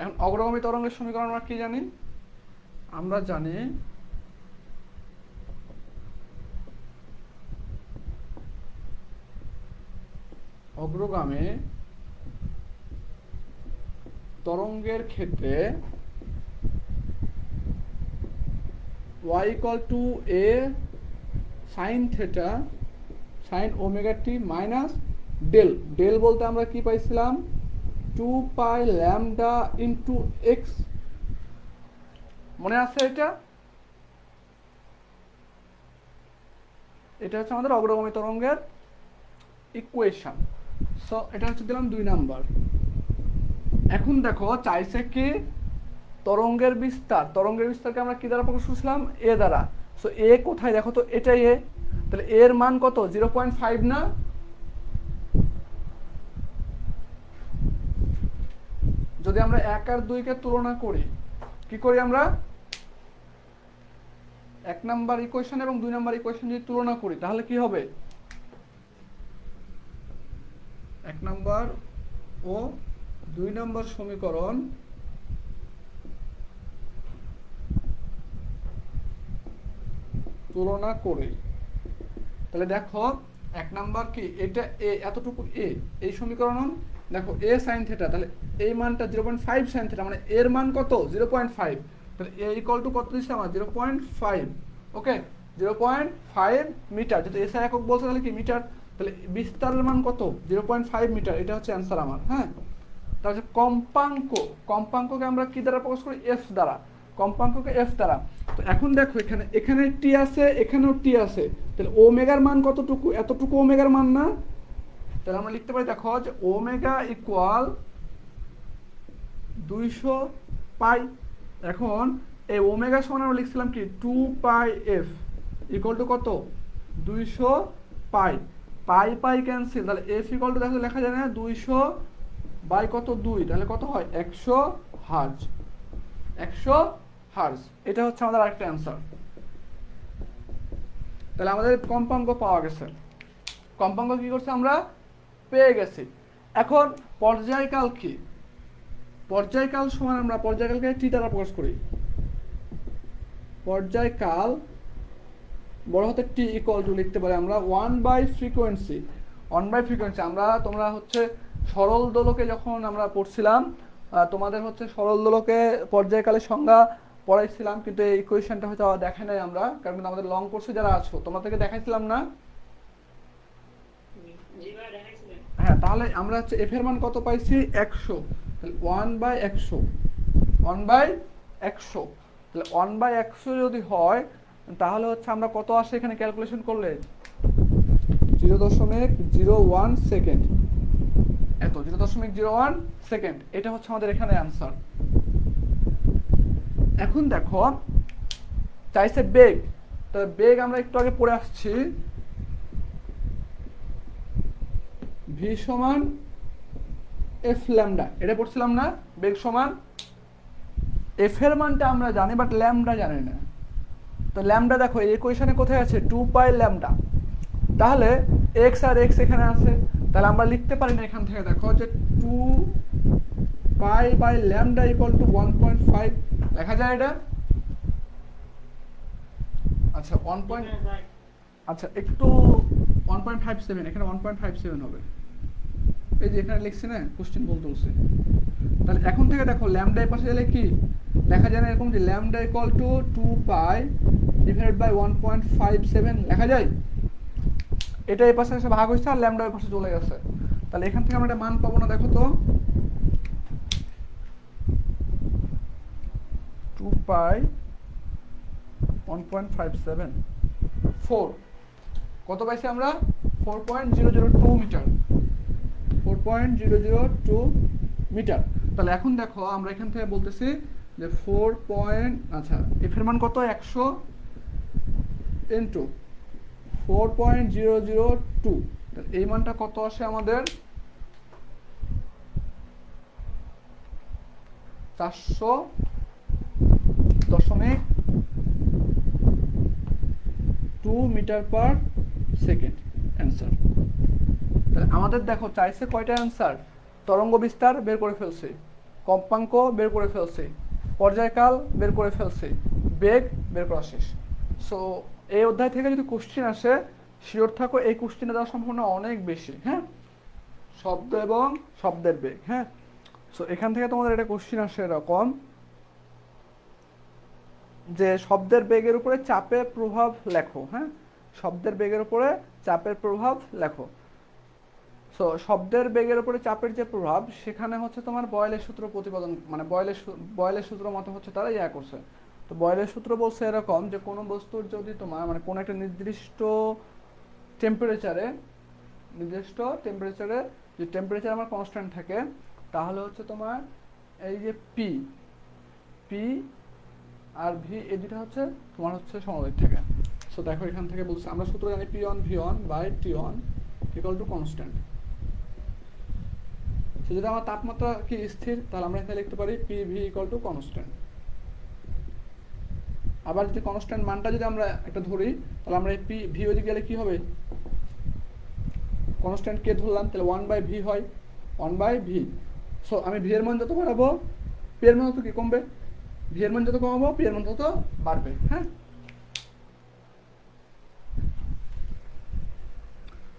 এখন অগ্রগামী তরঙ্গের সমীকরণ আমরা কি জানি, আমরা জানি অগ্রগামী তরঙ্গের ক্ষেত্রে y equal to a sin theta sin omega t minus del বলতে আমরা কি পাইছিলাম 2 পাই ল্যামডা ইনটু x, মনে আছে এটা? এটা হচ্ছে আমাদের অগ্রগামী তরঙ্গের ইকুয়েশন। সো এটা হচ্ছে দিলাম 2 নাম্বার। এখন দেখো চাইছে কি তরঙ্গের বিস্তারকে আমরা কি দ্বারা প্রকাশ করছিলাম, এ দ্বারা। সো এ কোথায় দেখো তো, এটাই এ। তাহলে এর মান কত 0.5 না? যদি আমরা 1 আর 2 কে তুলনা করি, কি করি আমরা 1 নাম্বার ইকুয়েশন এবং 2 নাম্বার ইকুয়েশন যদি তুলনা করি, তাহলে কি হবে 1 নাম্বার ও 2 নাম্বার সমীকরণ তুলনা করে, তাহলে দেখো 1 নাম্বার কি এটা এ, এতটুকু এ, এই সমীকরণ দেখো a sin থিটা, তাহলে এই মানটা 0.5 sin থিটা, মানে এর মান কত 0.5। তাহলে a ইকুয়াল টু কত দিচ্ছে আমার 0.5। ওকে, 0.5 মিটার, যেহেতু এসআই একক বলছে তাহলে কি মিটার, তাহলে বিস্তারের মান কত 0.5 মিটার, এটা হচ্ছে অ্যান্সার আমার। হ্যাঁ, তাহলে কম্পাঙ্ককে আমরা কি দ্বারা প্রকাশ করি, এফ দ্বারা, কম্পাঙ্ককে এফ দ্বারা। তো এখন দেখো এখানে টি আছে, এখানেও টি আছে, তাহলে ওমেগার মান কতটুকু, এতটুকু ওমেগার মান না? তাহলে আমরা লিখতে পারি দেখো যে ওমেগা ইকুয়াল 200 পাই। এখন এই ওমেগা সমান আমরা লিখছিলাম কি 2 পাই এফ ইকুয়াল টু কত 200 পাই, পাই ক্যান্সেল, তাহলে এফ ইকুয়াল টু দেখো লেখা যায় না 200 বাই কত 2, তাহলে কত হয় 100 হার্জ। 100 হার্জ, এটা হচ্ছে আমাদের আরেকটা অ্যান্সার। তাহলে আমাদের কম্পাঙ্ক পাওয়া গেছে। কম্পাঙ্ক কি করছে আমরা পেয়ে গেছি। এখন পর্যায়কাল কি? পর্যায়কাল সমান আমরা পর্যায়কালকে টি দ্বারা প্রকাশ করি। পর্যায়কাল বড় হাতের টি ইকুয়াল টু লিখতে পারি আমরা 1/ফ্রিকোয়েন্সি। 1/ফ্রিকোয়েন্সি আমরা তোমরা হচ্ছে সরল দোলকে যখন আমরা পড়ছিলাম, তোমাদের হচ্ছে সরল দোলকে পর্যায়কালের সংজ্ঞা পড়াইছিলাম, কিন্তু এই ইকুয়েশনটা হয়তো দেখাই নাই আমরা, কারণ আমাদের লং কোর্সে যারা আছো তোমাদেরকে দেখাইছিলাম না। হ্যাঁ, তাহলে আমরা হচ্ছে এফ এর মান কত পাইছি? 100। তাহলে 1/100, 1/100, তাহলে 1/100 যদি হয় তাহলে হচ্ছে আমরা কত আসে এখানে ক্যালকুলেশন করলে 0.01 সেকেন্ড। এত 0.01 সেকেন্ড, এটা হচ্ছে আমাদের এখানে অ্যান্সার। এখন দেখো চাইছে বেগ, তো বেগ আমরা একটু আগে পড়ে আসছি, ভি সমান এফ ল্যামডা, এটা পড়ছিলাম না? বেগ সমান এফ এর মানটা আমরা জানি, বাট ল্যামডা জানি না। তো ল্যামডা দেখো এই ইকুয়েশনে কোথায় আছে? 2 পাই ল্যামডা। তাহলে এক্স আর এক্স এখানে আছে, তাহলে আমরা লিখতে পারি না এখান থেকে, দেখো যে 2 পাই/ল্যামডা ইকুয়াল টু 1.5 লেখা যায় এটা। আচ্ছা 1. আচ্ছা একটু 1.57, এখানে 1.57 হবে, এই যে এখানে লিখছি না, কোশ্চেন বলতে বলছে। তাহলে এখন থেকে দেখো ল্যামডা এর পাশে গেলে কি লেখা যায় না এরকম, যে ল্যামডা ইকুয়াল টু 2π/1.57 লেখা যায়। এটা এই পাশে এসে ভাগ হয়েছে আর ল্যামডা এর পাশে চলে গেছে, তাহলে এখান থেকে আমরা একটা মান পাবো না? দেখো তো 2π/1.57 4 কত পাইছি আমরা? 4.002 মিটার, 4.002 মিটার। তাহলে এখন দেখো আমরা এখান থেকে বলতেছি যে 4. আচ্ছা এফ এর মান কত? 100 ইন্টু 4.002, এই মানটা কত আসে আমাদের? 400.2 মিটার পার সেকেন্ড অ্যান্সার। তাহলে আমাদের দেখো চাইছে কয়টা অ্যান্সার? তরঙ্গ বিস্তার বের করে ফেলছে, কম্পাঙ্ক বের করে ফেলছে, পর্যায়কাল বের করে ফেলছে, বেগ বের করা শেষ। সো এই অধ্যায় থেকে যদি কোশ্চেন আসে শিওর থাকো এই কোশ্চেনে দেওয়ার সম্ভাবনা অনেক বেশি। হ্যাঁ, শব্দ এবং শব্দের বেগ। হ্যাঁ, সো এখান থেকে তোমাদের একটা কোশ্চেন আসে এরকম, যে শব্দের বেগের উপরে চাপের প্রভাব লেখো। হ্যাঁ, শব্দের বেগের উপরে চাপের প্রভাব লেখো। সো শব্দের বেগের উপরে চাপের যে প্রভাব, সেখানে হচ্ছে তোমার বয়েলের সূত্র প্রতিপাদন, মানে বয়েলের সূত্র মতো হচ্ছে তারা ইয়া করছে। তো বয়েলের সূত্র বলছে এরকম, যে কোনো বস্তুর যদি তোমার মানে কোনো একটা নির্দিষ্ট টেম্পারেচারে যে টেম্পারেচার আমার কনস্ট্যান্ট থাকে, তাহলে হচ্ছে তোমার এই যে পি আর ভি, এই দুটো হচ্ছে তোমার হচ্ছে সমাবেগ থাকে। সো দেখো এখান থেকে বলছে, আমরা সূত্র জানি P1V1/T1 equal to constant. So যদি আমার তাপমাত্রা কি স্থির, তাহলে আমরা এখানে লিখতে পারি PV ইকুয়াল টু কনস্ট্যান্ট। আবার যদি কনস্ট্যান্ট মানটা যদি আমরা একটা ধরি, তাহলে আমরা এই PV ওদিকে গেলে কি হবে? কনস্ট্যান্ট কে ধরলাম, তাহলে 1/V হয়, 1/V। সো আমি ভি এর মান যত বাড়াবো পি এর মান তত কি কমবে, ভি এর মান যত কমাবো পি এর মান তত বাড়বে। হ্যাঁ,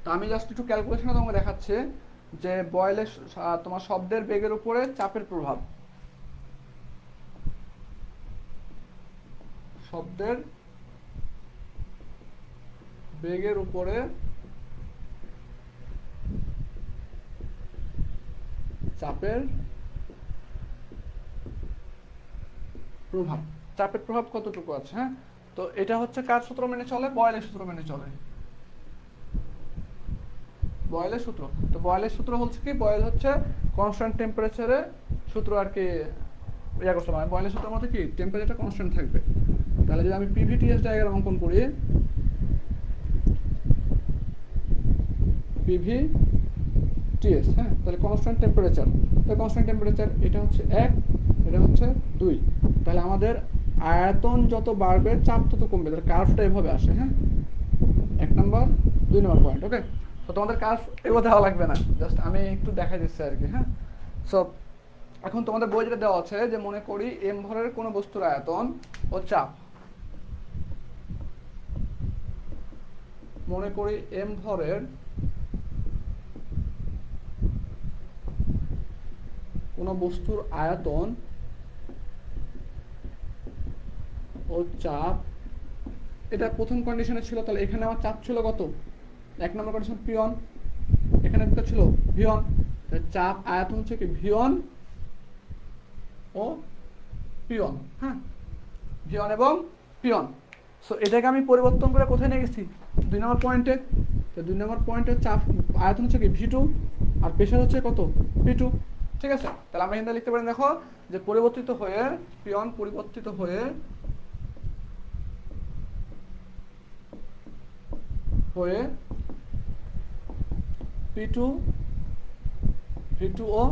তো আমি জাস্ট একটু ক্যালকুলেশনে তোমাকে দেখাচ্ছে যে বয়েলের তোমার শব্দের বেগের উপরে চাপের প্রভাব, শব্দের বেগের উপরে চাপের প্রভাব, চাপের প্রভাব কতটুকু আছে। হ্যাঁ, তো এটা হচ্ছে কার সূত্র মেনে চলে? বয়েলের সূত্র মেনে চলে, বয়েলের সূত্র। তো বয়েলের সূত্র হচ্ছে কি, বয়েল হচ্ছে কনস্ট্যান্ট টেম্পারেচারে সূত্র আর কি ইয়া করতে পারে। বয়েলের সূত্রের মধ্যে কি টেম্পারেচারটা কনস্ট্যান্ট থাকবে। তাহলে যদি আমি পিভিটিএস ডায়াগ্রাম অঙ্কন করি, পিভিটিএস, হ্যাঁ, তাহলে কনস্ট্যান্ট টেম্পারেচার, তাহলে কনস্ট্যান্ট টেম্পারেচার এটা হচ্ছে 1, এটা হচ্ছে 2। তাহলে আমাদের আয়তন যত বাড়বে চাপ তত কমবে, তাহলে কার্ভটা এভাবে আসে। হ্যাঁ, 1 নাম্বার 2 নাম্বার পয়েন্ট। ওকে, তো তোমাদের কাজ এগো দেওয়া লাগবে না, জাস্ট আমি একটু দেখা দিচ্ছি আর কি। হ্যাঁ, সো এখন তোমাদের বই যেটা দেওয়া আছে যে মনে করি এম ভরের কোনো বস্তুর আয়তন ও চাপ, মনে করি এম ভরের কোনো বস্তুর আয়তন ও চাপ, এটা প্রথম কন্ডিশনে ছিল, তাহলে এখানে আমার চাপ ছিল কত, 1 নম্বর কন্ডিশন পি1, এখানে একটা ছিল ভি1, চাপ আয়তন হচ্ছে কি ভি1 ও পি1। হ্যাঁ, ভি1 এবং পি1। সো এটাকে আমি পরিবর্তন করে কোথায় নিয়ে গেছি, 2 নম্বর পয়েন্টে। তো 2 নম্বর পয়েন্টের চাপ আয়তন হচ্ছে কি ভি2 আর প্রেশার হচ্ছে কত, পি2। ঠিক আছে, তাহলে আমরা এখানে লিখতে পারি, দেখো যে পরিবর্তিত হয়ে পি1 পরিবর্তিত হয়ে P2 V2 ও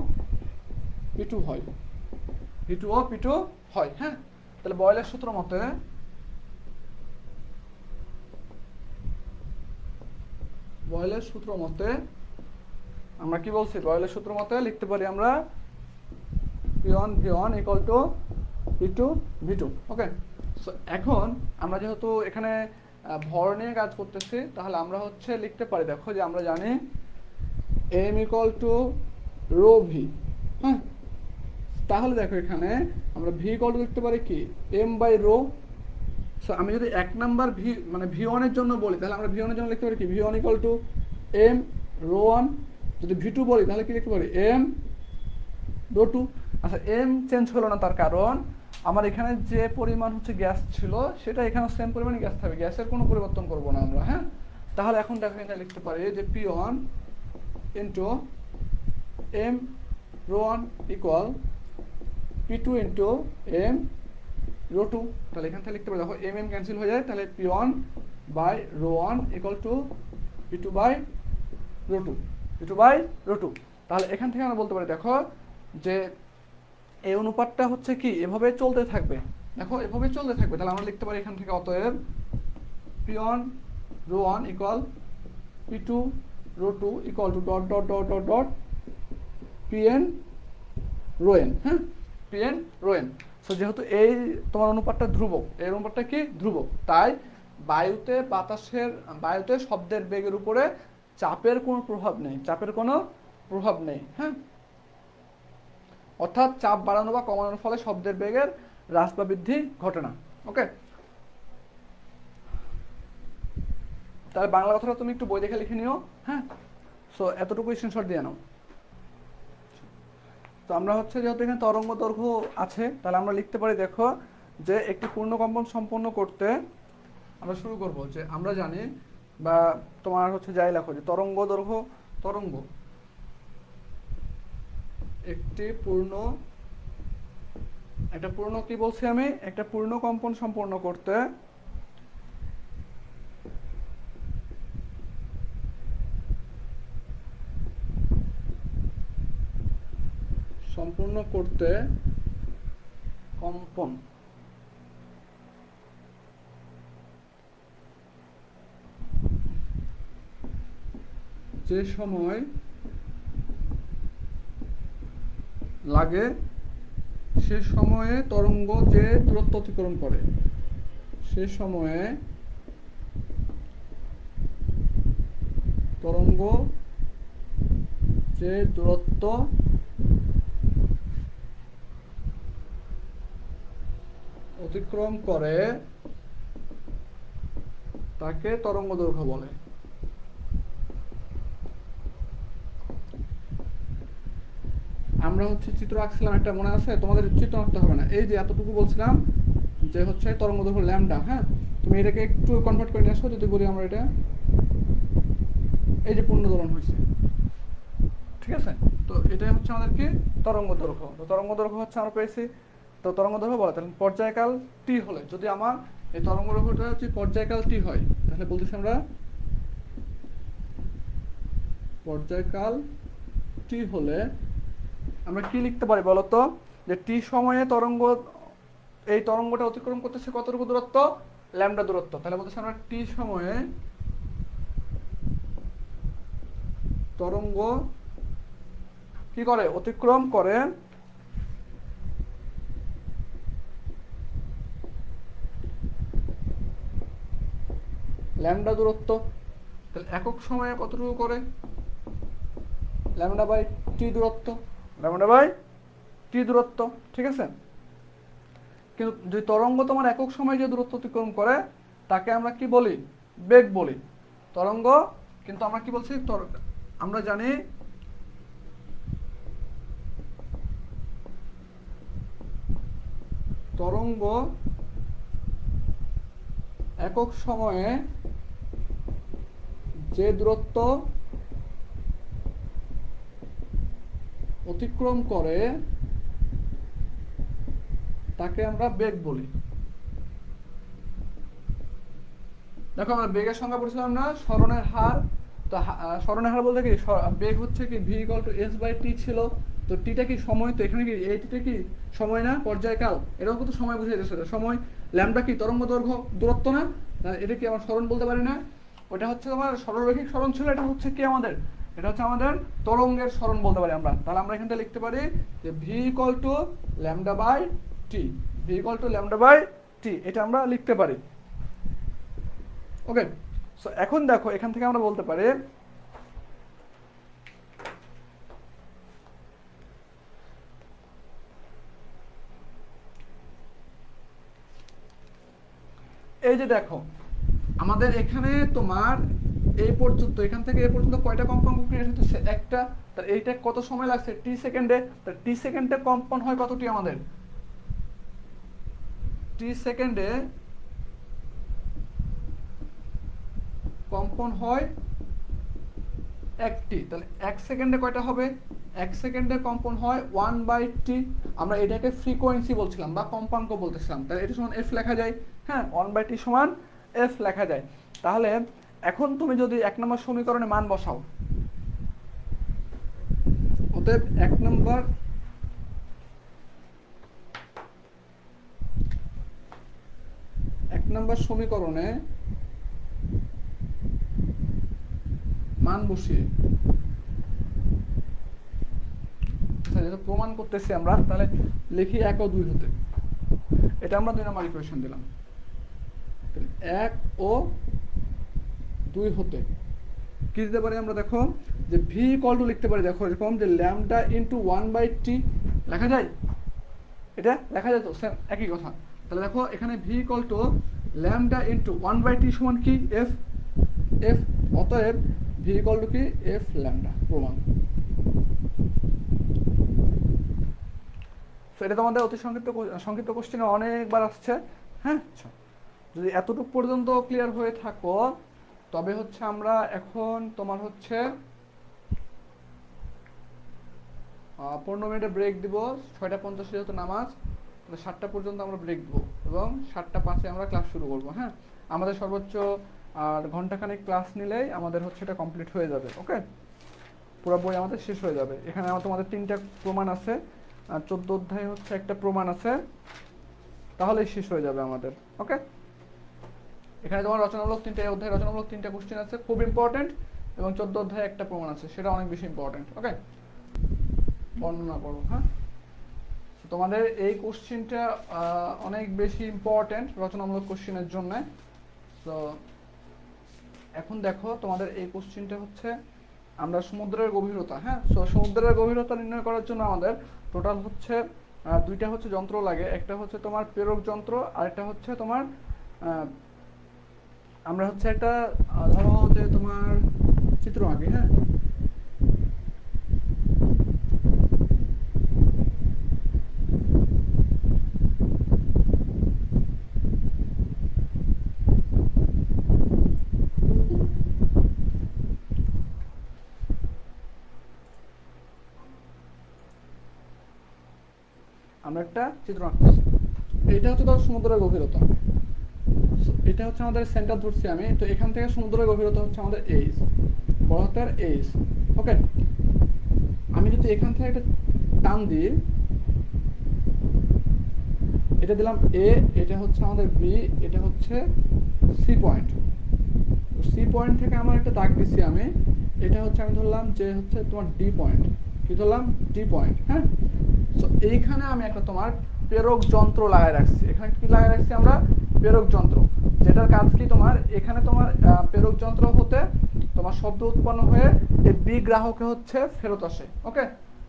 P2 হয়, V2 ও P2 হয়। হ্যাঁ, তাহলে বয়েলের সূত্র মতে আমরা কি বলছি, বয়েলের সূত্র মতে লিখতে পারি আমরা P1 V1 equal to P2 V2। Okay, so এখন আমরা যেহেতু এখানে ভর নিয়ে কাজ করতেছি, তাহলে আমরা হচ্ছে লিখতে পারি, দেখো যে আমরা জানি m equal to rho V. হ্যাঁ, তাহলে দেখো এখানে আমরা ভি ইকুয়াল টু লিখতে পারি কি m বাই রো। সো আমি যদি 1 নাম্বার ভি মানে ভি1 এর জন্য বলি, তাহলে আমরা ভি1 এর জন্য লিখতে পারি কি ভি1 ইকুয়াল টু m রো 1। যদি ভি2 বলি তাহলে কি লিখতে পারি m রো 2। আচ্ছা, m চেঞ্জ হলো না, তার কারণ আমার এখানে যে পরিমাণ হচ্ছে গ্যাস ছিল সেটা এখানে সেম পরিমাণে গ্যাস থাকবে, গ্যাসের কোনো পরিবর্তন করব না আমরা। হ্যাঁ, তাহলে এখন দেখো এখানে লিখতে পারি যে P1 into m rho 1 equal P2 into m rho 2। তাহলে এখান থেকে লিখতে পারি, দেখো m ক্যান্সেল হয়ে যায়, তাহলে P1 by rho 1 equal to P2 by rho 2, P2 by rho 2। তাহলে এখান থেকে আমরা বলতে পারি, দেখো যে এই অনুপাতটা হচ্ছে কি এভাবে চলতে থাকবে, দেখো এভাবে চলতে থাকবে। তাহলে আমরা লিখতে পারি এখান থেকে অতএব P1 rho 1 equal P2 rho 2 equal to dot dot dot dot dot Pn rho n। হ্যাঁ, Pn রো n। সো যেহেতু এই তোমার অনুপাতটা ধ্রুবক, এই অনুপাতটা কি ধ্রুবক, তাই বায়ুতে শব্দের বেগের উপরে চাপের কোনো প্রভাব নেই, হ্যাঁ, অর্থাৎ চাপ বাড়ানো বা কমানোর ফলে শব্দের বেগের হ্রাস বা বৃদ্ধি ঘটে না। ওকে, তাহলে বাংলা কথাটা তুমি একটু বই দেখে লিখে নিও। হ্যাঁ, সো এতটুকু স্ক্রিনশট দিয়ে নাও। তো আমরা হচ্ছে যেহেতু এখানে তরঙ্গ দৈর্ঘ্য আছে, তাহলে আমরা লিখতে পারি, দেখো যে একটি পূর্ণ কম্পন সম্পন্ন করতে আমরা শুরু করব যে আমরা জানি বা তোমার হচ্ছে যাই লেখো যে তরঙ্গ দৈর্ঘ্য, তরঙ্গ একটা পূর্ণ কি বলছি আমি, একটা পূর্ণ কম্পন সম্পন্ন করতে কম্পন যে সময় লাগে সে সময়ে তরঙ্গ যে দূরত্ব অতিক্রম করে, সে সময়ে তরঙ্গ যে দূরত্ব অতিক্রম করে তাকে তরঙ্গ দৈর্ঘ্য বলে। আমরা হচ্ছে চিত্র আঁকছিলাম একটা, মনে আছে তোমাদের? চিত্র আঁকতে হবে না, এই যে এতটুকু বলছিলাম যে হচ্ছে তরঙ্গ দৈর্ঘ্য ল্যামডা। হ্যাঁ, তুমি এটাকে একটু কনভার্ট করে নিয়ে আসো। যদি বলি আমরা এটা এই যে পূর্ণ দোলন হয়েছে, ঠিক আছে, তো এটাই হচ্ছে আমাদের কি তরঙ্গ দৈর্ঘ্য। তো তরঙ্গ দৈর্ঘ্য হচ্ছে আমরা পেয়েছি, তো তরঙ্গ দৈর্ঘ্য বলে তাহলে পর্যায়কাল টি হলে, যদি আমার এই তরঙ্গ দৈর্ঘ্যটা হচ্ছে পর্যায়কাল টি হয়, তাহলে বলতেছি আমরা পর্যায়কাল টি হলে আমরা কি লিখতে পারি বলতো, যে টি সময়ে এই তরঙ্গটা অতিক্রম করতেছে কতটুকু দূরত্ব, ল্যামডা দূরত্ব। তাহলে বলতেছি আমরা টি সময়ে তরঙ্গ কি করে, অতিক্রম করে ল্যামডা দূরত্ব, তাহলে একক সময়ে কতটুকু করে, ল্যামডা বাই টি দূরত্ব, ল্যামডা বাই টি দূরত্ব, ঠিক আছে। কিন্তু যে তরঙ্গ তোমার একক সময়ে যে দূরত্ব অতিক্রম করে তাকে আমরা কি বলি, বেগ বলি। তরঙ্গ কিন্তু আমরা কি বলছি, আমরা জানি তরঙ্গ একক সময়ে যে দূরত্ব অতিক্রম করে তাকে আমরা বেগ বলি। দেখো আমরা বেগের সংজ্ঞা পড়ছিলাম না, সরণের হার। তো সরণের হার বলতে কি, বেগ হচ্ছে কি V equal to S by T ছিল। তো টিটা কি সময়, তো এখানে কি এই টিটা কি সময় না পর্যায়কাল, এরকম কিন্তু সময় বুঝিয়ে দিচ্ছে সময়। ল্যামডা কি তরঙ্গ দৈর্ঘ্য দূরত্ব না, এটা কি আমরা সরণ বলতে পারি না। ওটা হচ্ছে তোমার সরলরৈখিক সরণ ছিল, এটা হচ্ছে কি আমাদের, এটা হচ্ছে আমাদের তরঙ্গের সরণ বলতে পারি আমরা। তাহলে আমরা এখানটা লিখতে পারি যে V equal to lambda by T, V equal to lambda by T, এটা আমরা লিখতে পারি। ওকে, সো এখন দেখো এখান থেকে আমরা বলতে পারি এই যে দেখো আমাদের এখানে তোমার এই পর্যন্ত, এখান থেকে এই পর্যন্ত কয়টা কম্পন ক্রিয়েট হচ্ছে, একটা। তার এইটা কত সময় লাগছে, টি সেকেন্ডে। তার টি সেকেন্ডে কম্পন হয় কতটি আমাদের, টি সেকেন্ডে কম্পন হয় একটি। তাহলে এক সেকেন্ডে কয়টা হবে, এক সেকেন্ডে কম্পন হয় 1/t। আমরা এটাকে ফ্রিকোয়েন্সি বলছিলাম বা কম্পাঙ্ক বলতেছিলাম, তাহলে এটা সমান এফ লেখা যায়। হ্যাঁ, 1/t সমান এফ লেখা যায়। তাহলে এখন তুমি যদি 1 নম্বর সমীকরণে মান বসাও, অতএব 1 নম্বর সমীকরণে মান বসিয়ে যেহেতু প্রমাণ করতেছি আমরা, তাহলে লিখি 1 ও 2 হতে। এটা আমরা 2 নম্বর ইকুয়েশন দিলাম। 1 ও 2 হতে কি দিতে পারি আমরা, দেখো যে ভি ইকুয়াল টু লিখতে পারি, দেখো এরকম যে ল্যামডা ইন্টু 1/t লেখা যায়, এটা লেখা যায় তো সেম একই কথা। তাহলে দেখো এখানে V equal to lambda into 1/t সমান কি এফ, এফ। অতএব ভি ইকুয়াল টু কি এফ ল্যামডা, প্রমাণ। এটা তোমাদের অতি সংক্ষিপ্ত কোশ্চেনে অনেকবার আসছে। হ্যাঁ, আচ্ছা, যদি এতটুকু পর্যন্ত ক্লিয়ার হয়ে থাকো তবে হচ্ছে আমরা এখন তোমার হচ্ছে 15 মিনিটে ব্রেক দিব। 6:50 যেহেতু নামাজ, তাহলে 7টা পর্যন্ত আমরা ব্রেক দিব এবং 7:05 আমরা ক্লাস শুরু করব। হ্যাঁ, আমাদের সর্বোচ্চ আর ঘন্টাখানেক ক্লাস নিলেই আমাদের হচ্ছে এটা কমপ্লিট হয়ে যাবে। ওকে, পুরো বই আমাদের শেষ হয়ে যাবে। এখানে তোমাদের 3টা প্রমাণ আছে, 14 অধ্যায় হচ্ছে একটা প্রমাণ আছে, তাহলেই শেষ হয়ে যাবে আমাদের। ওকে, এখানে তোমার রচনামূলক 3টা অধ্যায়, রচনামূলক 3টা কোশ্চেন আছে খুব ইম্পর্টেন্ট, এবং 14 অধ্যায়ে একটা প্রমাণ আছে, সেটা অনেক বেশি ইম্পর্টেন্ট। ওকে, বর্ণনা করো। হ্যাঁ, তোমাদের এই কোশ্চেনটা অনেক বেশি ইম্পর্টেন্ট রচনামূলক কোশ্চেনের জন্য। তো এখন দেখো তোমাদের এই কোশ্চেনটা হচ্ছে আমরা সমুদ্রের গভীরতা। হ্যাঁ, সো সমুদ্রের গভীরতা নির্ণয় করার জন্য আমাদের টোটাল হচ্ছে 2টা হচ্ছে যন্ত্র লাগে। একটা হচ্ছে তোমার প্রেরক যন্ত্র, আর একটা হচ্ছে তোমার আমরা হচ্ছে একটা ধরো যে তোমার চিত্র আঁকি। হ্যাঁ, আমরা একটা চিত্র আঁকছি, এটা হচ্ছে ধর সমুদ্রের গভীরতা। এটা হচ্ছে আমাদের সেন্টার ধরছি আমি, তো এখান থেকে সমুদ্রের গভীরতা হচ্ছে আমাদের এইচ, বড় হাতের এইচ। ওকে, আমি যদি এখান থেকে একটা টান দিই, এটা দিলাম এ, এটা হচ্ছে আমাদের বি, এটা হচ্ছে সি পয়েন্ট। সি পয়েন্ট থেকে আমার একটা দাগ দিচ্ছি আমি, এটা হচ্ছে আমি ধরলাম যে হচ্ছে তোমার ডি পয়েন্ট, কি ধরলাম, ডি পয়েন্ট, হ্যাঁ। সো এইখানে আমি একটা তোমার প্রেরক যন্ত্র লাগাই রাখছি, এখানে কি লাগাই রাখছি আমরা, প্রেরক যন্ত্র, যেটার কাজ কি তোমার, এখানে তোমার প্রেরক যন্ত্র হতে তোমার শব্দ উৎপন্ন হয়ে এই বি গ্রাহকে হচ্ছে ফেরত আসে, ওকে,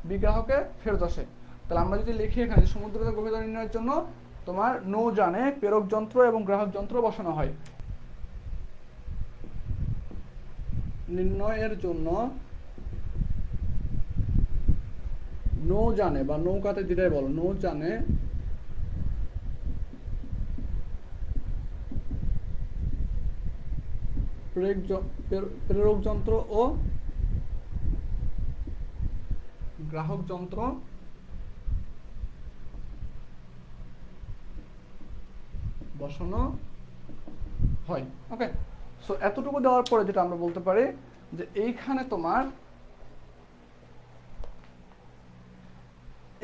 বি গ্রাহকে ফেরত আসে। তাহলে আমরা যদি লিখি এখানে যে সমুদ্রের গভীরতা নির্ণয়ের জন্য তোমার নৌযানে প্রেরক যন্ত্র এবং গ্রাহক যন্ত্র বসানো হয়, নির্ণয়ের জন্য নৌযানে বা নৌকাতে যেটাই বলো, নৌযানে প্রেরক যন্ত্র ও গ্রাহক যন্ত্র বসানো হয়, ওকে। সো এতটুকু দেওয়ার পরে যেটা আমরা বলতে পারি যে এইখানে তোমার,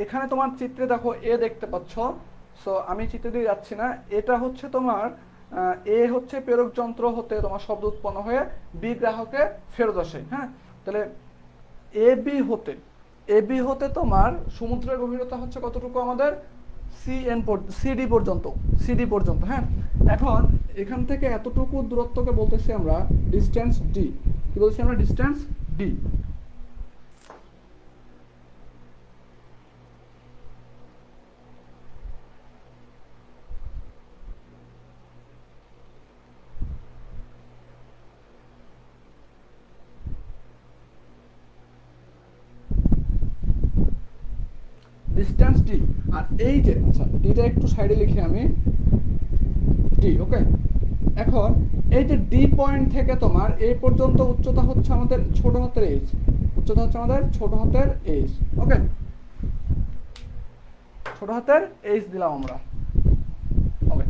এখানে তোমার চিত্রে দেখো এ দেখতে পাচ্ছ, সো আমি চিত্রে দিয়ে যাচ্ছি না, এটা হচ্ছে তোমার এ হচ্ছে প্রেরক যন্ত্র হতে তোমার শব্দ উৎপন্ন হয়ে বি গ্রাহকে ফেরত আসে, হ্যাঁ। তাহলে এ বি হতে তোমার সমুদ্রের গভীরতা হচ্ছে কতটুকু আমাদের, সিডি পর্যন্ত, সিডি পর্যন্ত, হ্যাঁ। এখন এখান থেকে এতটুকু দূরত্বকে বলতেছি আমরা ডিস্টেন্স ডি, কি বলছি আমরা, ডিস্টেন্স ডি। ডিস্টেন্স ডি, আর এই যে আচ্ছা ডিটা একটু সাইডে লিখি আমি, ডি, ওকে। এখন এই যে ডি পয়েন্ট থেকে তোমার এই পর্যন্ত উচ্চতা হচ্ছে আমাদের ছোট হাতের এইচ, উচ্চতা হচ্ছে আমাদের ছোট হাতের এইচ, ওকে, ছোট হাতের এইচ দিলাম আমরা, ওকে।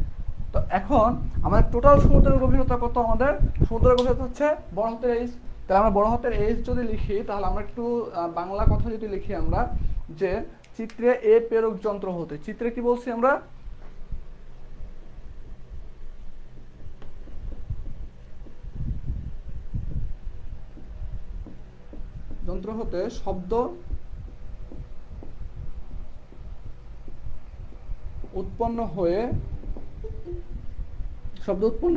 তো এখন আমাদের টোটাল সমুদ্রের গভীরতা কত, আমাদের সমুদ্রের গভীরতা হচ্ছে বড় হাতের এইচ। তাহলে আমরা বড় হাতের এইচ যদি লিখি, তাহলে আমরা একটু বাংলা কথা যদি লিখি আমরা, যে চিত্রে এ প্রেরক যন্ত্র হতে, চিত্রে কি বলছি আমরা, যন্ত্র হতে শব্দ উৎপন্ন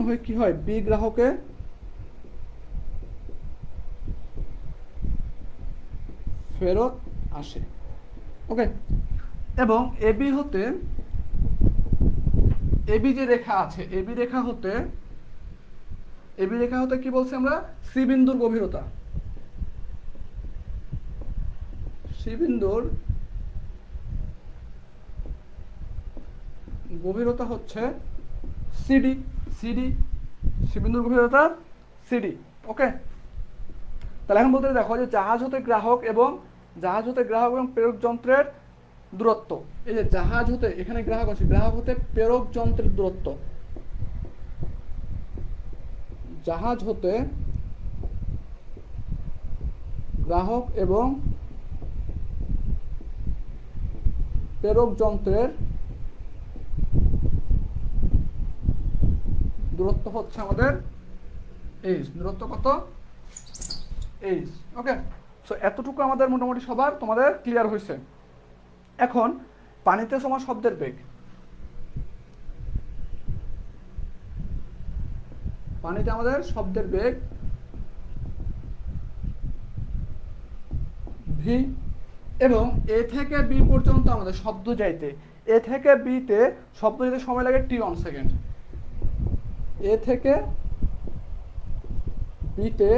হয়ে কি হয়, বি গ্রাহকে ফেরত আসে, ওকে। এবং এবি হতে, এবি যে রেখা আছে, এবি রেখা হতে কি বলছি আমরা, সি বিন্দুর গভীরতা, সি বিন্দুর গভীরতা হচ্ছে সিডি, সি বিন্দুর গভীরতা সিডি, ওকে। তাহলে এখন বলতে দেখো যে জাহাজ হতে গ্রাহক এবং প্রেরক যন্ত্রের দূরত্ব, এই যে জাহাজ হতে, এখানে গ্রাহক আছে, গ্রাহক হতে প্রেরক যন্ত্রের দূরত্ব, জাহাজ হতে গ্রাহক এবং প্রেরক যন্ত্রের দূরত্ব হচ্ছে আমাদের এইচ, দূরত্ব কত, এইচ, ওকে। সো এতটুকু আমাদের মোটামুটি সবার তোমাদের ক্লিয়ার হয়েছে। এখন পানিতে সমান শব্দের বেগ, পানিতে আমাদের শব্দের বেগ ভি, এবং এ থেকে বি পর্যন্ত আমাদের শব্দ যাইতে, এ থেকে বি তে শব্দ যেতে সময় লাগে টি1 সেকেন্ড, এ থেকে বি তে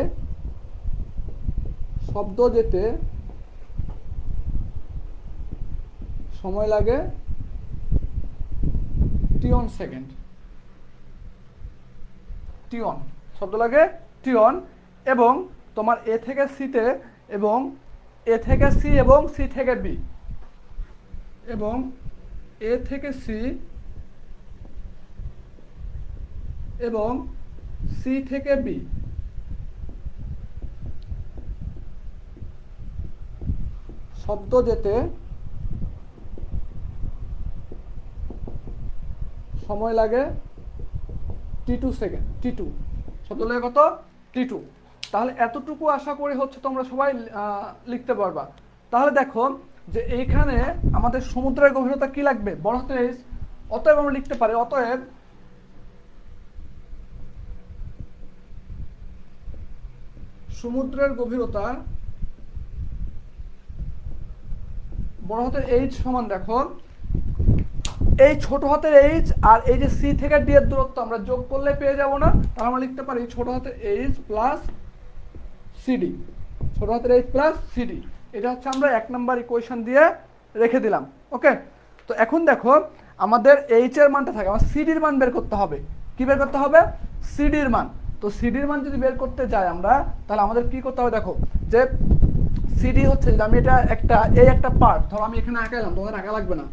শব্দ যেতে সময় লাগে টি1 সেকেন্ড, টি1 শব্দ লাগে টি1, এবং তোমার এ থেকে সিতে, এবং এ থেকে সি এবং সি থেকে বি, এবং এ থেকে সি এবং সি থেকে বি শব্দ যেতে সময় লাগে টি2 সেকেন্ড, টি2 শব্দ লাগে কত, টি2, তাহলে এতটুকু আশা করি হচ্ছে তোমরা সবাই লিখতে পারবা। তাহলে দেখো যে এইখানে আমাদের সমুদ্রের গভীরতা কি লাগবে, বড় হাতের এইচ। অতএব আমরা লিখতে পারি, অতএব সমুদ্রের গভীরতা বড় হাতের এইচ সমান, দেখো এই ছোট হাতের এইচ আর এই যে সি থেকে ডি এর দূরত্ব আমরা যোগ করলে পেয়ে যাব না, তাহলে আমরা লিখতে পারি ছোট হাতের এইচ প্লাস সিডি, ছোট হাতের এইচ প্লাস সিডি। এটা হচ্ছে আমরা 1 নম্বর ইকুয়েশন দিয়ে রেখে দিলাম। ওকে, তো এখন দেখো আমাদের এইচ এর মানটা থাকে, আমার সিডির মান বের করতে হবে। কি বের করতে হবে? সিডির মান। তো সিডির মান যদি বের করতে যাই আমরা, তাহলে আমাদের কি করতে হবে, দেখো যে সিডি হচ্ছে, যদি আমি এটা একটা পার্ট, ধরো আমি এখানে আঁকাইলাম, তোমাদের আঁকা লাগবে না,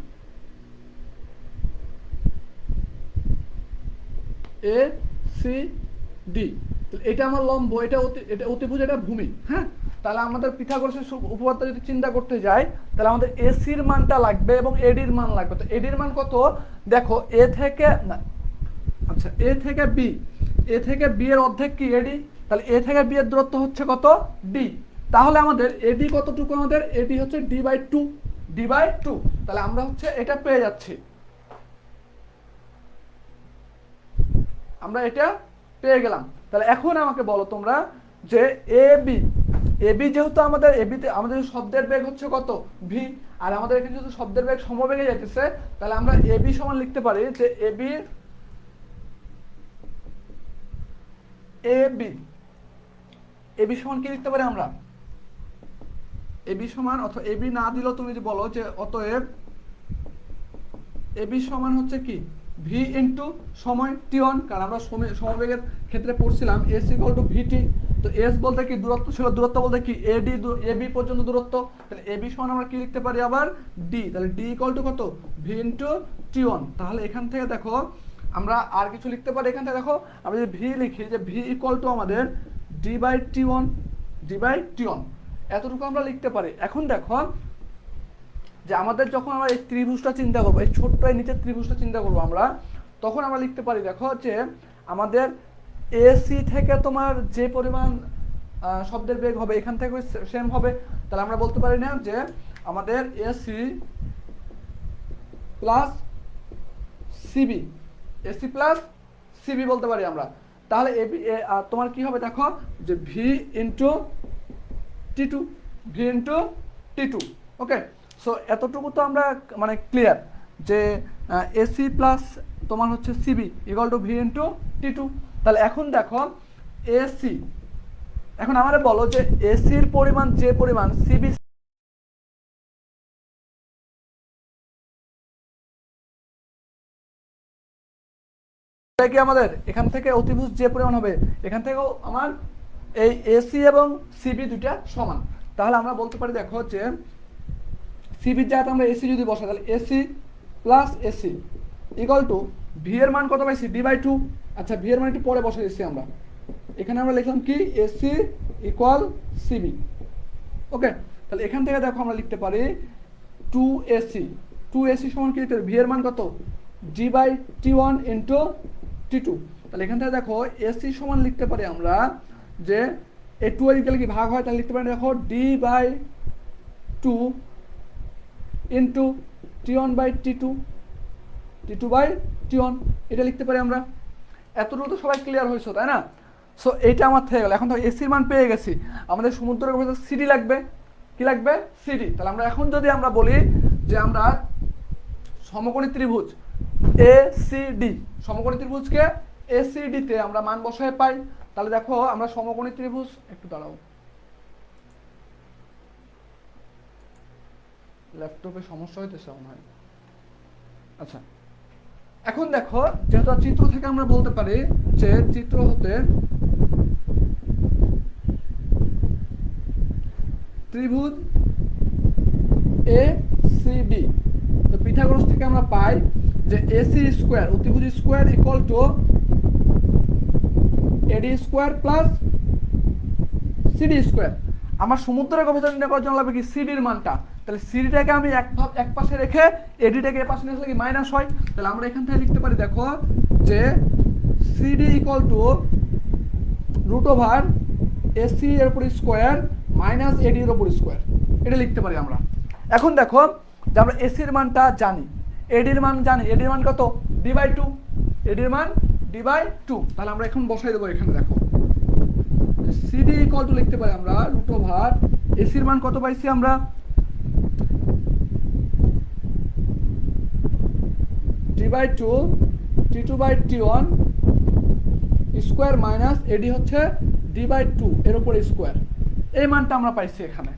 এ সি ডি, এটা আমার লম্ব, এটা অতিভুজ, এটা ভূমি। হ্যাঁ, তাহলে আমাদের পিথাগোরাসের উপপাদ্য যদি চিন্তা করতে যাই, তাহলে আমাদের এসির মানটা লাগবে এবং এডির মান লাগবে। তো এডির মান কত, দেখো এ থেকে না, আচ্ছা এ থেকে বি, এ থেকে বি এর অর্ধেক কি এডি, তাহলে এ থেকে বি এর দূরত্ব হচ্ছে কত, ডি। তাহলে আমাদের এডি কতটুকু, আমাদের এডি হচ্ছে ডি/2, ডি/2। তাহলে আমরা হচ্ছে এটা পেয়ে যাচ্ছি, আমরা এটা পেয়ে গেলাম। তাহলে এখন আমাকে বলো তোমরা যে এ বি যেহেতু আমাদের এবিতে আমাদের শব্দের বেগ হচ্ছে কত, ভি, আর আমাদের এখানে যেহেতু শব্দের বেগ সমবেগে যাইতেছে, তাহলে আমরা এ বি সমান লিখতে পারি যে এ বি সমান কি লিখতে পারি আমরা, এ বি সমান, অথবা এ বি না দিলেও তুমি যদি বলো যে অতএব এ বি সমান হচ্ছে কি, ভি ইন্টু সময় টি1, কারণ আমরা সমবেগের ক্ষেত্রে পড়ছিলাম এস ইকুয়াল টু ভিটি। তো এস বলতে কি দূরত্ব ছিল, দূরত্ব বলতে কি এডি, এ বি পর্যন্ত দূরত্ব, তাহলে এ বি সমান আমরা কি লিখতে পারি আবার ডি, তাহলে ডি ইকুয়াল টু কত, ভি ইন্টু টি1। তাহলে এখান থেকে দেখো আমরা আর কিছু লিখতে পারি, এখান থেকে দেখো আমরা যদি ভি লিখি, যে ভি ইকুয়াল টু আমাদের ডি/টি1, ডি/টি1, এতটুকু আমরা লিখতে পারি। এখন দেখো যে আমাদের যখন আমরা এই ত্রিভুজটা চিন্তা করবো, এই ছোট্ট এই নিচের ত্রিভুজটা চিন্তা করবো আমরা, তখন আমরা লিখতে পারি, দেখো যে আমাদের এসি থেকে তোমার যে পরিমাণ শব্দের বেগ হবে এখান থেকে সেম হবে। তাহলে আমরা বলতে পারি না যে আমাদের AC plus CB, AC plus CB বলতে পারি আমরা। তাহলে তোমার কি হবে, দেখো যে ভি ইন্টু টি2, ভি ইন্টু টি2। ওকে, সো এতটুকু তো আমরা মানে ক্লিয়ার যে এসি প্লাস তোমার হচ্ছে CB equal to V into টি2। তাহলে এখন দেখো এসি, এখন আমারে বলো যে এসির পরিমাণ যে পরিমাণ সিবি কি আমাদের এখান থেকে অতিভুজ যে পরিমাণ হবে, এখান থেকেও আমার এই এসি এবং সিবি দুইটা সমান। তাহলে আমরা বলতে পারি, দেখো যে সিবির জায়গাতে আমরা এসি যদি বসাই, তাহলে AC plus AC equal to V এর মান কত পাইছি, ডি/2। আচ্ছা ভি এর মান একটু পরে বসে দিচ্ছি আমরা, এখানে আমরা লিখলাম কি এসি ইকুয়াল সিবি। ওকে, তাহলে এখান থেকে দেখো আমরা লিখতে পারি 2AC সমান কি লিখতে পারি, ভি এর মান কত, ডি/টি1 ইন্টু টি2। তাহলে এখান থেকে দেখো এসি সমান লিখতে পারি আমরা যে এই 2 এর কি ভাগ হয়, তাহলে লিখতে পারি দেখো ডি/2 ইন্টু টি1/টি2, টি2/টি1, এটা লিখতে পারি আমরা। এতটুকু তো সবাই ক্লিয়ার হয়েছে, তাই না? সো এইটা আমার থেকে গেল। এখন তো এসির মান পেয়ে গেছি, আমাদের সমুদ্রের গভীরতা সিডি লাগবে। কি লাগবে, সিডি। তাহলে আমরা এখন যদি আমরা বলি যে আমরা সমকোণী ত্রিভুজ এসিডি, সমকোণী ত্রিভুজকে এসিডি তে আমরা মান বসায় পাই, তাহলে দেখো আমরা সমকোণী ত্রিভুজ, একটু দাঁড়াও, ল্যাপটপে সমস্যা হইতেছে মনে হয়। আচ্ছা, এখন দেখো যেহেতু চিত্র থেকে আমরা বলতে পারি যে চিত্র হতে ত্রিভুজ এ সি ডি, তো পিথাগোরাস থেকে আমরা পাই যে এসি স্কোয়ার, অতিভুজ square equal to eddy square plus CD square. আমার সমুদ্রের গভীরতা নির্ণয় করার জন্য লাগবে কি সিডির মানটা, তাহলে সিডিটাকে আমি এক পাশে রেখে এডিটাকে এ পাশে নিয়ে আসলে কি মাইনাস হয়। তাহলে আমরা এখান থেকে লিখতে পারি, দেখো যে সিডি ইকুয়াল টু √/, এসি এর উপর স্কোয়ার মাইনাস এডি এর উপর স্কোয়ার, এটা লিখতে পারি আমরা। এখন দেখো যে আমরা এসির মানটা জানি, এডির মান জানি, এডির মান কত d/2, এডির মান d/2, তাহলে আমরা এখন বসাই দেবো এখানে। দেখো সিডি ইকুয়াল টু লিখতে পারি আমরা রুট ওভার এসির মান কত পাইছি আমরা d/2 t2/t1 স্কোয়ার মাইনাস এডি হচ্ছে d/2 এর উপর স্কোয়ার, এই মানটা আমরা পাইছি এখানে।